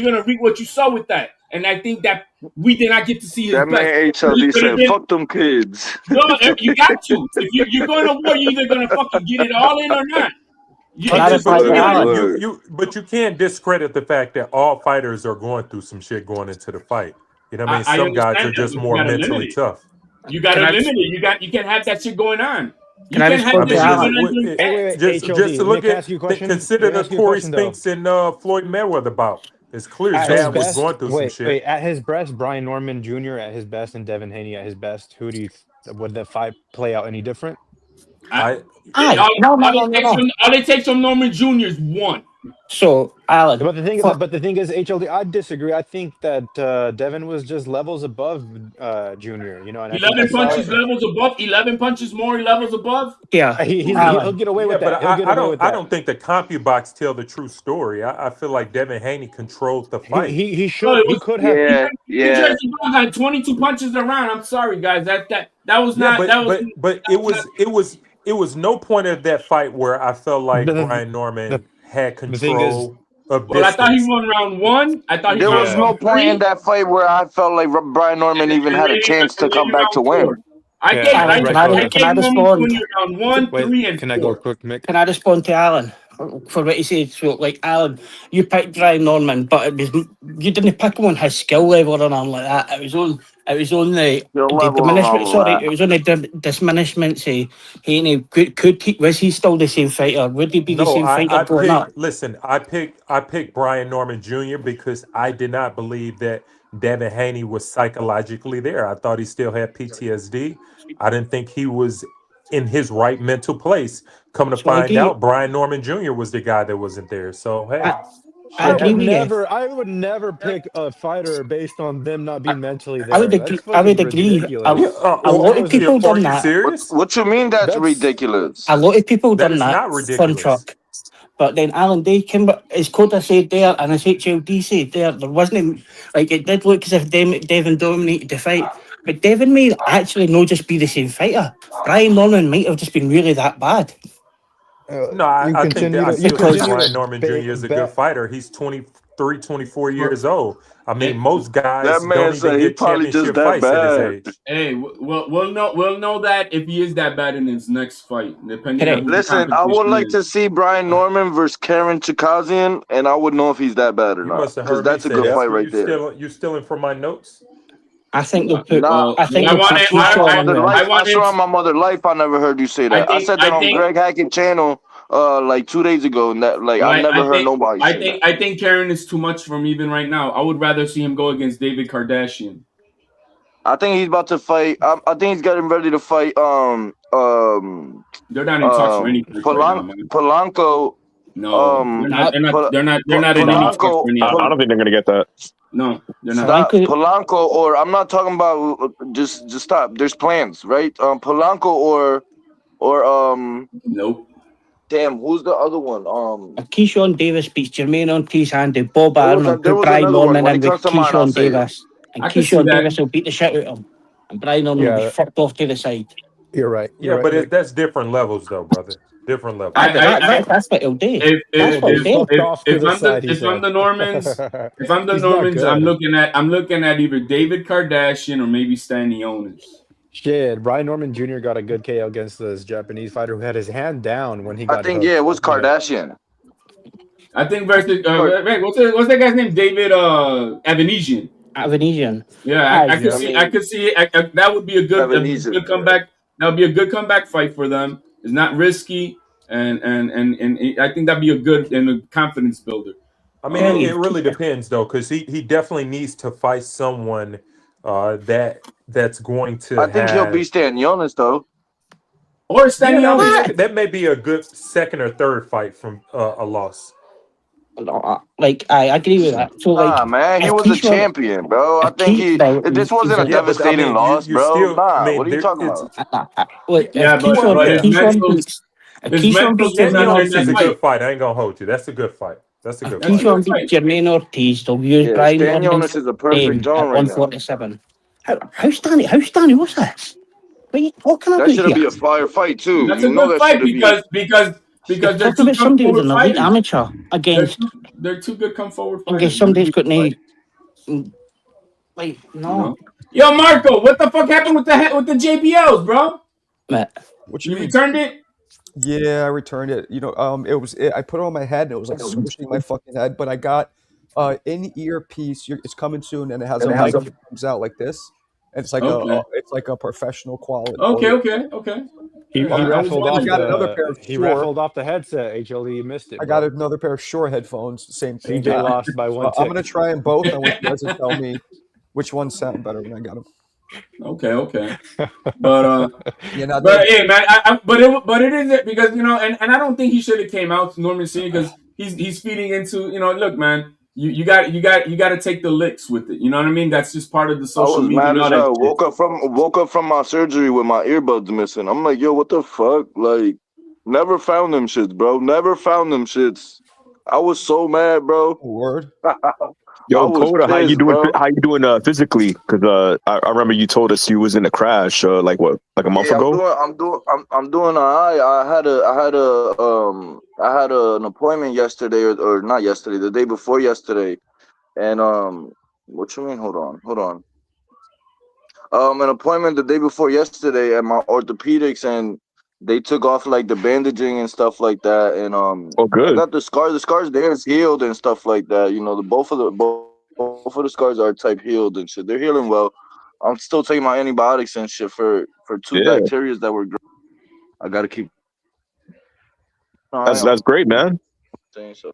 gonna reap what you sow with that. And I think that we did not get to see his that best. Man HLD said, "Fuck them kids." No, you got to. If you're going to war, you're either gonna fucking get it all in or not. But you can't discredit the fact that all fighters are going through some shit going into the fight. You know what I mean? Some guys are just more mentally tough. You got to limit it. You can't have that shit going on. Just to look at, consider the Corey Spinks and Floyd Mayweather bout. It's clear Dad was going through some shit. Wait, at his best, Brian Norman Jr. at his best and Devin Haney at his best. Would the fight play out any different? All it takes from Norman Jr. is one. So, Alan. But the thing is, HLD, I disagree. I think that Devin was just levels above Junior. You know, and 11 punches levels above. 11 punches more levels above. Yeah, he'll get away with that. But I don't think the CompuBox tell the true story. I feel like Devin Haney controlled the fight. He should. He could have. Yeah. He had 22 punches around. I'm sorry, guys. That was not. But it was no point of that fight where I felt like Brian Norman had control of distance. Well, I thought he won round one. There was no point in that fight where I felt like Brian Norman even had a chance to come back to win. I gave Norman round 1, 3, and 4. Can I go quick, Mick? Can I respond to Alan? for what he said. So, like, Alan, you picked Brian Norman, but it was you didn't pick him on his skill level or anything like that. It was on the Your the level and diminishment. all Sorry, that. it was on the diminishment. Say, he could he, was he still the same fighter? Would he be the No, same fighter I going up? picked. Listen, I picked Brian Norman Jr. because I did not believe that Devin Haney was psychologically there. I thought he still had PTSD. I didn't think he was in his right mental place. Come to So I find agree. out, Brian Norman Jr. was the guy that wasn't there. So hey, I I shit agree would with happens. you. never. I would never pick a fighter based on them not being mentally I would there. That's agree. I would fucking agree. Yeah, ridiculous. A lot of Supposedly, people are done you that. serious? What you mean that's that's ridiculous? A lot of people That done is that not front ridiculous. truck. But then Alan Day came, as Coda said there, and as HLD said there wasn't like it did look as if Devin dominated the fight. But Devin may actually not just be the same fighter. Brian Norman might have just been really that bad. No, you I you still think Because continue to Brian Norman Jr. is a good bet. fighter. He's 23, 24 For, years old. I mean, eh, most That guys man don't even said he get probably just championship that fights at his bad. age. hey, we'll know that if he is that bad in his next fight, depending on correct. who the Listen, I would competition like is. to see Brian Norman versus Karen Chikazian, and I would know if he's that bad or You not. must have Because heard me that's a say good that. Yep. fight right there. You stealing from my notes? I think they'll put. Nah, I think I they'll want put it. Keyshawn in there. I swear on my mother life, I never heard you say I that. I said that on think. Greg Hackett channel, like 2 days ago, and that like I Right, never heard nobody say that. I think Karen is too much for him even right now. I would rather see him go against David Kardashian. I think he's about to fight. I think he's getting ready to fight. They're not in talks for any fights right now, man. Polanco. No, they're not in any talks Polanco. for any I of them. don't think they're gonna get that. No, they're not. Stop Polanco, or I'm not talking about. Just stop. There's plans, right? Polanco or Nope. Damn, who's the other one? If Keyshawn Davis beats Jermaine Ortiz and Bob There Arum, I'll there put was Brian another one. Norman When in it with comes to mine, I'll Keyshawn say it. Davis. And I can see Keyshawn that. Davis will beat the shit out of him. And Brian Norman will be Yeah, fucked off to the side. you're right. Yeah, You're but right. that's different levels, though, brother. Different levels. That's what he'll do. That's what he'll do. Fucked off to the side. He if I'm said. the Normans, He's not I'm good. looking at either David Kardashian or maybe Stanionis. Shit, Brian Norman Jr. got a good KO against this Japanese fighter who had his hand down when he I got think hooked. it was Kardashian. I think versus what's that guy's name? David Evanesian. Evanesian. Yeah, I could Yeah. see. I could see. That would be a good Evanesian. comeback. That would be a good comeback fight for them. It's not risky, and I think that'd be a good and a confidence builder. I mean, it really depends, though, because he definitely needs to fight someone that's going to I think he'll be Stanionis though. Or Yeah, I mean, Stanionis. that may be a good second or third fight from a loss. Like, I agree with that. So, like, man, he if was a Keyshawn- champion, bro. I if think Keith- no, this he's wasn't a a- Yeah, but I devastating mean, loss, you bro. still. I Nah, mean, what are you talking about? Look, if Yeah, but Keyshawn his mental beats came out in Stanionis that is a fight. good fight. I ain't gonna hold you. That's a good fight. That's a good fight. Keyshawn beats Jermaine Ortiz, they'll use Yeah, Brian Stanionis Norman's is a perfect name zone at right now. 147. How Stanley, what's this? What are you talking That about should here? be a fire fight too. That's You a know good that fight should be. because You're they're talking two about come somebody who's forward an elite fighters. amateur against They're two good come forward fighters. against somebody who's got no, like, You no. know? Yo, Marco, what the fuck happened with the JBLs, bro? What You you mean? returned it? Yeah, I returned it. I put it on my head and it was like squishing my fucking head. But I got in earpiece. It's coming soon, and it has a mic that comes out like this. And it's like a professional quality. Okay. He I raffled off I got another pair of he Shure. raffled off the headset. HLD, you missed it. I got another pair of Shure headphones. Same thing. CJ lost by one. I'm gonna try them both. I want you guys to tell me which ones sound better when I got them. Okay. But Yeah, but hey man, but it is because and I don't think he should have came out to Norman City because he's feeding into look man, you got to take the licks with it. You know what I mean? That's just part of the social I was media. mad as hell. Shit. Woke up from my surgery with my earbuds missing. I'm like, yo, what the fuck? Like, never found them shits, bro. Never found them shits. I was so mad, bro. Word. Yo, I was Coda, how you pissed, doing? bro. How you doing physically? Because I remember you told us you was in a crash like a month ago. I'm doing all right. I had an appointment yesterday or not yesterday, the day before yesterday. And what you mean? Hold on. An appointment the day before yesterday at my orthopedics, and they took off like the bandaging and stuff like that, and Oh, I good. got the scar. The scars there is healed and stuff like that. You know, both of the scars are type healed and shit. They're healing well. I'm still taking my antibiotics and shit for two Yeah, bacterias that were. I gotta keep an eye that's on great, man. things. So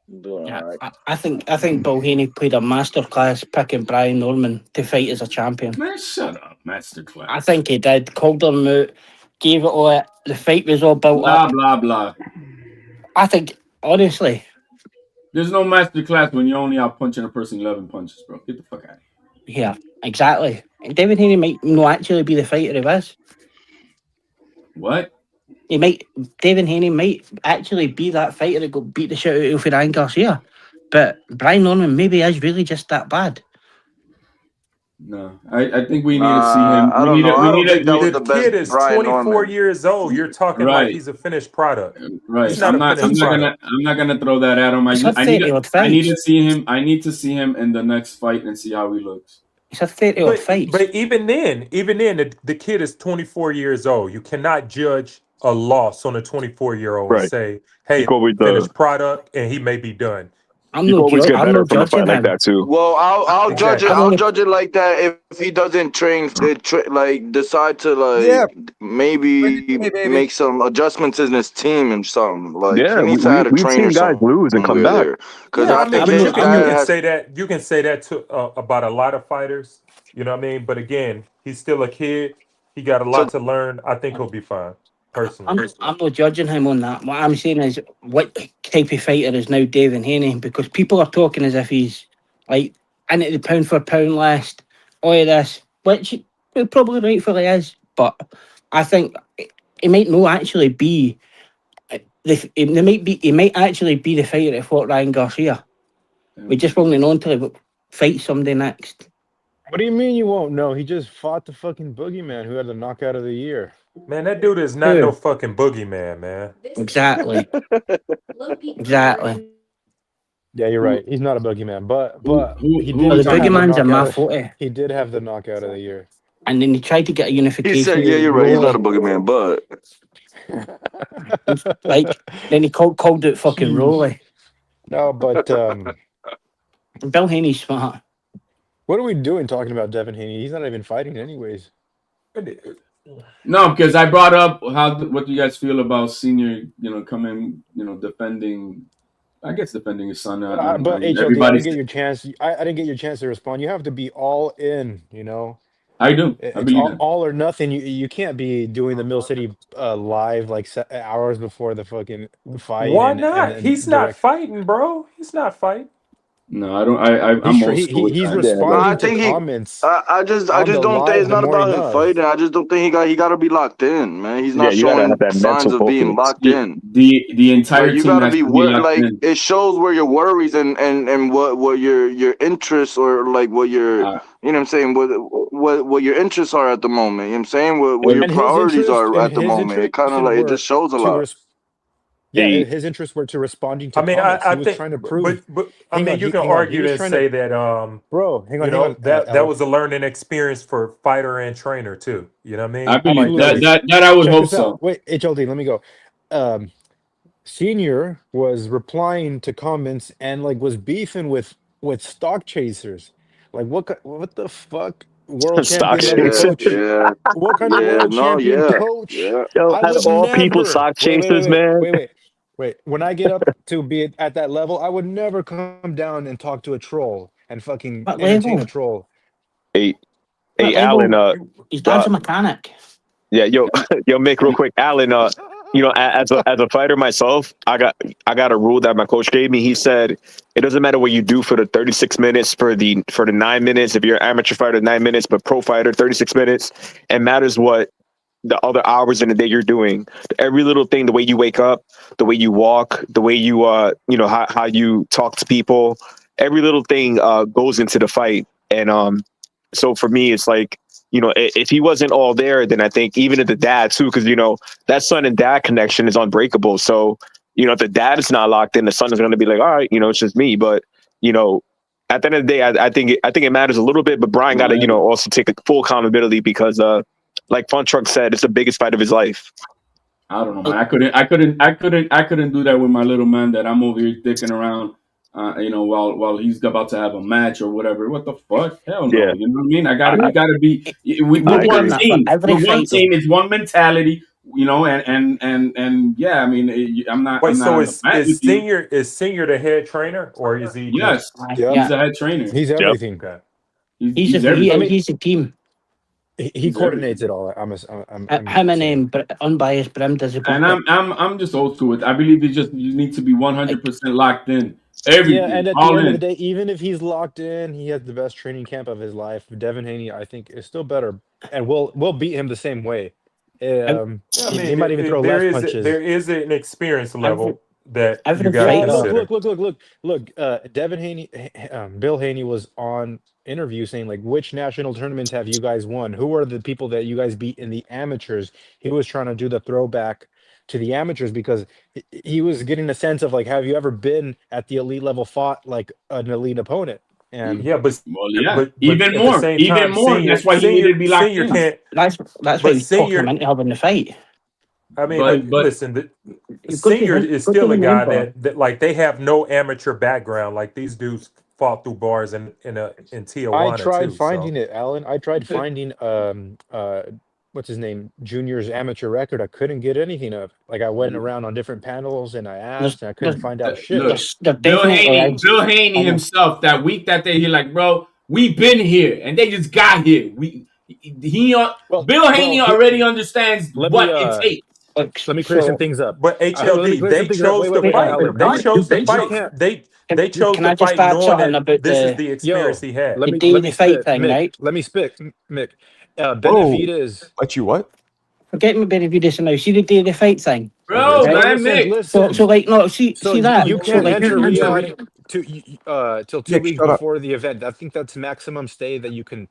I'm doing Yeah, all right. I think Bill Haney played a masterclass picking Brian Norman to fight as a champion. Man, shut up, I masterclass. think he did. Called him out, gave it all. The fight was all built Blah up. blah blah. I think honestly, There's no masterclass when you're only out punching a person 11 punches, bro. Get the fuck out of here. yeah, exactly. David Haney might not actually be the fighter he was. What? He might. David Haney might actually be that fighter that go beat the shit out of Ryan Garcia, but Brian Norman maybe is really just that bad. No, I think we need to see Nah, him. I don't know. We I don't need think that to. was The the best kid is Brian 24 Norman. years old. You're talking like Right, he's a finished product. right. He's not I'm a not. finished product. I'm not gonna throw that at him. He's had I need. 30 odd I need fights. to see him. I need to see him in the next fight and see how he looks. He's had 30 odd fights. But even then, the kid is 24 years old. You cannot judge a loss on a 24-year-old and Right. say, You "Hey, can always finished product," and he may be done. I'm you can not. always get I'm better not from a judging fight like him. that too. Well, I'll judge it. Exactly. I'm I'll only. judge it like that if he doesn't like decide to Yeah, bring it to maybe me, baby. make some adjustments in his team and something. Like he Yeah, needs to add a we've trainer seen guys lose and come somewhere back. there, because Yeah, I I mean, think I'm but not. his I'm you not. dad can has. say that to about a lot of fighters. You know what I mean? But again, he's still a kid. He got a So lot to learn. I think he'll be fine. Personally, I'm not judging him on that. What I'm saying is, what type of fighter is now David Haney? Because people are talking as if he's like into the pound for pound list, all of this, which he probably rightfully is. But I think he might not actually be. He might actually be the fighter that fought Ryan Garcia. We just won't know until he fights somebody next. What do you mean you won't know? He just fought the fucking boogeyman who had the knockout of the year. man, that dude is not Who? no fucking boogeyman, man. Exactly. Exactly. Yeah, you're Who? right. He's not a boogeyman, but he Who Well, we did the talking have the about? boogeyman's a knockout. Mafoti. He did have the knockout of the year. And then he tried to get a he unification said, "Yeah, with you're right. He's not a Rolly. boogeyman, but Like, then he called it fucking Jeez. Rolly. No, but Bill Haney's smart. what are we doing talking about Devin Haney? He's not even fighting anyways. No, because I brought up what do you guys feel about Senior? Coming, defending. I guess defending his son. But HLD, I Everybody's. didn't get your chance. I didn't get your chance to respond. You have to be all in. You know, I do. I it's believe that. all or nothing. You can't be doing the Mill City live like hours before the fucking fight Why and not? He's not direct. fighting, bro. He's not fighting. No, I don't. I'm He's old school with he's that. Yeah, no, I responding to think he. comments I just on the don't think live it's the not about morning him of. fighting. I just don't think he got to be locked in, man. He's yeah, not you gotta have showing that signs mental of being focus. locked in. The entire Like you team gotta has be to be locked like in. it shows where your worries and what your interests or like what your Uh, you know what I'm saying what your interests are at the moment. You know what I'm saying what your And his priorities interest are at the moment. It kind of like it were just shows a to lot. Hey, his interests were to responding I to mean, comments. He I was think, trying to prove. but I Hang mean, on, you can hang on. He argue was and trying to, say that, bro. Hang on, that Alex. was a learning experience for fighter and trainer too. You know what I mean? I believe Like that Absolutely. was that I would Check hope this so. out. Wait, HLD, let me go. Senior was replying to comments and like was beefing with stock chasers. Like what the fuck? World stock champion level Yeah, chaser. coach. yeah, What kind of yeah. world No, champion yeah, coach? yeah. Yo, I out of would all people, never. stock chasers, man. Wait. When I get up to be at that level, I would never come down and talk to a troll and fucking What entertain a level? troll. Hey, What hey, Alan. level? His dad's a mechanic. Yeah, yo, Mick, real quick, Alan. As a fighter myself, I got a rule that my coach gave me. He said it doesn't matter what you do for the 36 minutes, for the 9 minutes. If you're an amateur fighter, 9 minutes, but pro fighter, 36 minutes. It matters what the other hours in the day you're doing. Every little thing, the way you wake up, the way you walk, the way you how you talk to people, every little thing goes into the fight. And so for me, it's like, if he wasn't all there, then I think even if the dad too, because that son and dad connection is unbreakable. So if the dad is not locked in, the son is going to be like, all right, it's just me. But at the end of the day, I think it matters a little bit. But Brian got to Right. also take a full accountability because like Fun Truck said, it's the biggest fight of his life. I don't know, man. I couldn't do that with my little man that I'm over here dicking around, while he's about to have a match or whatever. What the fuck? Hell no. Yeah. You know what I mean? I- We gotta be. We're Not one doing that for team. every We're one fight, though. team. It's one mentality. And yeah. I mean, I'm not. Wait, I'm not so on the mat with you. is Senior the head trainer, or is he just Yes, Yep. he's Yeah, a head trainer. He's everything. okay? He's everything. he's a team. He He's coordinates everything. it all. I'm Him and saying. unbiased Brim does the And puppet. I'm just old school with. I believe it's just you need to be 100% locked in. Yeah, Everything, and at the all end of the in. day, even if he's locked in, he has the best training camp of his life. Devin Haney, I think, is still better, and we'll beat him the same way. Yeah, I He mean, might even throw there less is punches. an experience Every level that you every got to fight, Yeah, though. consider. look. Devin Haney, Bill Haney was on interview saying like, which national tournaments have you guys won? Who are the people that you guys beat in the amateurs? He was trying to do the throwback to the amateurs because he was getting a sense of like, have you ever been at the elite level, fought like an elite opponent? And Yeah, but Well, yeah, but at the same even time, more. That's why he needed to be locked senior in. can't. That's why But we talked him senior, into having the fight. I mean, But listen, You've got to senior is got to still a guy remember. that like they have no amateur background. Like these dudes fought through bars in I Tijuana tried too. finding So it, Alan. I tried finding what's his name, Junior's amateur record. I couldn't get anything of. Like I went around on different panels and I There's asked and I couldn't there's find out shit. look, there's Bill definitely Haney, is. Bill Haney I know. himself, that week that day, he like, bro, we've been here, and they just got here. Well, Bill Haney already understands let me what it takes. Like, let me clear some so things up. but Let me HLD, clear some they things up. chose to wait, fight. Alan, They chose to you fight. can't. They chose can to I just fight add knowing something that about this is the the experience Yo, he had. the let daily me fight spit, thing, Mick. right? Let me spit, Mick. Whoa. Benavidez. Let you what? Forget me Benavidez now. See the daily fight thing, Bro, So right? man, Mick. So listen. like no, see So that. you So can't like enter Riyadh till 2 Nick, weeks shut up. before the event. I think that's maximum stay that you can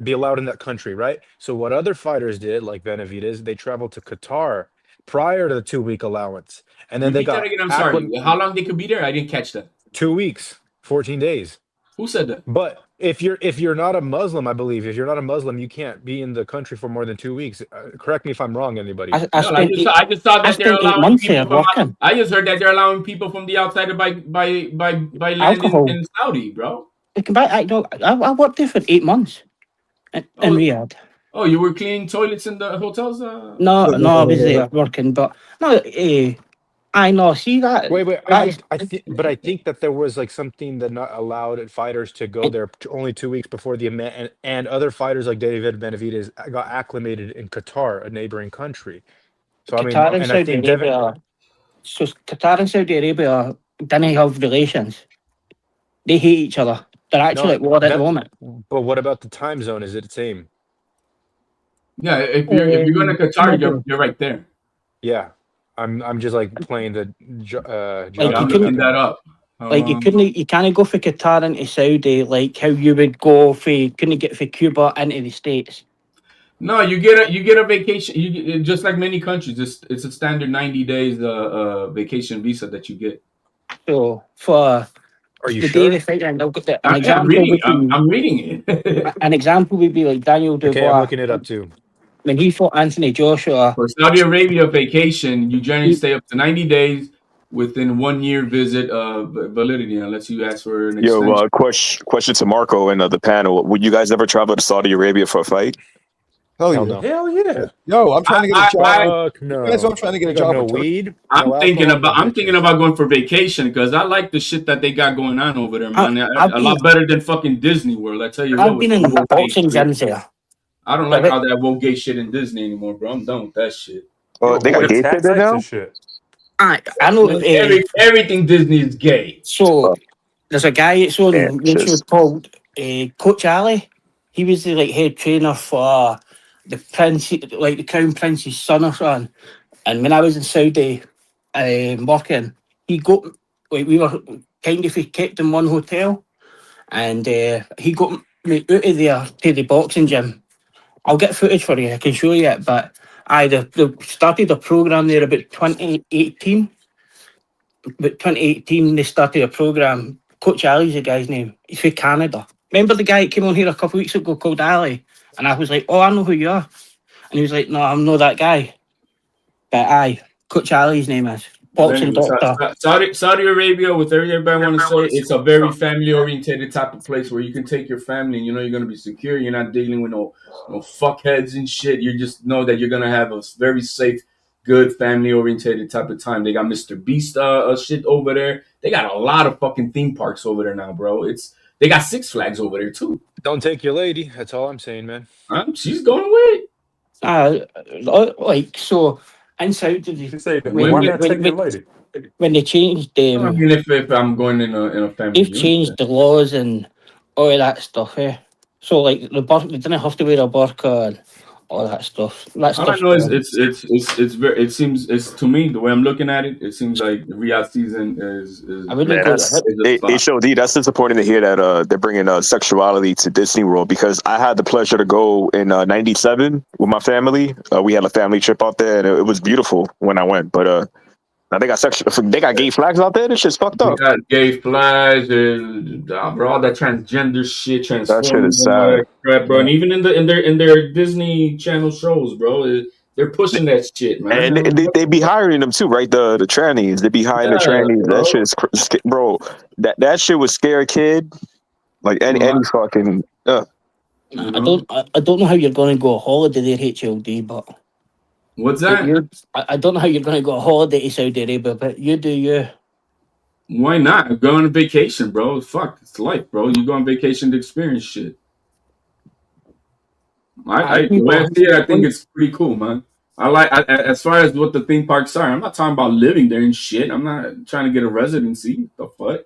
be allowed in that country, right? So what other fighters did, like Benavidez, they traveled to Qatar prior to the 2 week allowance, and then they Repeat that got again. I'm sorry. How long they could be there? I didn't catch that. 2 weeks, 14 days. Who said that? But if you're not a Muslim, I believe if you're not a Muslim, you can't be in the country for more than 2 weeks. Correct me if I'm wrong, anybody. I No, I just saw I that they're spent 8 allowing months people here from. working. I just heard that they're allowing people from the outside to buy land Alcohol. in Saudi, bro. We can buy. I worked there for 8 months in Oh, Riyadh. oh, you were cleaning toilets in the hotels? No, I was there working, but no. I know. See that? Wait. That's I think that there was like something that not allowed fighters to go there only 2 weeks before the event, and other fighters like David Benavidez got acclimated in Qatar, a neighboring country. So I mean, Qatar and and I Saudi think Devin. Arabia. So Qatar and Saudi Arabia didn't have relations. They hate each other. They're actually No, at war at the moment. but what about the time zone? Is it the same? Yeah, if you're going to Qatar, you're right there. Yeah, I'm just like playing the Like I'm you geography looking couldn't, that up. like you can't go for Qatar into Saudi like how you would go for couldn't get for Cuba into the States. No, you get a vacation. Just like many countries, it's a standard 90 days vacation visa that you get. So for Are you the sure? daily fight, and I've got an I'm example would be I'm reading it. an example would be like Daniel Okay, I'm Dubois looking it up too. when he fought Anthony Joshua. For Saudi Arabia vacation, you generally He, stay up to 90 days within 1 year visit validity, unless you ask for an Yo, extension. question to Marco and the panel. Would you guys ever travel to Saudi Arabia for a fight? Hell Hell no. yeah. Hell yeah. Yo, I'm trying to get a job. Fuck You no. guys know I'm trying to get a They got job. no with Turkey. weed. I'm no thinking alcohol, about no I'm thinking bitches. about going for vacation because I like the shit that they got going on over there, man. I've A lot better than fucking Disney World. I tell you what, I've with been the in woke gay boxing shit. gyms there. I don't like how that woke gay shit in Disney anymore, bro. I'm done with that shit. Oh, they got Avoid gay shit there tax now? and shit. I know. Everything Disney is gay. So there's a guy that's on Yeah, YouTube just called Coach Ali. He was the like head trainer for the prince, like the crown prince's son or son. And when I was in Saudi working, he got like we were kind of kept in one hotel, and he got me out of there to the boxing gym. I'll get footage for you. I can show you it. But they started a program there about 2018. But 2018, they started a program. Coach Ali's the guy's name. He's from Canada. Remember the guy that came on here a couple of weeks ago called Ali? And I was like, oh, I know who you are. And he was like, no, I'm not that guy. But aye, Coach Ali's name is. But Boxing anyway, doctor. Saudi Arabia, with everybody want to say, it's a very family oriented type of place where you can take your family and you know you're gonna be secure. You're not dealing with no fuckheads and shit. You just know that you're gonna have a very safe, good family oriented type of time. They got Mr. Beast shit over there. They got a lot of fucking theme parks over there now, bro. They got Six Flags over there too. Don't take your lady. That's all I'm saying, man. She's going away. Like so in Saudi You say that. When- Why when- not take your lady? when they changed I mean, if I'm going in a family, they've unit, changed the laws and all of that stuff, eh? So like the burqa, they didn't have to wear a burqa and all that stuff. That all I stuff's know is gone. it's very. It seems it's to me the way I'm looking at it. It seems like the Riyadh season is I wouldn't Man, go that's there. HOD. That's disappointing to hear that they're bringing sexuality to Disney World, because I had the pleasure to go in '97 with my family. We had a family trip out there, and it was beautiful when I went. But now they got gay flags out there. This shit's fucked We up. got gay flags and bro, all that transgender shit, That shit transformers is and all sad. that crap, bro. And even in their Disney Channel shows, bro, they're pushing that shit, man. And they be hiring them too, right? The trannies, they be hiring the Yeah, trannies. bro. That shit is, bro. That shit would scare a kid. Like any fucking. I don't know how you're going to go on holiday there, HLD, but What's that? I don't know how you're going to go on holiday to Saudi Arabia, but you do you. Why not? Go on a vacation, bro. Fuck, it's life, bro. You go on vacation to experience shit. The way I see it, I think it's pretty cool, man. As far as what the theme parks are. I'm not talking about living there and shit. I'm not trying to get a residency. The fuck?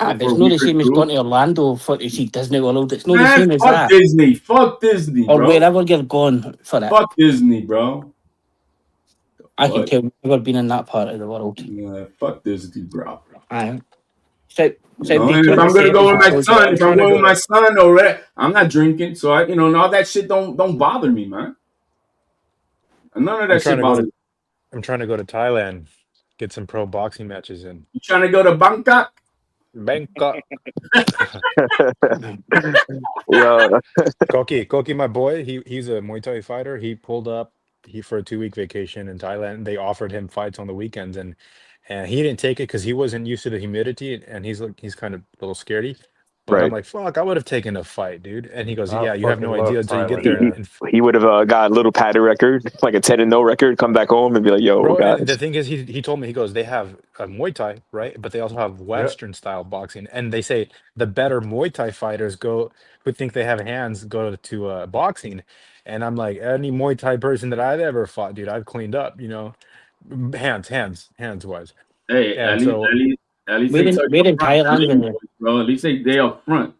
It's not the same as going to Orlando to see Disney World. It's not the Man, same as fuck that. Disney. Fuck Disney, Or bro. wherever you're going for it. Fuck Disney, bro. I can tell you've never been in that part of the world. Yeah, fuck Disney, bro. Aye. So And if I'm gonna go with my son, if I'm going with my son, I'm not drinking. So all that shit don't bother me, man. And none of that shit bothers me. I'm trying to go to Thailand, get some pro boxing matches in. You trying to go to Bangkok? Bangkok. Yeah. Koki, my boy, he's a Muay Thai fighter. He pulled up for a 2-week vacation in Thailand. They offered him fights on the weekends, and he didn't take it because he wasn't used to the humidity, and he's kind of a little scaredy. But I'm Right. like, fuck, I would have taken a fight, dude. And he goes, I yeah, you have no fucking love idea until you get Thailand, there. man. And He would have got a little padded record, like a 10-0 record. Come back home and be like, "Yo, bro, guys." the thing is, he told me, he goes, they have Muay Thai, right? But they also have Western style boxing, and they say the better Muay Thai fighters who think they have hands go to boxing. And I'm like, any Muay Thai person that I've ever fought, dude, I've cleaned up, hands wise. Hey, And at least We're they in- tell we're you in up front, Thailand, they're lady brother. boys, bro. At least they up front.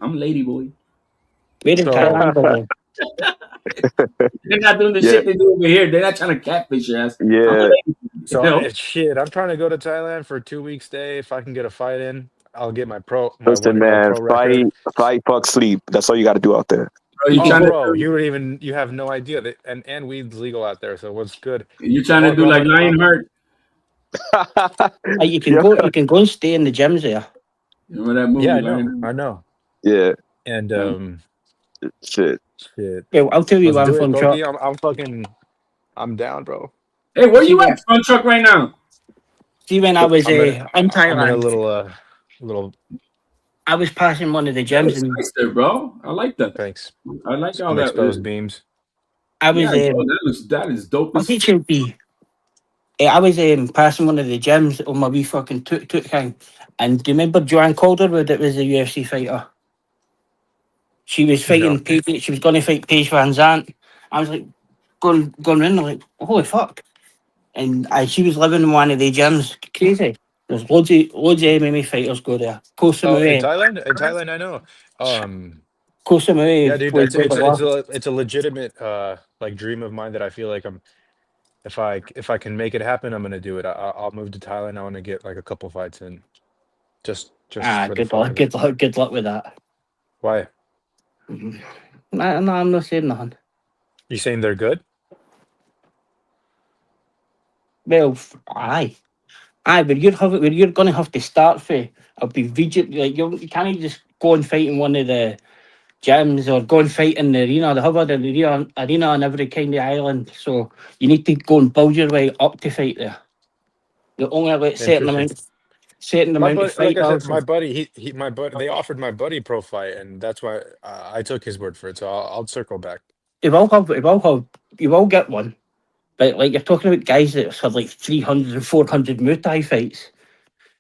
I'm lady boy. We're in So- Thailand, brother. They're not doing the Yeah. shit they do over here. They're not trying to catfish your ass. Yeah. So shit, I'm trying to go to Thailand for a 2-week stay. If I can get a fight in, I'll get my Listen, man. pro record. Fight, fuck, sleep. That's all you got to do out there. Bro, you Oh, trying bro, to you have no idea that and weed's legal out there. So what's good? you trying to do like Lionheart? You can go and stay in the gyms there. You remember that movie? Yeah, Lionheart? I know. Yeah. And Shit. Well, I'll tell you Let's one do it, fun Koki. I'm down, bro. Hey, where you at, Front Truck, right now? See, when I was in I'm in a Thailand, little. I was passing one of the That gyms looks and nice there, bro. I like that. Thanks. I like all Some that. exposed beams. I was Yeah, bro, that is dope. I'll As teach you I was passing one of the gyms on my wee fucking toot thing. And do you remember Joanne Calderwood? That was the UFC fighter. She was fighting Paige. She was going to fight Paige Van Zandt. I was like, going around, like, holy fuck. And she was living in one of the gyms. Crazy. There's loads of MMA fighters go there. Oh, Kosamui. in Thailand, I know. Kosamui. Yeah, dude, it's a legitimate like dream of mine that I feel like if I can make it happen, I'm gonna do it. I'll move to Thailand. I want to get like a couple fights in. Just for the Good fun luck. of it. Good luck with that. Why? No, I'm not saying nothing. You saying they're good? Well, aye, but you're gonna have to start for. I'll be vigilant. Like you can't just go and fight in one of the gyms or go and fight in the arena. They have an arena on every kind of island, so you need to go and build your way up to fight there. You only have like certain My amount of buddy, fight like I said, hours. my buddy, my buddy, they offered my buddy pro fight, and that's why I took his word for it. So I'll circle back. You will get one, but like you're talking about guys that have like 300 and 400 Muay Thai fights,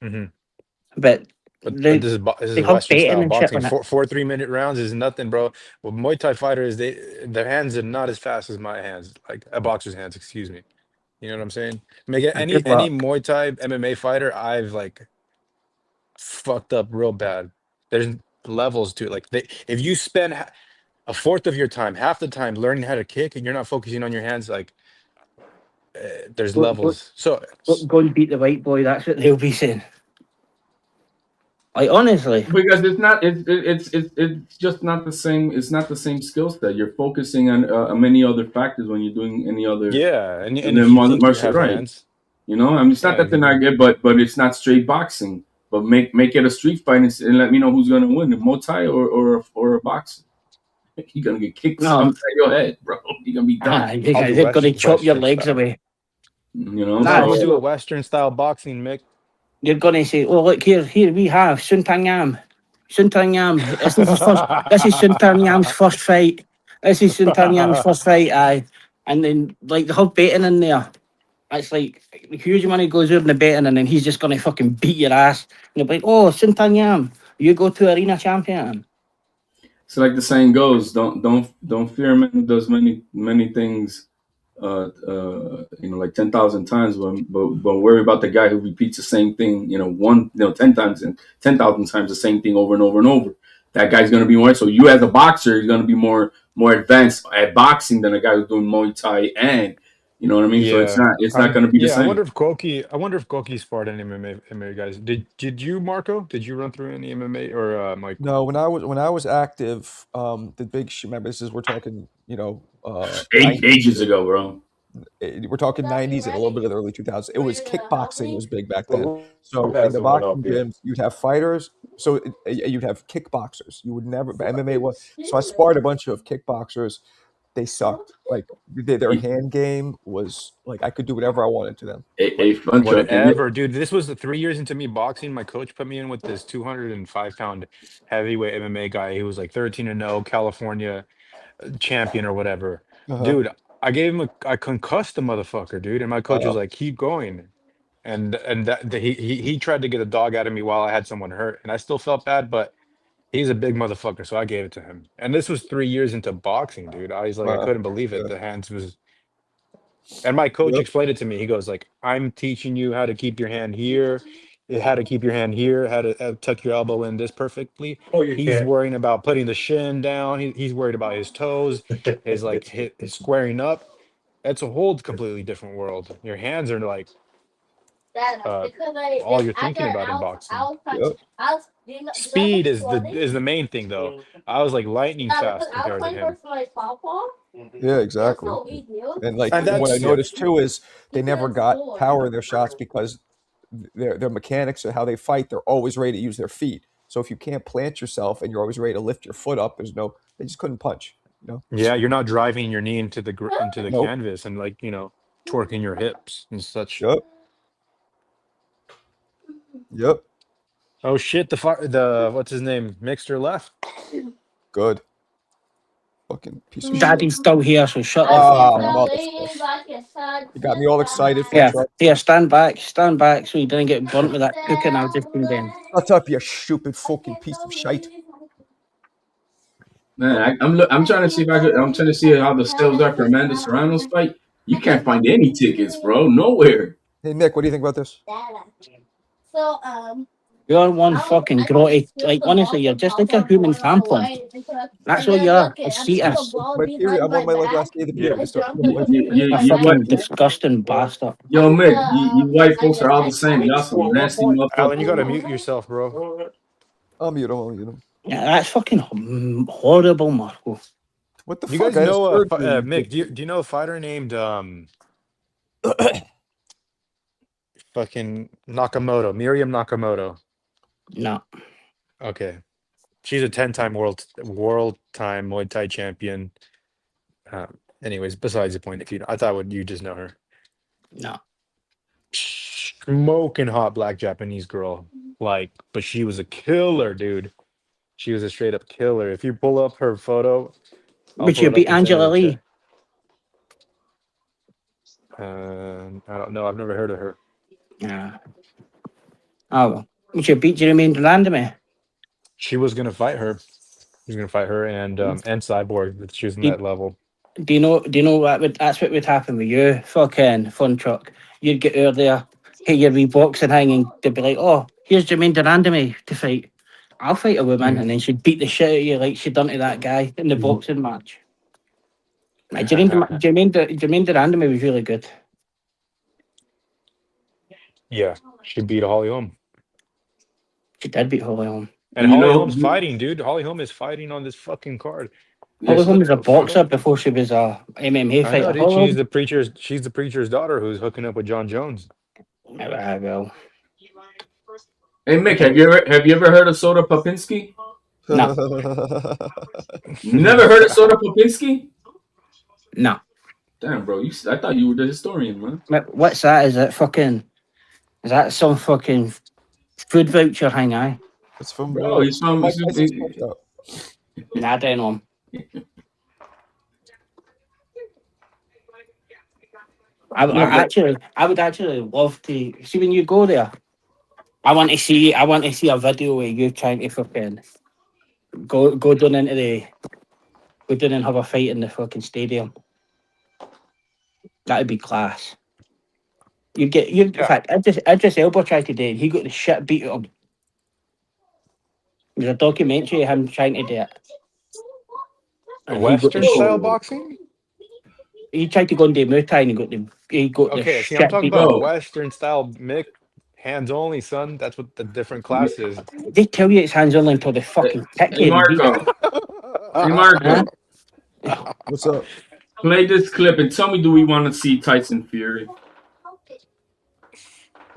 Hmm. but But they this they is have Western betting style and shit boxing. on it. Four 3-minute rounds is nothing, bro. Well, Muay Thai fighters, their hands are not as fast as my hands, like a boxer's hands. Excuse me. You know what I'm saying? Make Good any luck. Muay Thai MMA fighter, I've like fucked up real bad. There's levels to it. Like if you spend a fourth of your time, half the time learning how to kick, and you're not focusing on your hands, like there's Go, go, levels. So go and beat the white boy. That's what they'll be saying. Like honestly, Because it's not it's just not the same. It's not the same skill set. You're focusing on many other factors when you're doing any other yeah, and and if then you think you martial have right. hands, You know, I mean, it's not yeah, that they're not good, but it's not straight boxing. But make it a street fight and let me know who's gonna win, a Muay Thai or a boxer. You're gonna get kicked no, upside your head, bro. You're gonna be done. I'll do they're gonna chop your Western legs style. away. You know, No, Nah, I'm gonna so do a Western style boxing, Mick. you're gonna say, "Oh, look here we have Suntang Yam. Suntang Yam. This is his first. This is Suntang Yam's first fight. This is Suntang Yam's first fight." Aye, and then like the whole betting in there. It's like huge money goes out in the betting, and then he's just gonna fucking beat your ass. And they'll be like, "Oh, Suntang Yam, you go to arena champion." so like the saying goes, don't fear a man who does many things like 10,000 times, but worry about the guy who repeats the same thing, 10 times and 10,000 times the same thing over and over and over. That guy's going to be more. So you as a boxer, you're going to be more advanced at boxing than a guy who's doing Muay Thai, and you know what I mean. So it's Yeah, not going to be the I same. wonder if Koki's fought any MMA guys. Did you, Marco? Did you run through any MMA or Mike? No, when I was active, the big remember this is we're talking, Ages 90s. ago, bro. We're talking 90s and a little bit of the early 2000s. It was kickboxing was big back then. Well, So in pass the the one up boxing here. gyms, you'd have fighters. So you'd have kickboxers. You would never, but MMA was. So I sparred a bunch of kickboxers. They sucked. Like their hand game was like I could do whatever I wanted to them. A fun truck, and Whatever, dude. This was the 3 years into me boxing. My coach put me in with this 205-pound heavyweight MMA guy. He was like 13-0 California champion or whatever. Uh-huh. Dude, I concussed the motherfucker, dude. And my coach was Wow. like, keep going. And he tried to get a dog out of me while I had someone hurt, and I still felt bad, but he's a big motherfucker, so I gave it to him. And this was 3 years into boxing, dude. I was like, I Wow. couldn't believe it. Yeah. The hands was, and my coach Yep. explained it to me. He goes like, I'm teaching you how to keep your hand here, how to keep your hand here, how to tuck your elbow in this perfectly. Oh, you He's can't. worrying about putting the shin down. He's worried about his toes, his like his squaring up. That's a whole completely different world. Your hands are like all you're thinking about in boxing. Yep. Speed is the main thing though. I was like lightning fast compared to him. Yeah, exactly. And like And what I that's yeah. noticed too is they never got power in their shots because their mechanics of how they fight, they're always ready to use their feet. So if you can't plant yourself and you're always ready to lift your foot up, they just couldn't punch, Yeah, you're not driving your knee into the Nope. canvas and like, twerking your hips and such. Yep. Yep. Oh shit, the what's his name? Mixer left. Good. Fucking piece of shit. Daddy's still here, so shut up. Ah, motherfucker. You got me all excited for Yeah, trouble. here, stand back, so you didn't get burnt with that cooking I've just been doing. Shut up, you stupid fucking piece of shite. Man, I'm trying to see I'm trying to see how the sales are for Amanda Serrano's fight. You can't find any tickets, bro. Nowhere. Hey Nick, what do you think about this? You're one fucking grotty. Like, honestly, you're just like a human tampon. That's what you are. A fetus. My period. I'm on my last day of the period. I start feeling my period. A fucking disgusting bastard. Yo, Mick, you white folks are all the same. Y'all some nasty Alan, you motherfuckers. gotta mute yourself, bro. I'll mute him. Yeah, that's fucking horrible, Marco. What the You fuck? guys I just know heard Mick, do you know a fighter named fucking Nakamoto, Miriam Nakamoto? No. Okay. She's a 10-time world time Muay Thai champion. Anyways, besides the point, I thought you just know her. No. Smoking hot black Japanese girl, but she was a killer, dude. She was a straight up killer. If you pull up her photo, I'll Would pull you it up beat and send it Angela in the Lee? chat. I don't know. I've never heard of her. Yeah. Oh, well. Would you beat Jermaine Durandamy? She was gonna fight her. She was gonna fight her and Cyborg, but she was in Do, that level. do you know that's what would happen with you, fucking fun truck. You'd get out there, hit your wee boxing hanging, they'd be like, oh, here's Jermaine Durandamy to fight. I'll fight a woman, and then she'd beat the shit out of you like she done to that guy in the boxing match. Like, Jermaine Durandamy was really good. Yeah, she beat Holly Holm. She did beat Holly Holm. And Holly Holm's fighting, dude. Holly Holm is fighting on this fucking card. Holly Holm was a boxer before she was a MMA I fighter. know, dude. She's the preacher's daughter who's hooking up with John Jones. Well. Hey Mick, have you ever heard of Soda Popinski? No. Never heard of Soda Popinski? No. Damn, bro. I thought you were the historian, man. What's that? Is that some fucking food voucher thing, aye? It's from bro, he's from Nah, I don't know him. I would actually love to see when you go there. I want to see a video of you trying to fucking go down and have a fight in the fucking stadium. That'd be class. In fact, Idris Elba tried to do it. He got the shit beat out of him. There's a documentary of him trying to do it. And Western style boxing? He tried to go and do Muay Thai and he got the Okay, shit see, I'm talking beat about out. Western style, Mick. Hands only, son. That's what the different class is. They tell you it's hands only until they fucking kick you. Hey Marco. What's up? Play this clip and tell me, do we want to see Tyson Fury?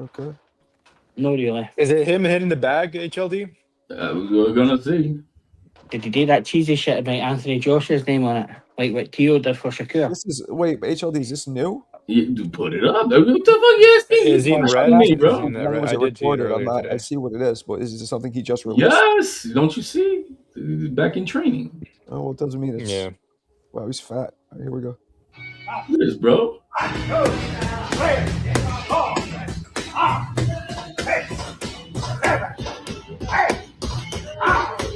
Okay. No, really. Is it him hitting the bag, HLD? We're gonna see. Did he do that cheesy shit about Anthony Josh's name on it? Like what Tio did for Shakur? HLD, is this new? You put it up. What the fuck you asking? Is he in red? Me, bro? I did see it earlier today. I see what it is, but is this something he just released? Yes. Don't you see? Back in training. Oh, well, it doesn't mean it's... Yeah. Wow, he's fat. All right, here we go. Look at this, bro.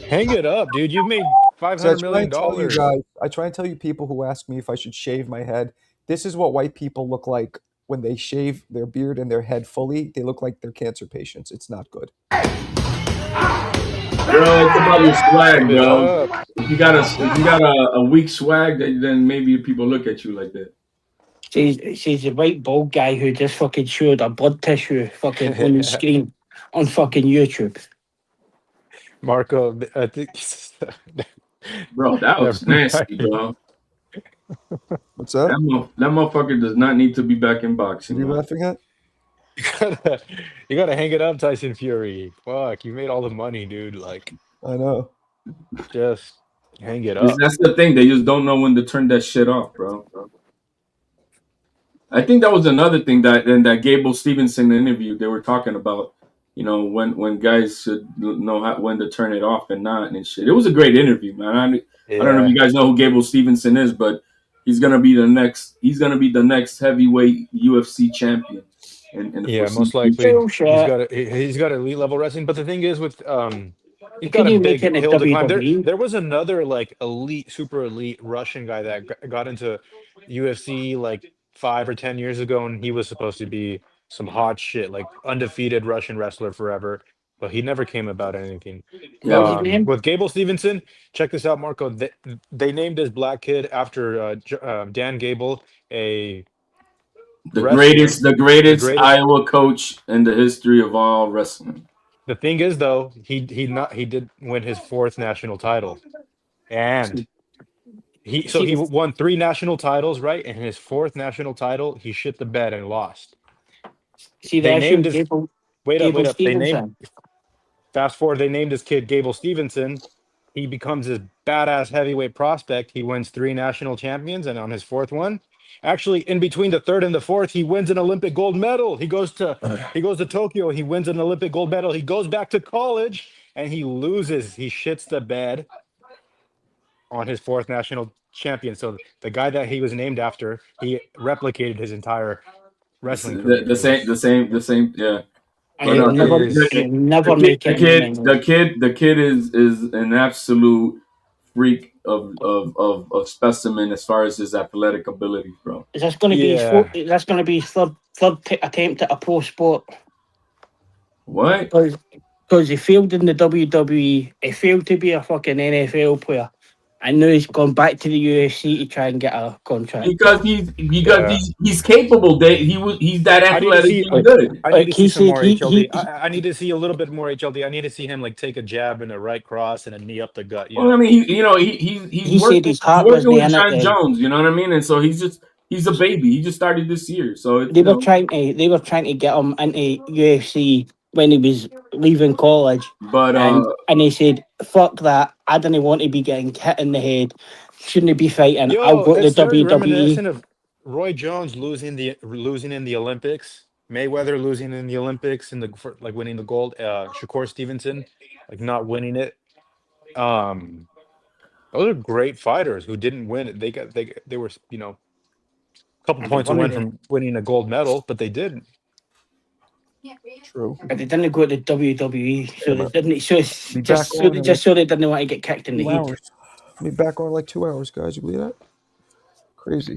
Hang it up, dude. You've made $500 million. I try and tell you people who ask me if I should shave my head. This is what white people look like when they shave their beard and their head fully. They look like they're cancer patients. It's not good. Bro, it's about your swag, bro. If you got a weak swag, then maybe people look at you like that. She's a white bald guy who just fucking showed a blood tissue fucking on the screen on fucking YouTube. Marco, I think. Bro, that was nasty, bro. What's that? That motherfucker does not need to be back in boxing. What are you laughing at? You gotta hang it up, Tyson Fury. Fuck, you made all the money, dude. Like, I know. Just hang it up. That's the thing. They just don't know when to turn that shit off, bro. I think that was another thing that in that Gable Stevenson interview they were talking about. You know, when guys should know when to turn it off and not and shit. It was a great interview, man. I don't know if you guys know who Gable Stevenson is, but he's gonna be the next heavyweight UFC champion. Most likely. He's got elite level wrestling. But the thing is with he's got a big hill to climb. There was another like super elite Russian guy that got into UFC like 5 or 10 years ago, and he was supposed to be some hot shit, like undefeated Russian wrestler forever, but he never came about anything. With Gable Stevenson, check this out, Marco. They named this black kid after Dan Gable, the greatest Iowa coach in the history of all wrestling. The thing is, though, he did win his 4th national title, and he won 3 national titles, right? And his 4th national title, he shit the bed and lost. See, they named his, wait up. Fast forward, they named his kid Gable Stevenson, he becomes this badass heavyweight prospect. He wins 3 national champions, and on his 4th one, actually in between the 3rd and the 4th, he wins an Olympic gold medal. He goes to Tokyo. He wins an Olympic gold medal. He goes back to college and he loses. He shits the bed on his 4th national champion. So the guy that he was named after, he replicated his entire wrestling career. The same. Yeah. And But he'll never, is- he'll never make it. the kid is an absolute freak of specimen as far as his athletic ability, bro. Is this going to be? That's going to be his third attempt at a pro sport. What? Because he failed in the WWE. He failed to be a fucking NFL player. I know he's gone back to the UFC to try and get a contract. Because he's capable. He's that athletic. Good. I need to see some more HLD. I need to see a little bit more HLD. I need to see him like take a jab and a right cross and a knee up the gut. Well, I mean, he's working with John Jones. You know what I mean? And so he's a baby. He just started this year. So they were trying to get him into UFC when he was leaving college, but and he said, "Fuck that! I didn't want to be getting hit in the head. Shouldn't be fighting. Yo, I'll go to it's the very WWE." reminiscent of Roy Jones losing in the Olympics, Mayweather losing in the Olympics, and like winning the gold. Shakur Stevenson like not winning it. Those are great fighters who didn't win it. They were a couple points away from winning a gold medal, but they didn't. True. But they didn't go to the WWE, so they didn't. So they didn't want to get kicked in the head. Be back on like 2 hours, guys. You believe that? Crazy.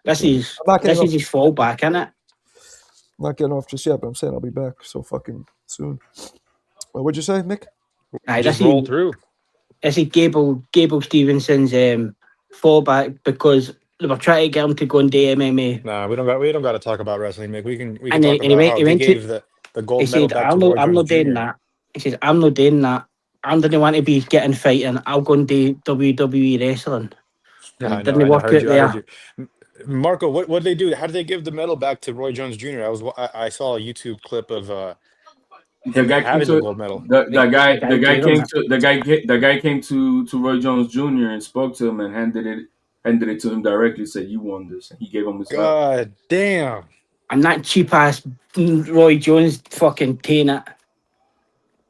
This is his fallback, isn't it? I'm not getting off just yet, but I'm saying I'll be back so fucking soon. What'd you say, Mick? Just roll through. This is Gable Stevenson's fallback because they were trying to get him to go into MMA. Nah, we don't got to talk about wrestling, Mick. We can talk And about how they gave the gold medal back to Roy I'm Jones not doing Jr. that. He says, I'm not doing that. I didn't want to be getting fighting. I'll go and do WWE wrestling. Yeah, Didn't work out there. Marco, what did they do? How did they give the medal back to Roy Jones Jr.? I saw a YouTube clip of the guy having the gold medal. The guy came to Roy Jones Jr. and spoke to him and handed it to him directly. Said, "You won this." And he gave him his medal. God damn! And that cheap ass Roy Jones fucking taint it.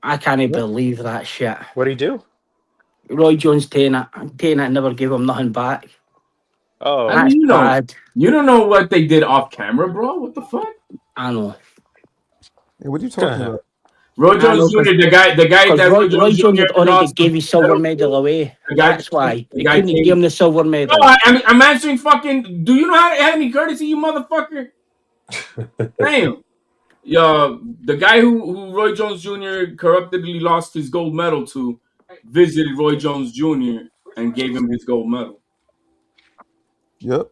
I can't believe that shit. What'd he do? Roy Jones taint it never gave him nothing back. Oh, that's bad. You don't know what they did off camera, bro. What the fuck? I know. Hey, what are you talking about? Roy Jones Jr., the guy that Roy Jones had already gave his silver medal away. That's why they couldn't give him the silver medal. No, I'm answering fucking. Do you know how to have any courtesy, you motherfucker? Damn. The guy who Roy Jones Jr. corruptedly lost his gold medal to visited Roy Jones Jr. and gave him his gold medal. Yep.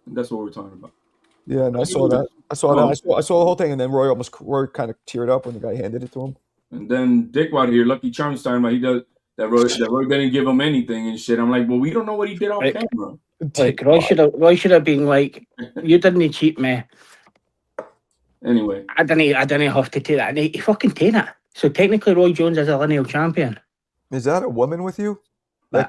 That's what we're talking about. Yeah, and I saw that. I saw the whole thing, and then Roy kind of teared up when the guy handed it to him. And then Dickwad here, Lucky Charms talking about he does that Roy didn't give him anything and shit. I'm like, well, we don't know what he did off camera. Like Roy should have been like, you didn't cheat me. Anyway, I didn't have to take that. He fucking take it. So technically, Roy Jones is a lineal champion. Is that a woman with you? That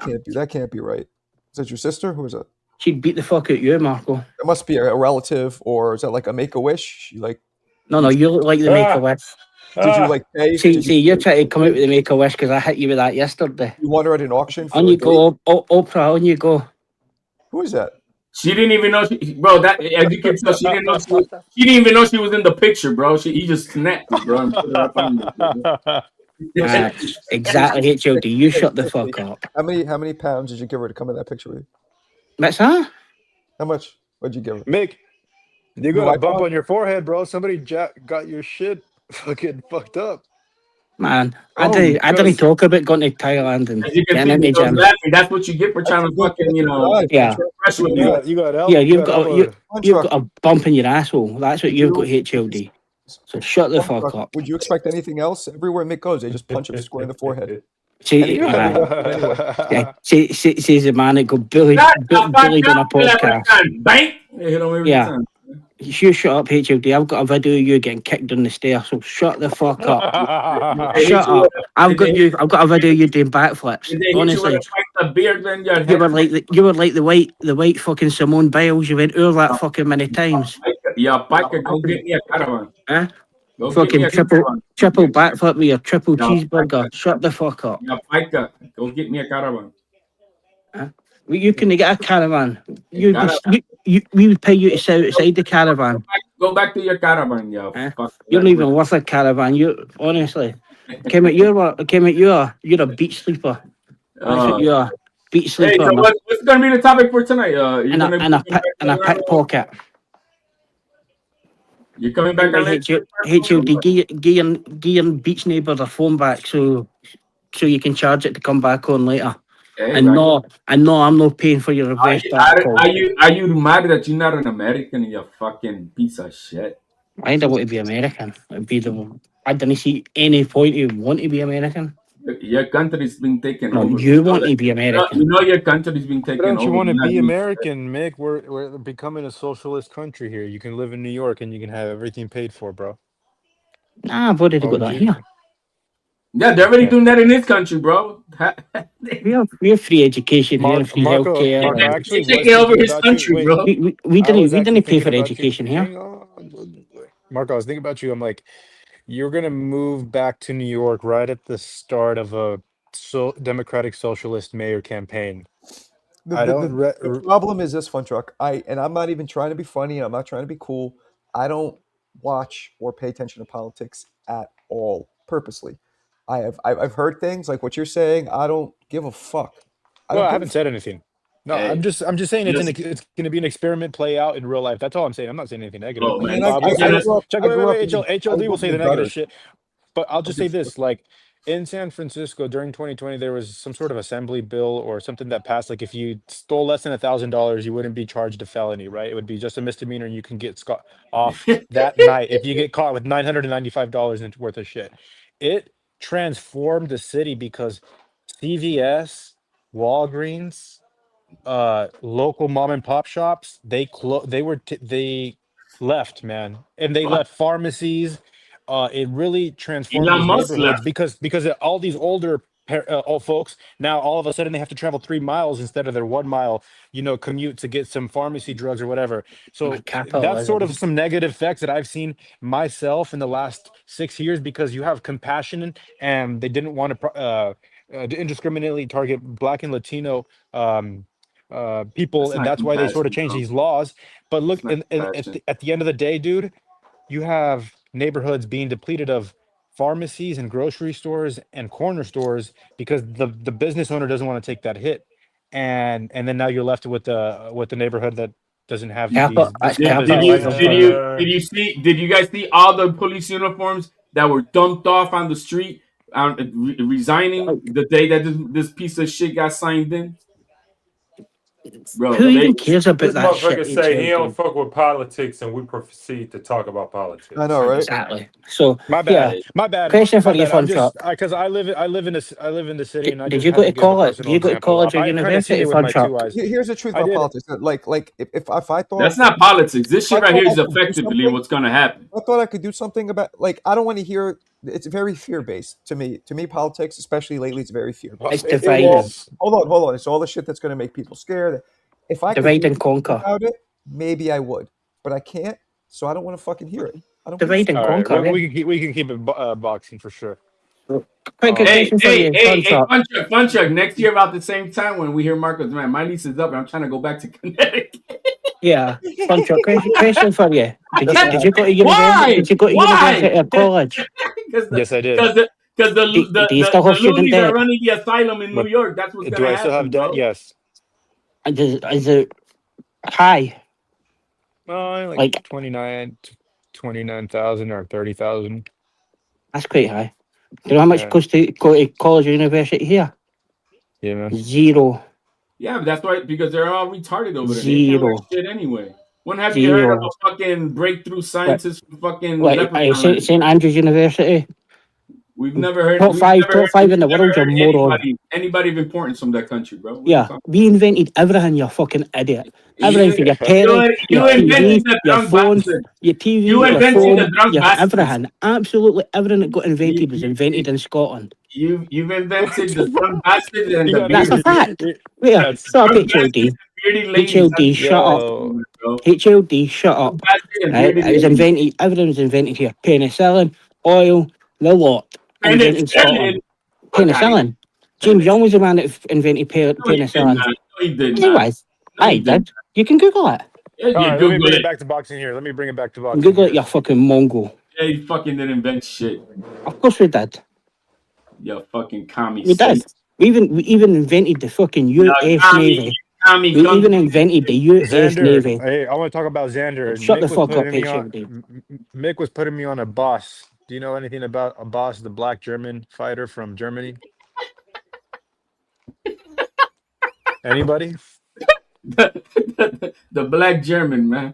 can't be right. Is that your sister? Who is that? She'd beat the fuck out you, Marco. It must be a relative, or is that like a Make-A-Wish? No, you look like the Make-A-Wish. Did you like pay? See, you're trying to come out with the Make-A-Wish because I hit you with that yesterday. You won her at an auction. On you go, Oprah. On you go. Who is that? She didn't even know, bro. That as you can tell, she didn't know. She didn't even know she was in the picture, bro. He just snapped it, bro. And put it up on exactly, HOD. You shut the fuck up. How many pounds did you give her to come in that picture with you? What's that? How much? What'd you give her? Mick, you got a bump on your forehead, bro. Somebody got your shit fucking fucked up. Man, I didn't talk about going to Thailand and getting in the gym. That's what you get for trying to fucking, you got a bump in your asshole. That's what you've got, HLD. So shut the fuck up. Would you expect anything else? Everywhere Mick goes, they just punch him square in the forehead. She's a man that got bullied on a podcast. Bang! They hit him every time. You shut up, HLD. I've got a video of you getting kicked down the stairs, so shut the fuck up. Shut up. I've got a video of you doing backflips. Did they hit you with Honestly. a pint of beer in your head? You were like the white fucking Simone Biles. You went over that fucking many times. Yeah, Piker, go get me a caravan. Huh? Go Fucking get me a caravan. triple backflip with your triple Yeah, cheeseburger. Shut the fuck up. Yeah, Piker, go get me a caravan. Huh? Well, you can get a caravan. Caravan. We would pay you to sit outside the caravan. Go back to your caravan, yeah. Huh? You're not even worth a caravan. You honestly. You're a beach sleeper. That's what you are. Beach Hey, sleeper. so what's gonna be the topic for tonight? And a pickpocket. You coming back on HOD, give your beach neighbour the phone back so you can charge it to come back on later. Hey, and no, I'm not paying for your reverse call. Are you mad that you're not an American, you fucking piece of shit? I don't want to be American. I didn't see any point you want to be American. Your country's been taken over. You want to be American. You know your country's been taken over. Why don't you want to be American, Mick? We're becoming a socialist country here. You can live in New York and you can have everything paid for, bro. Nah, I've already got that here. Yeah, they're already doing that in this country, bro. we have free education here, free healthcare. Marco actually taking over his country, bro. We didn't pay for education here. Marco, I was thinking about you. I'm like, you're gonna move back to New York right at the start of a Democratic Socialist mayor campaign. The problem is this, Fun Truck. I'm not even trying to be funny. I'm not trying to be cool. I don't watch or pay attention to politics at all, purposely. I've heard things like what you're saying. I don't give a fuck. I haven't said anything. No, Hey, I'm just saying it's going to be an experiment play out in real life. That's all I'm saying. I'm not saying anything negative. Oh, man. HLD will say the negative shit. But I'll just say this, like in San Francisco during 2020, there was some sort of assembly bill or something that passed. Like if you stole less than $1,000, you wouldn't be charged a felony, right? It would be just a misdemeanor and you can get off that night if you get caught with $995 worth of shit. It transformed the city because CVS, Walgreens, local mom and pop shops, they left, man, and they left pharmacies. It really transformed Elon these Musk neighborhoods left. because all these older old folks now all of a sudden they have to travel 3 miles instead of their 1 mile, commute to get some pharmacy drugs or whatever. So that's sort of some negative effects that I've seen myself in the last 6 years because you have compassion and they didn't want to indiscriminately target Black and Latino people, and that's why they sort of changed these laws. But look, at the end of the day, dude, you have neighborhoods being depleted of pharmacies and grocery stores and corner stores because the business owner doesn't want to take that hit, and then now you're left with the neighborhood that doesn't have these. Did you guys see all the police uniforms that were dumped off on the street, resigning the day that this piece of shit got signed in? Bro, who even cares about This that motherfucker shit? say he don't fuck with politics, and we proceed to talk about politics. I know, right? Exactly. So my bad. Question for you, Fun Truck. Because I live in the city, and I did just you had go to to give a college? personal Did you go to example. college or I kinda seen university, it with Fun my Truck? two eyes. Here's the truth I about did. politics. Like if I thought That's not politics. This shit I right here thought is I could do effectively something- what's gonna happen. I thought I could do something about, like, I don't want to hear. It's very fear based to me. To me, politics, especially lately, it's very fear based. It's divided. Hold on. It's all the shit that's going to make people scared. If I could Divide do and something conquer. about it, maybe I would, but I can't. So I don't want to fucking hear it. I don't. Divide and All right, conquer. we can keep it boxing for sure. Quick question for you, Fun Truck. Fun Truck. Next year about the same time when we hear Marcos, man, my lease is up and I'm trying to go back to Connecticut. Yeah, Fun Truck. Question for you. Did you go to university? Why? Did you go to university or college? Yes, I did. Because Do you still have the student loonies debt? are running the asylum in New York. That's what's Do gonna I still happen, have debt? bro. Yes. Is it high? Like 29,000 or 30,000. That's quite high. Do you know how much it costs to go to college or university here? Yeah, man. Zero. Yeah, but that's why, because they're all retarded over there. They can't learn shit anyway. When have you heard of a fucking breakthrough scientist from fucking Leprechaun? St. Andrews University? We've never heard. Top five in the We've never world, you heard moron. anybody of importance from that country, bro. What are you Yeah, talking we invented everything, you fucking idiot. Everything You, for your you, telly, your you TV, invented the your drunk phone, bastard. your TV, You your invented the phone, drunk your bastards. everything. Absolutely everything that got invented was You, invented in Scotland. you've invented the drunk bastards and You the gotta That's a bearded, fact. it- Yeah, that's shut up, drunk bastards HLD. and bearded ladies. That's HLD, shut up. yo. bro. HLD, shut Drunk up. bastard and Right? bearded It was ladies. invented, everything was invented here. Penicillin, oil, the lot. Invented in Scotland. Penicillin. James Young was the man that invented No, he did penicillin. not. No, he did He not. was. No, I he did. You can Google it. Yeah, All you right, let me Google bring it. it back to boxing here. Let me bring it back to boxing Google it, here. you fucking Mongol. Yeah, you fucking didn't invent shit. Of course we did. You fucking commie. We did. We even invented the fucking US Navy. Commie We even invented the US Navy. Xander, hey, I want to talk about Xander. Shut the Mick was fuck up, putting me on. HLD. Mick was putting me on a boss. Do you know anything about a boss, the black German fighter from Germany? Anybody? the black German, man.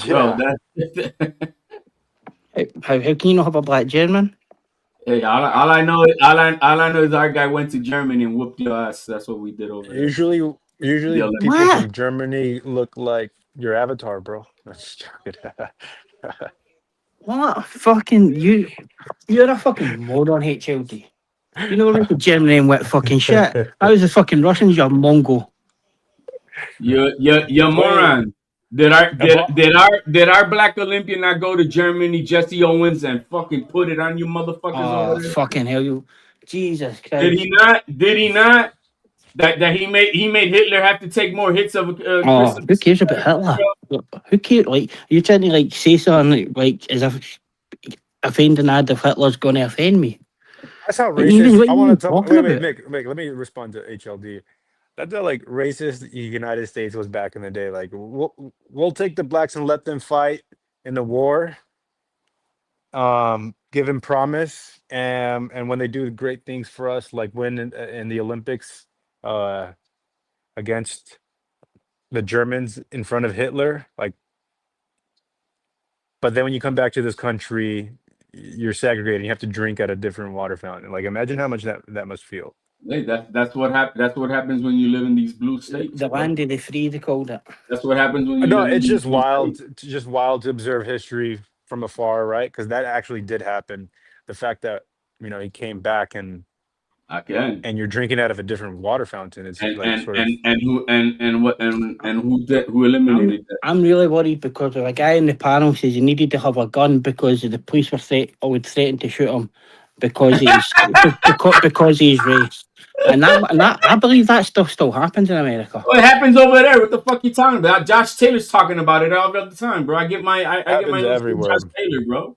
Bro, Yeah. that How can you not have a black German? hey, all I know is our guy went to Germany and whooped your ass. That's what we did over there. Usually Yeah, people What? from Germany look like your avatar, bro. That's joking. What? Fucking you. You're a fucking moron, HLD. You know, went to Germany and went fucking shit. I was the fucking Russians, you Mongol. You're moron. Did our black Olympian not go to Germany, Jesse Owens, and fucking put it on you motherfuckers Oh, over there? fucking hell, you. Jesus Christ. Did he not? That he made Hitler have to take more hits of Oh, who cares about Hitler? Who cares? Like, you're trying to like say something like as if offending Adolf Hitler's going to offend me. That's how Like, even racist. what I you want to talk. talking Wait, about? Mick. Let me respond to HLD. That's how like racist the United States was back in the day. Like we'll take the blacks and let them fight in the war. Give them promise, and when they do great things for us, like win in the Olympics, against the Germans in front of Hitler, like. But then when you come back to this country, you're segregated. You have to drink at a different water fountain. Like imagine how much that must feel. Hey, that's what happens when you live in these blue states. The bro. land of the free, they called it. That's what happens when you No, live in it's these just blue wild. states. Just wild to observe history from afar, right? Because that actually did happen. The fact that he came back and you're drinking out of a different water fountain. It's And like sort of. Who eliminated that? I'm really worried because a guy in the panel says he needed to have a gun because the police would threaten to shoot him because because he's race. And that I believe that stuff still happens in America. Oh, it happens over there. What the fuck you talking about? Josh Taylor's talking about it all the time, bro. I get my Happens news from everywhere. Josh Taylor, bro.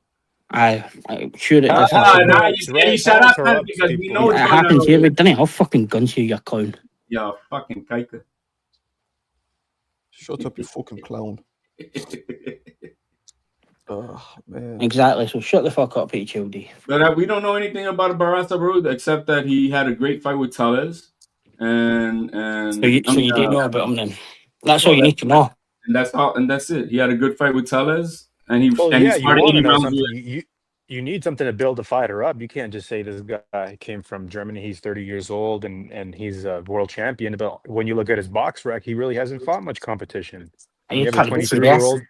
I'm sure it does Nah, happen. you steady shut up, man, because we know It what's going on happens over here. there. We didn't have fucking guns here, you clown. Yeah, fucking kike. Shut up, you fucking clown. Oh man. Exactly. So shut the fuck up, HLD. But we don't know anything about Barasa Barud except that he had a great fight with Tales, and So you didn't know about him then. That's all you need to know. And that's all. And that's it. He had a good fight with Tales, and he Well, and yeah, he you started want to 80 know rounds something. with- You need something to build a fighter up. You can't just say this guy came from Germany. He's 30 years old and he's a world champion. But when you look at his box rec, he really hasn't fought much competition. And You you have a can't be 23-year-old.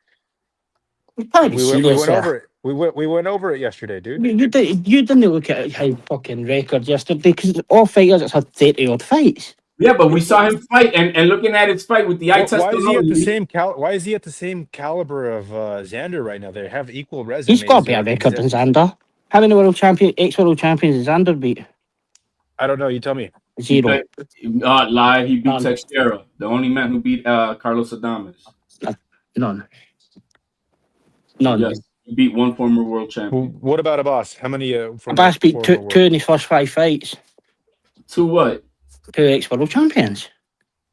You can't be We serious went here. over it. We went over it yesterday, dude. You didn't look at his fucking record yesterday because all fighters that's had 30 odd fights. Yeah, but we saw him fight, and looking at his fight with the eye Why is he at the testimony. same Why is he at the same caliber of Xander right now? They have equal resumes. He's got a better record than Xander. How many ex-world champions has Xander beat? I don't know. You tell me. 0. Lie. He beat None. Teixeira, the only man who beat Carlos Adames. None. Yes, he beat one former world champion. What about Abbas? How many? Abbas beat two in his first 5 fights. 2 what? 2 ex-world champions.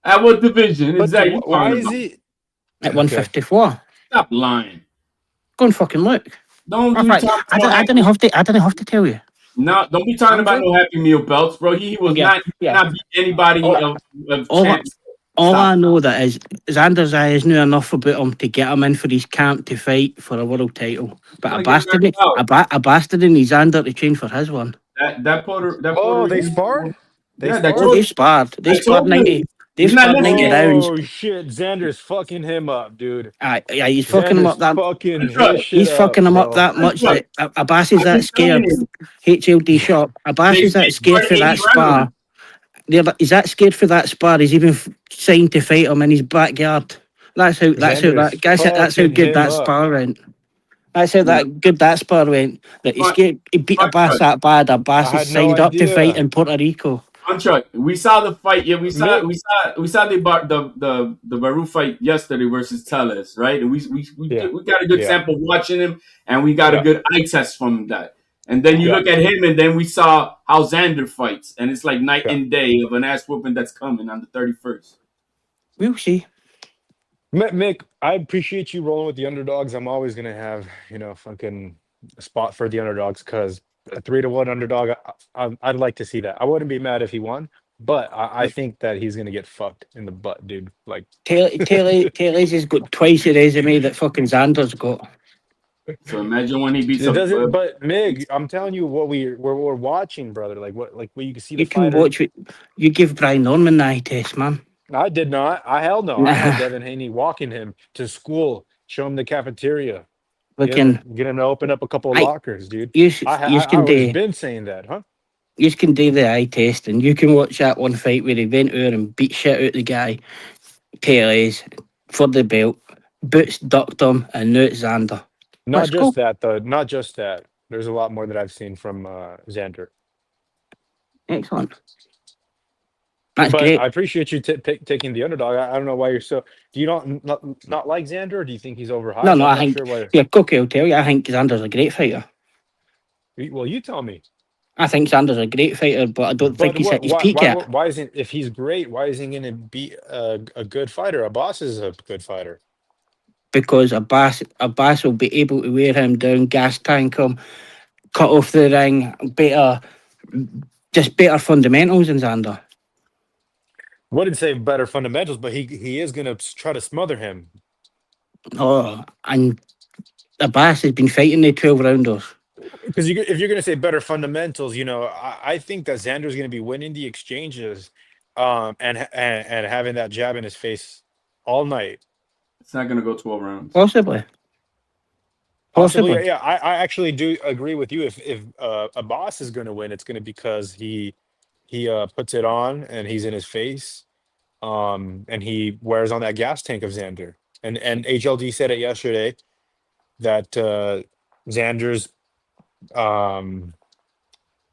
At what division? But Exactly. why is he at 154? Stop lying. Go and fucking look. Don't I didn't have to tell you. No, don't be talking about no Happy Meal belts, bro. He was not beat anybody of chance. All I know that is Xander's eyes knew enough about him to get him in for his camp to fight for a world title. But a bastard in his Xander to train for his one. That Puerto Oh, they Rican. sparred? They Yeah, that sparred? Oh, they sparred. They I sparred told 90. you. They've He's not sparred 90 listening. rounds. Oh, shit. Xander's fucking him up, dude. Aye, he's fucking him Xander's up that. fucking his Contract. shit He's up, fucking him up bro. that much Contract. that Abbas is I've that been telling scared. you. HLD shop. Abbas They is that scared sparred for 80 that spar. rounds. He's that scared for that spar. He's even signed to fight him in his backyard. That's how Xander's that's how fucking good him that up. spar went. That's how Yeah. that good that spar went. That he scared. He beat Abbas that bad. I Abbas is had no signed up to fight idea. in Puerto Rico. Contract. We saw the fight. Yeah, we saw Mick, the Baru fight yesterday versus Tellez, right? And we yeah, got a good yeah, sample watching him, and we got a yeah, good eye test from that. And then you yeah, look at him, and then we saw how Xander fights, and it's like night yeah. and day of an ass whooping that's coming on the 31st. We'll see. Mick, I appreciate you rolling with the underdogs. I'm always gonna have, fucking a spot for the underdogs because a 3-1 underdog. I'd like to see that. I wouldn't be mad if he won, but I think that he's gonna get fucked in the butt, dude. Like, Taylor's has got twice the resume that fucking Xander's got. So imagine when he beats it up. doesn't. But Mig, I'm telling you what we're watching, brother. Like what you can see the You can fighter. watch it. You give Brian Norman the eye test, man. I did not. Hell no. I had Devin Haney walking him to school, show him the cafeteria, get him to open up a couple of lockers, dude. You I can was been saying that, huh? You can do the eye test, and you can watch that one fight where he went over and beat shit out the guy, Tellez, for the belt. Boots ducked him, and now it's Xander. Not Let's just go. that, though. Not just that. There's a lot more that I've seen from Xander. Excellent. That's But great. I appreciate you taking the underdog. I don't know why you're so. Do you not like Xander, or do you think he's overhyped? No, I'm I not think. sure why. Yeah, Cookie will tell you. I think Xander's a great fighter. Well, you tell me. I think Xander's a great fighter, but I don't think he's hit his peak yet. Why isn't, if he's great, why isn't he going to be a good fighter? Abbas is a good fighter. Because Abbas will be able to wear him down, gas tank him, cut off the ring, better fundamentals than Xander. Wouldn't say better fundamentals, but he is going to try to smother him. Oh, and Abbas has been fighting the 12 rounders. Because if you're going to say better fundamentals, I think that Xander's going to be winning the exchanges, and having that jab in his face all night. It's not going to go 12 rounds. Possibly. Yeah. I actually do agree with you. If Abbas is going to win, it's going to be because he puts it on and he's in his face, and he wears on that gas tank of Xander. And HLD said it yesterday that Xander's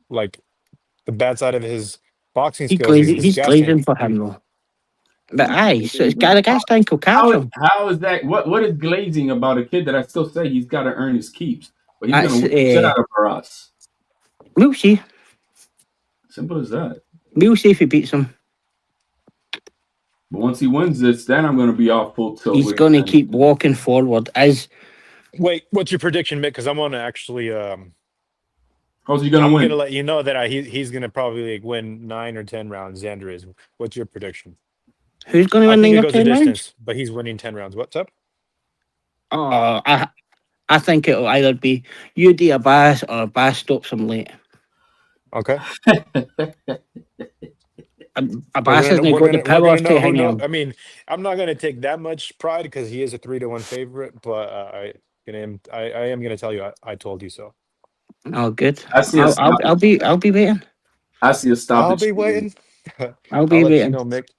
like the bad side of his boxing skills is He's glazing for him though. But aye, so it's got a gas tank will catch him. How is that? What is glazing about a kid that I still say he's got to earn his keeps? But he's going to shit out of us. We'll see. Simple as that. We'll see if he beats him. But once he wins this, then I'm going to be off full tilt. He's going to keep walking forward. Wait, what's your prediction, Mick? Because I want to actually. How's he going to win? I'm going to let you know that he's going to probably win 9 or 10 rounds. Xander is. What's your prediction? Who's going to win 9 or 10 rounds? But he's winning 10 rounds. What's up? Oh, I think it'll either be UD Abbas or Abbas stops him late. Okay. Abbas hasn't got the power to hang him. I mean, I'm not going to take that much pride because he is a 3-1 favorite, but I am going to tell you I told you so. Oh, good. I'll be waiting. I see a stoppage. I'll be waiting. I'll be waiting. You know, Mick.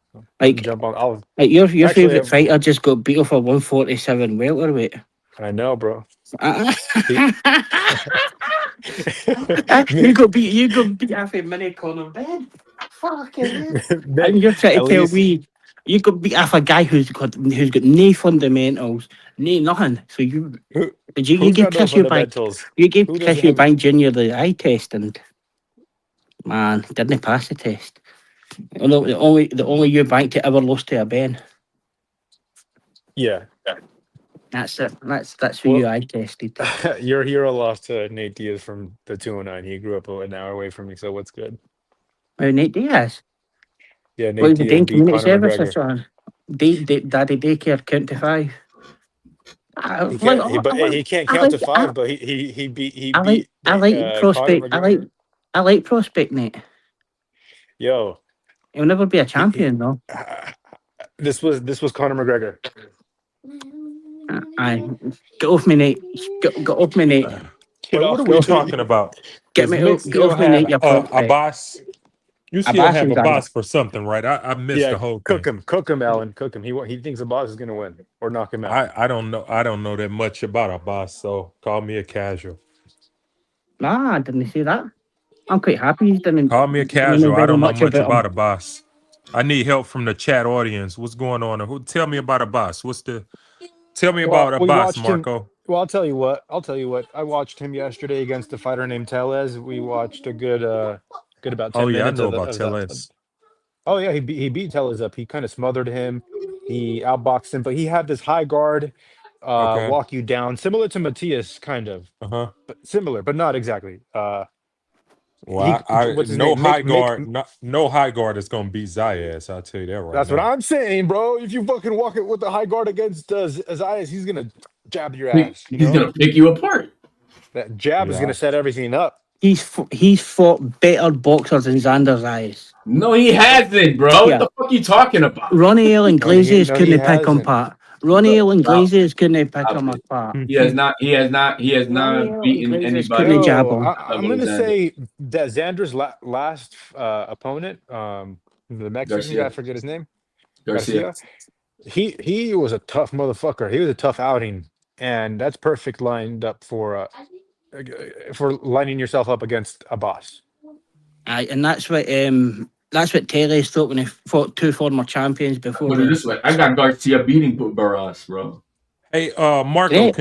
Like, jump on. Your favorite fighter just got beat off a 147 welterweight. I know, bro. You got beat off a mini Conor Ben. Fucking and you're trying to tell me you got beat off a guy who's got no fundamentals, no nothing. So you give Tissue Bank Jr. the eye test, and man, didn't pass the test. The only you bank to ever lost to a Ben. Yeah. That's it. That's who you eye tested. Your hero lost to Nate Diaz from the 209. He grew up an hour away from me, so what's good? Oh, Nate Diaz? Yeah, Nate Diaz beat Conor McGregor. Daddy Daycare count to 5. He can't count to 5, but he beat I like prospect. I like Prospect, mate. Yo, He'll never be a champion, though. this was Conor McGregor. Aye, get off me, Nate. Get off me, Nate. Get Wait, what off are me. we talking about? Get Does me, Mick get still off me, have Nate. Your a prospect. boss? You still Abbas have and a Xander. boss for something, right? I missed Yeah, the whole cook thing. him, Alan, cook him. He thinks the boss is gonna win or knock him out. I don't know that much about a boss, so call me a casual. Nah, I didn't say that. I'm quite happy. He didn't Call me a know casual. I very don't know much much about him. about a boss. I need help from the chat audience. What's going on? Who tell me about a boss? Tell me about a We boss, watched him. Marco? Well, I'll tell you what. I watched him yesterday against a fighter named Tellez. We watched a good about Oh 10 yeah, I minutes know of about the. Tellez. Oh yeah, he beat Tellez up. He kind of smothered him. He outboxed him, but he had this high guard, Okay. walk you down, similar to Matthias, kind of, Uh-huh. but similar, but not exactly. Well, I What's his name? no high guard is gonna beat Zayas. I'll tell you that right That's what now. I'm saying, bro. If you fucking walk it with the high guard against Zayas, he's gonna jab your He's ass. You know, gonna pick you apart. that jab is Yeah. gonna set everything up. He's fought better boxers than Xander's eyes. No, he hasn't, bro. Yeah. What the fuck are you talking about? Ronnie Allen No, he Glazes couldn't pick him hasn't. apart. Ronnie Allen Stop. Glazes couldn't pick Stop him it. apart. He has not Ronnie beaten Glazes anybody. couldn't jab Yo, him. I'm gonna say that Xander's last opponent, the Mexican Garcia. guy, I forget his name, Garcia. He was a tough motherfucker. He was a tough outing, and that's perfect lined up for lining yourself up against a boss. Aye, and that's what Tellez thought when he fought two former champions before. Put it this way, I got Garcia beating Barras, bro. Hey, Marco,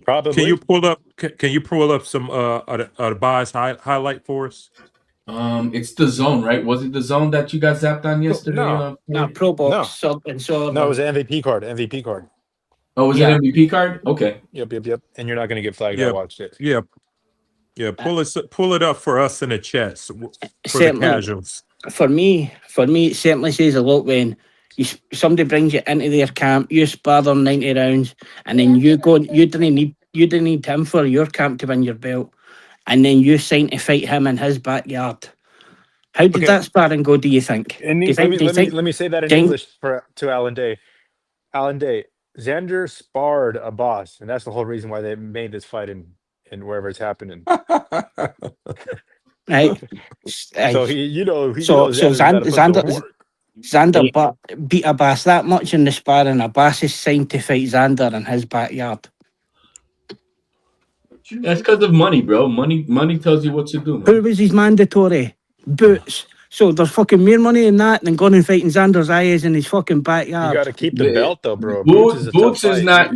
Probably. can you pull up some a bias highlight for us? It's the zone, right? Was it the zone that you got zapped on yesterday? No, Pro Box sub and so. No, it was an MVP card. Oh, was it MVP card? Okay. Yep. And you're not gonna get flagged. Yeah. I watched it. Yeah. Pull it up for us in the chat for the casuals. For me, it certainly says a lot when somebody brings you into their camp, you spar them 90 rounds, and then you didn't need him for your camp to win your belt, and then you sign to fight him in his backyard. How did that sparring go? Do you think? Let me say that in English to Alan Day. Alan Day, Xander sparred a boss, and that's the whole reason why they made this fight in wherever it's happening. Right. So Xander beat Abbas that much in the sparring. Abbas is signed to fight Xander in his backyard. That's because of money, bro. Money tells you what to do, man. Who was his mandatory? Boots. So there's fucking more money in that than going and fighting Xander's eyes in his fucking backyard. You got to keep the belt though, bro. Boots is not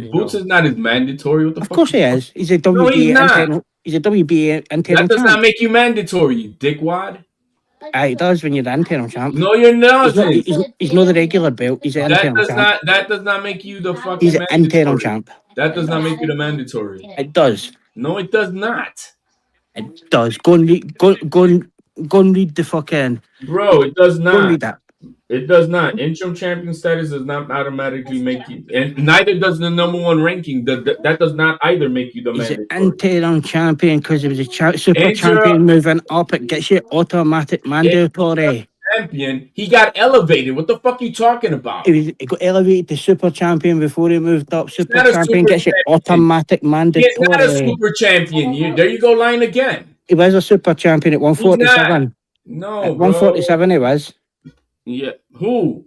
as mandatory. What the fuck? Of course he is. He's a WBA He's a WBA interim That does champ. not make you mandatory, you dickwad. It does when you're the interim champ. No, you're not. He's not the regular belt. He's an interim champ. That does not make you the fucking. He's an interim champ. That does not make you the mandatory. It does. No, it does not. It does. Go and read the fucking. Bro, it does not. Go and read that. It does not. Interim champion status does not automatically make you, and neither does the number one ranking. That does not either make you the mandatory. He's an interim champion because he was a super champion moving up. It gets you automatic mandatory. Champion. He got elevated. What the fuck are you talking about? He got elevated to super champion before he moved up. Super champion gets you automatic mandatory. He's not a super champion. There you go, lying again. He was a super champion at 147. No, at 147 he was. Yeah, who?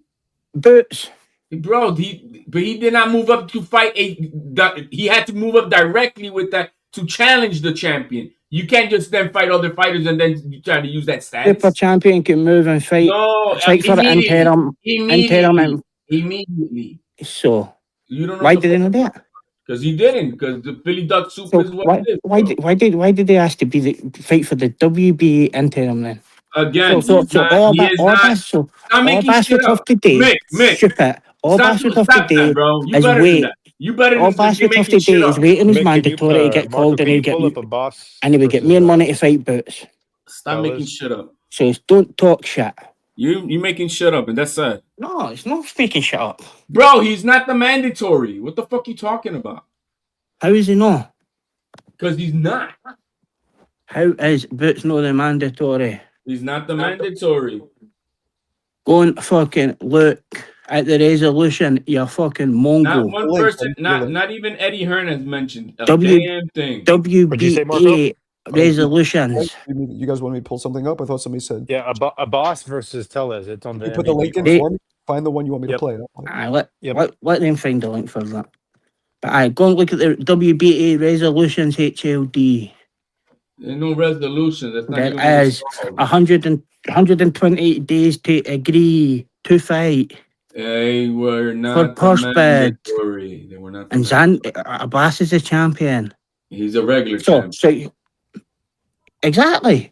Boots. Bro, he did not move up to fight he had to move up directly with that to challenge the champion. You can't just then fight other fighters and then you try to use that status. Super champion can move and fight. No, fight for the interim. Immediately. So you don't know why did they know that? Because he didn't. Because the Philly Duck Super is what it is. Why did they ask to be fight for the WBA interim then? Again, all Bass were tough today. Stupid. All Bass were tough today. Is wait. You better. All Bass were tough today is waiting his mandatory to get called and he would get more money to fight Boots. Stop making shit up. So don't talk shit. You making shit up, and that's sad. No, it's not making shit up. Bro, he's not the mandatory. What the fuck are you talking about? How is he not? Because he's not. How is boots not the mandatory? He's not the mandatory. Go and fucking look at the resolution, you fucking Not Mongol. one person, not even Eddie Hearn has mentioned a W- damn thing. What'd you say, Marco? WBA resolutions. You guys want me to pull something up? I thought somebody said. Yeah, a boss versus Tellez. It's on the. You put the link in They- for me. Find the one you want me to play. Let them find the link for that. But I go and look at the WBA resolutions HLD. There's no resolution. That's not There even what it's is called. 128 days to agree to fight. They were For not the Prospect. mandatory. They were not the And Abbas is the champion. He's a regular champion. Exactly.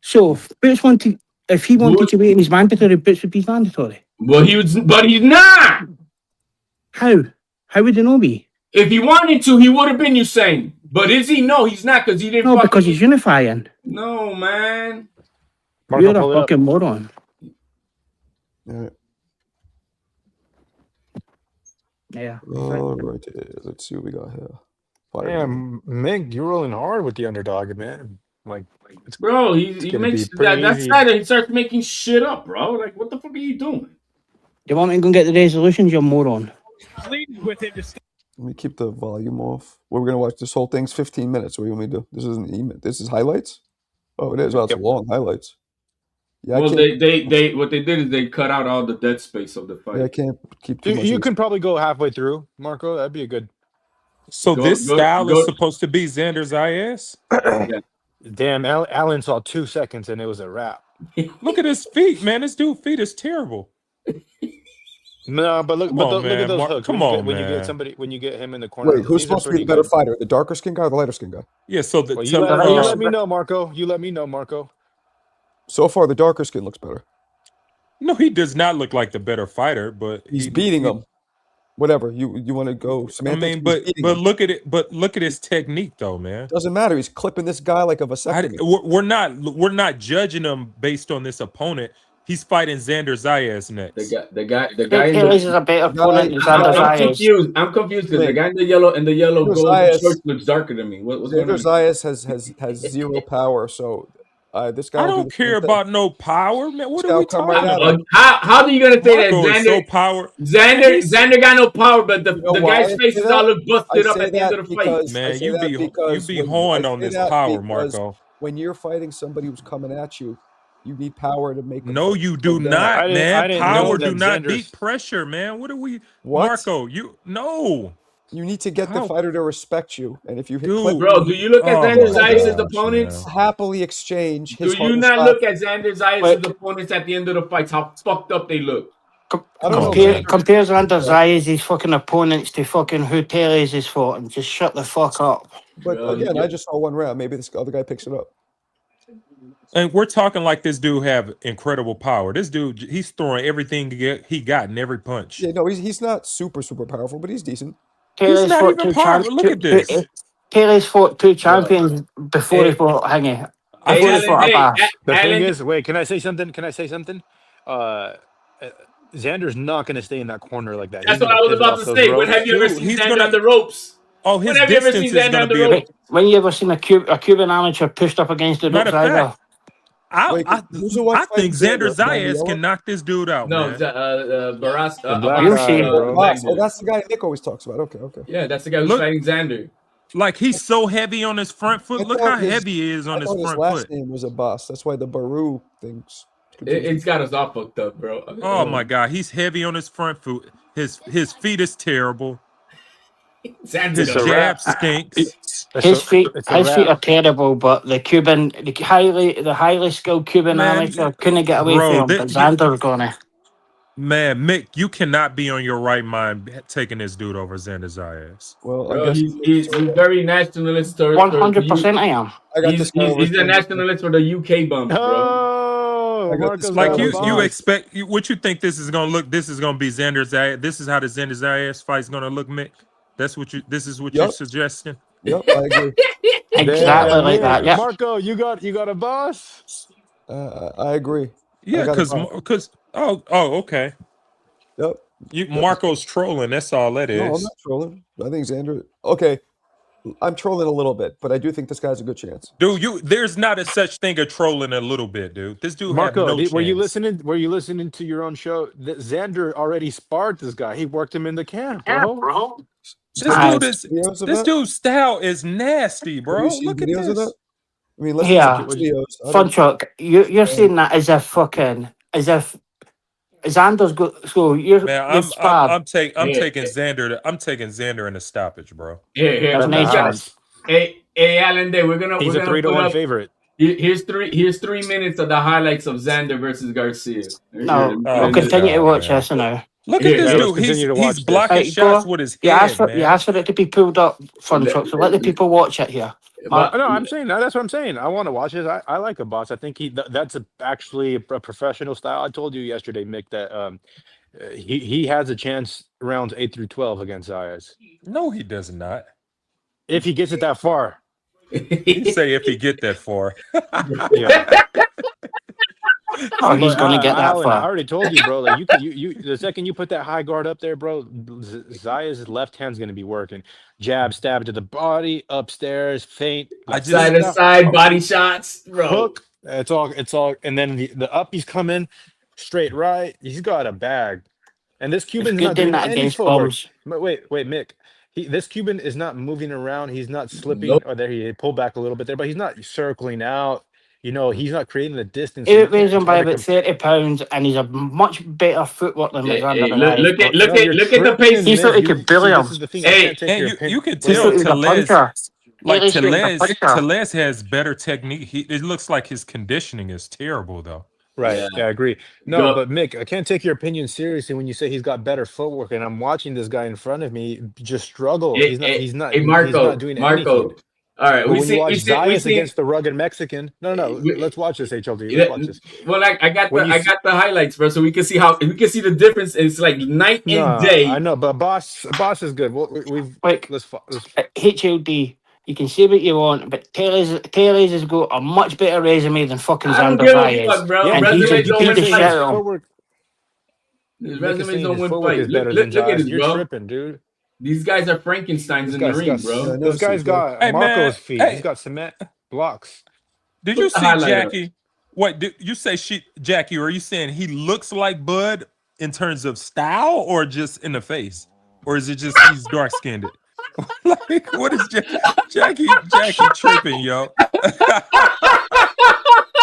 So if Boots wanted, if he wanted to wait in his mandatory, Boots would be mandatory. Well, but he's not. How? How would he not be? If he wanted to, he would have been Usain. But is he? No, he's not because he didn't. No, because he's unifying. No, man. Marco, You're pull a it up. fucking moron. Yeah. All right. Let's see what we got here. Damn, Mink, you're rolling hard with the underdog, man. Like, it's, Bro, he gonna makes be pretty that easy. side that he starts making shit up, bro. Like, what the fuck are you doing? You want me to go and get the resolutions, you moron? Let me keep the volume off. We're gonna watch this whole thing's 15 minutes. What do you want me to do? This isn't email. This is highlights. Oh, it is. Well, it's long highlights. Yeah, Well, they what they did is they cut out all the dead space of the fight. Yeah, I can't keep too much. You can probably go halfway through, Marco. That'd be a good. So this style is supposed to be Xander's IS? Yeah. Damn, Allen saw 2 seconds and it was a wrap. Look at his feet, man. This dude's feet is terrible. No, but look, Come on, look at man. those hooks. Come when you on, get, when you man. get somebody, when you get him in the corner. Wait, who's these are supposed to be the pretty better good. fighter? The darker skin guy or the lighter skin guy? Yeah, so Well, you let me know, Marco. You let me know, Marco. So far, the darker skin looks better. No, he does not look like the better fighter, but He's beating him. Whatever you want to go I semantics. mean, but look at it. But look at his technique, though, man. Doesn't matter. He's clipping this guy like a vasectomy. We're not judging him based on this opponent. He's fighting Xander Zayas next. The guy. Is a better opponent than Xander Zayas. I'm confused because the guy in the yellow gold shorts looks darker than me. What's going on? Xander Zayas has zero power. So this guy. I don't care about no power, man. What are we talking about? about? How are you gonna say Marco that is so power? Xander got no power, but the why guy's I face say is that? all look busted I up say at the end that of the fight. Man, you be horned on this power, Marco. When you're fighting somebody who's coming at you, you need power to make. No, you do not, man. Power do not beat pressure, man. What are we, Marco? You need to get the fighter to respect you, and if you hit bro, do you look at Xander Zayas' opponents? Happily exchange. Do you not look at Xander Zayas' opponents at the end of the fights? How fucked up they look. Compares Xander Zayas' fucking opponents to fucking who Tellez has fought and just shut the fuck up. But again, I just saw one round. Maybe this other guy picks it up. And we're talking like this dude have incredible power. This dude, he's throwing everything he got in every punch. Yeah, no, he's not super powerful, but he's decent. He's not even powerful. Look at this. Tellez fought 2 champions before he fought Hingy. The thing is, wait, can I say something? Xander's not going to stay in that corner like that. That's what I was about to say. When have you ever seen Xander on the ropes? Oh, his distance is going to be a... When you ever seen a Cuban amateur pushed up against the ropes either? I think Xander Zayas can knock this dude out. No, man. Barras. Oh, that's the guy Nick always talks about. Okay. Yeah, that's the guy who's fighting Xander. Like he's so heavy on his front foot. Look how heavy he is on his front his foot. last name was Abbas. That's why the Baru things. It's got us all fucked up, bro. Oh my god, he's heavy on his front foot. His feet is terrible. His jab stinks. His feet are terrible, but the highly skilled Cuban amateur couldn't get away from him. But Xander's gonna. Man, Mick, you cannot be on your right mind taking this dude over Xander Zayas. Well, I guess he's very nationalist. 100% I am. He's a nationalist for the UK bumps, bro. Like you expect what you think this is gonna look. This is gonna be Xander Zayas. This is how the Xander Zayas fight's gonna look, Mick. This is what you're suggesting. Yep, I agree. Exactly like that. Yeah, Marco, you got a boss. I agree. Yeah, because okay. Yep. Marco's trolling. That's all that is. No, I'm not trolling. I think Xander. Okay. I'm trolling a little bit, but I do think this guy's a good chance. Dude, there's not a such thing as trolling a little bit, dude. This dude have Marco, no chance. were you listening to your own show? Xander already sparred this guy. He worked him in the camp, bro. This dude's style is nasty, bro. Look at videos of this. that? I mean, listen Yeah, to videos. Fun Truck, you're saying that as if Xander's go. So you're Man, you've sparred. I'm taking Xander. I'm taking Xander in a stoppage, bro. Here, That's nice chance. Hey, Alan Day, we're gonna He's a 3-1 favorite. Here's 3 minutes of the highlights of Xander versus Garcia. No, we'll continue to watch this now. Look at this dude. He's blocking shots with his head, man. You asked for it to be pulled up, Fun Truck, so let the people watch it here. No, I'm saying that's what I'm saying. I want to watch this. I like a boss. I think that's actually a professional style. I told you yesterday, Mick, that he has a chance rounds 8 through 12 against Zayas. No, he does not. If he gets it that far. You say if he get that far. Yeah. Oh, he's gonna get that far. I already told you, bro. Like you the second you put that high guard up there, bro, Zaya's left hand's gonna be working. Jab, stab to the body, upstairs, feint, side to side body shots, bro. Hook. It's all, and then the up he's coming straight right. He's got a bag, and this Cuban's not doing any footwork. Wait, Mick. This Cuban is not moving around. He's not slipping. Nope. Or there he pulled back a little bit there, but he's not circling out. You know, he's not creating the distance. He weighs him by about 30 pounds, and he's a much better footwork than Alexander. Look at the pace. He thought he could bully him. You can tell Tellez has better technique. It looks like his conditioning is terrible, though. Right. Yeah, I agree. No, but Mick, I can't take your opinion seriously when you say he's got better footwork, and I'm watching this guy in front of me just struggle. He's not doing anything. All right, we see against the rugged Mexican. No, let's watch this, HLD. Let's watch this. Well, I got the highlights, bro, so we can see the difference. It's like night and day. I know, but boss is good. Let's HLD. You can say what you want, but Taylor's has got a much better resume than fucking Xander Zayas. Bro. And he's beat the shit out of him. His resume don't win fight. Look at this, You're bro. tripping, dude. These guys are Frankensteins in the ring, bro. This guy's got Marco's feet. He's got cement blocks. Did you see Jackie? What did you say? Jackie, or are you saying he looks like Bud in terms of style, or just in the face, or is it just he's dark skinned? Like, what is Jackie tripping, yo?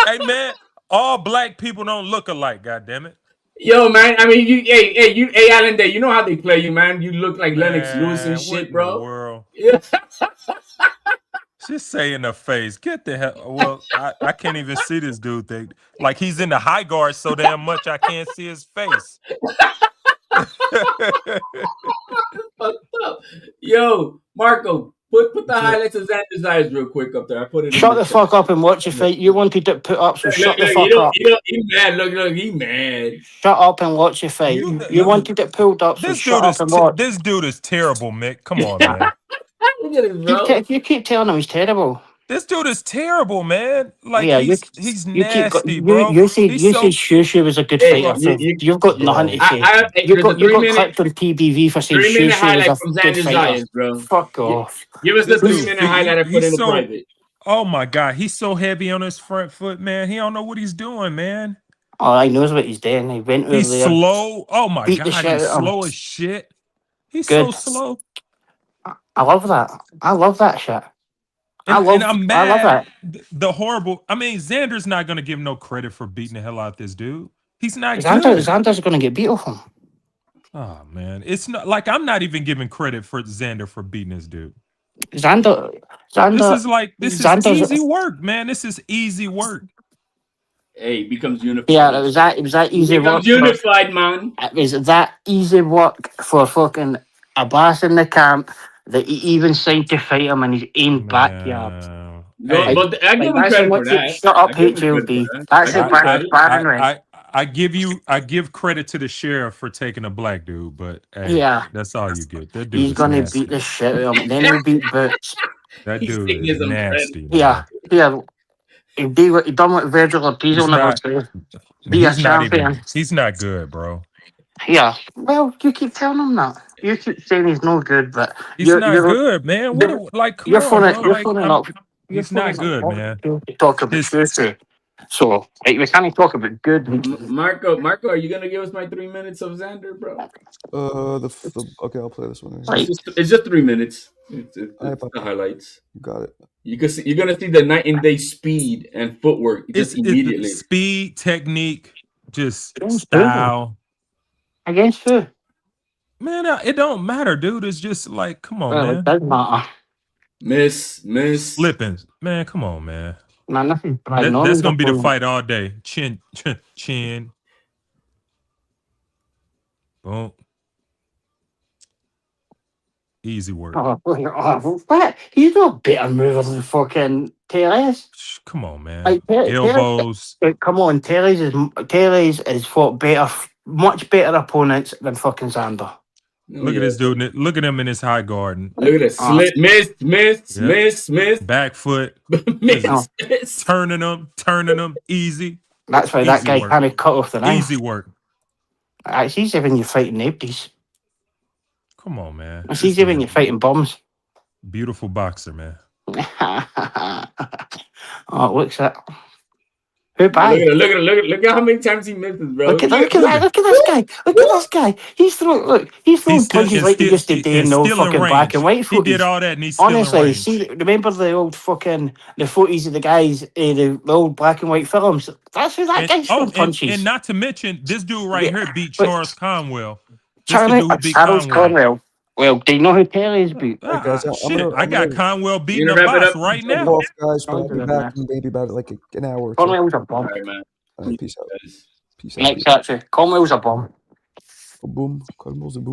Hey man, all black people don't look alike. God damn it. Yo, man. I mean, hey, Alan Day. You know how they play you, man. You look like Lennox Lewis and shit, bro. What in the world? Just say in the face. Get the hell. Well, I can't even see this dude thing. Like he's in the high guard so damn much I can't see his face. Yo, Marco, put the highlights of Xander's eyes real quick up there. I put it. Shut the fuck up and watch your fight. You wanted it put up, so shut the fuck up. He mad. Look, he mad. Shut up and watch your fight. You wanted it pulled up, so shut up and watch. This dude is terrible, Mick. Come on, man. Look at him, bro. You keep telling him he's terrible. This dude is terrible, man. Like he's nasty, bro. You said Shushu was a good fighter. So you've got nothing to say. You've got clipped on TBV for saying Shushu was a good fighter. Bro. Fuck off. Give us the 3-minute highlight I put in the private. Oh my god, he's so heavy on his front foot, man. He don't know what he's doing, man. Oh, he knows what he's doing. He went over there. He's slow. Oh my god, he's slow as shit. He's so slow. I love that. I love that shit. And I'm mad. I love that. The horrible. I mean, Xander's not going to give no credit for beating the hell out of this dude. He's not. Xander's going to get beat off him. Oh man, it's not like I'm not even giving credit for Xander for beating this dude. Xander. This is easy work, man. This is easy work. Hey, it becomes unified. Yeah, it was that easy work. Unified, man. It was that easy work for fucking a boss in the camp. That he even signed to fight him in his own backyard. No, but I give him credit for that. Shut up, HLD. That's it, I give credit to the sheriff for taking a black dude, but hey, that's all you get. That dude he's gonna beat the shit out of him. Then he'll beat Boots. That dude is nasty. Yeah. He done what Virgil Ortiz will never do. Be a champion. He's not good, bro. Yeah. Well, you keep telling him that. You keep saying he's no good, but He's not good, man. What? Like, come you're on, phoning, bro. you're Like, phoning up. he's not good, man. Talk about His- future. So like, we can't talk about good. Marco, are you gonna give us my 3 minutes of Xander, bro? Okay, I'll play this one. It's just 3 minutes. It's the highlights. Got it. You're gonna see the night and day speed and footwork just immediately. Speed, technique, just style. Against who? Man, it don't matter, dude. It's just like, come on, man. It doesn't matter. Miss. Slipping. Man, come on, man. Man, nothing. That's gonna be the fight all day. Chin. Boom. Easy work. What? He's not better mover than fucking Teres. Come on, man. Like, Elbows. Come on, Teres has fought much better opponents than fucking Xander. Look at this dude. Look at him in his high garden. Look at this slip. Miss. Back foot. Miss. Turning them. Easy. That's why that guy kind of cut off the knife. Easy work. It's easy when you're fighting nobodies. Come on, man. It's easy when you're fighting bombs. Beautiful boxer, man. Oh, looks at who bad? Look at how many times he misses, bro. Look at this guy. He's throwing punches like he used to do in the old fucking black and white footage. He did all that and he's still honestly, in range. see, remember the old fucking the footage of the guys in the old black and white films? That's who that guy's throwing punches. And not to mention, this dude right here beat Charles Conwell. Charles Conwell. Well, do you know who Terry is beat? I got Conwell beating the boss right now. Off, guys, but I'll be back in maybe about like an hour or two. Conwell's a bomb. All right, man. All right, peace out. Next, actually, Conwell's a bomb. Boom. Conwell's a boom.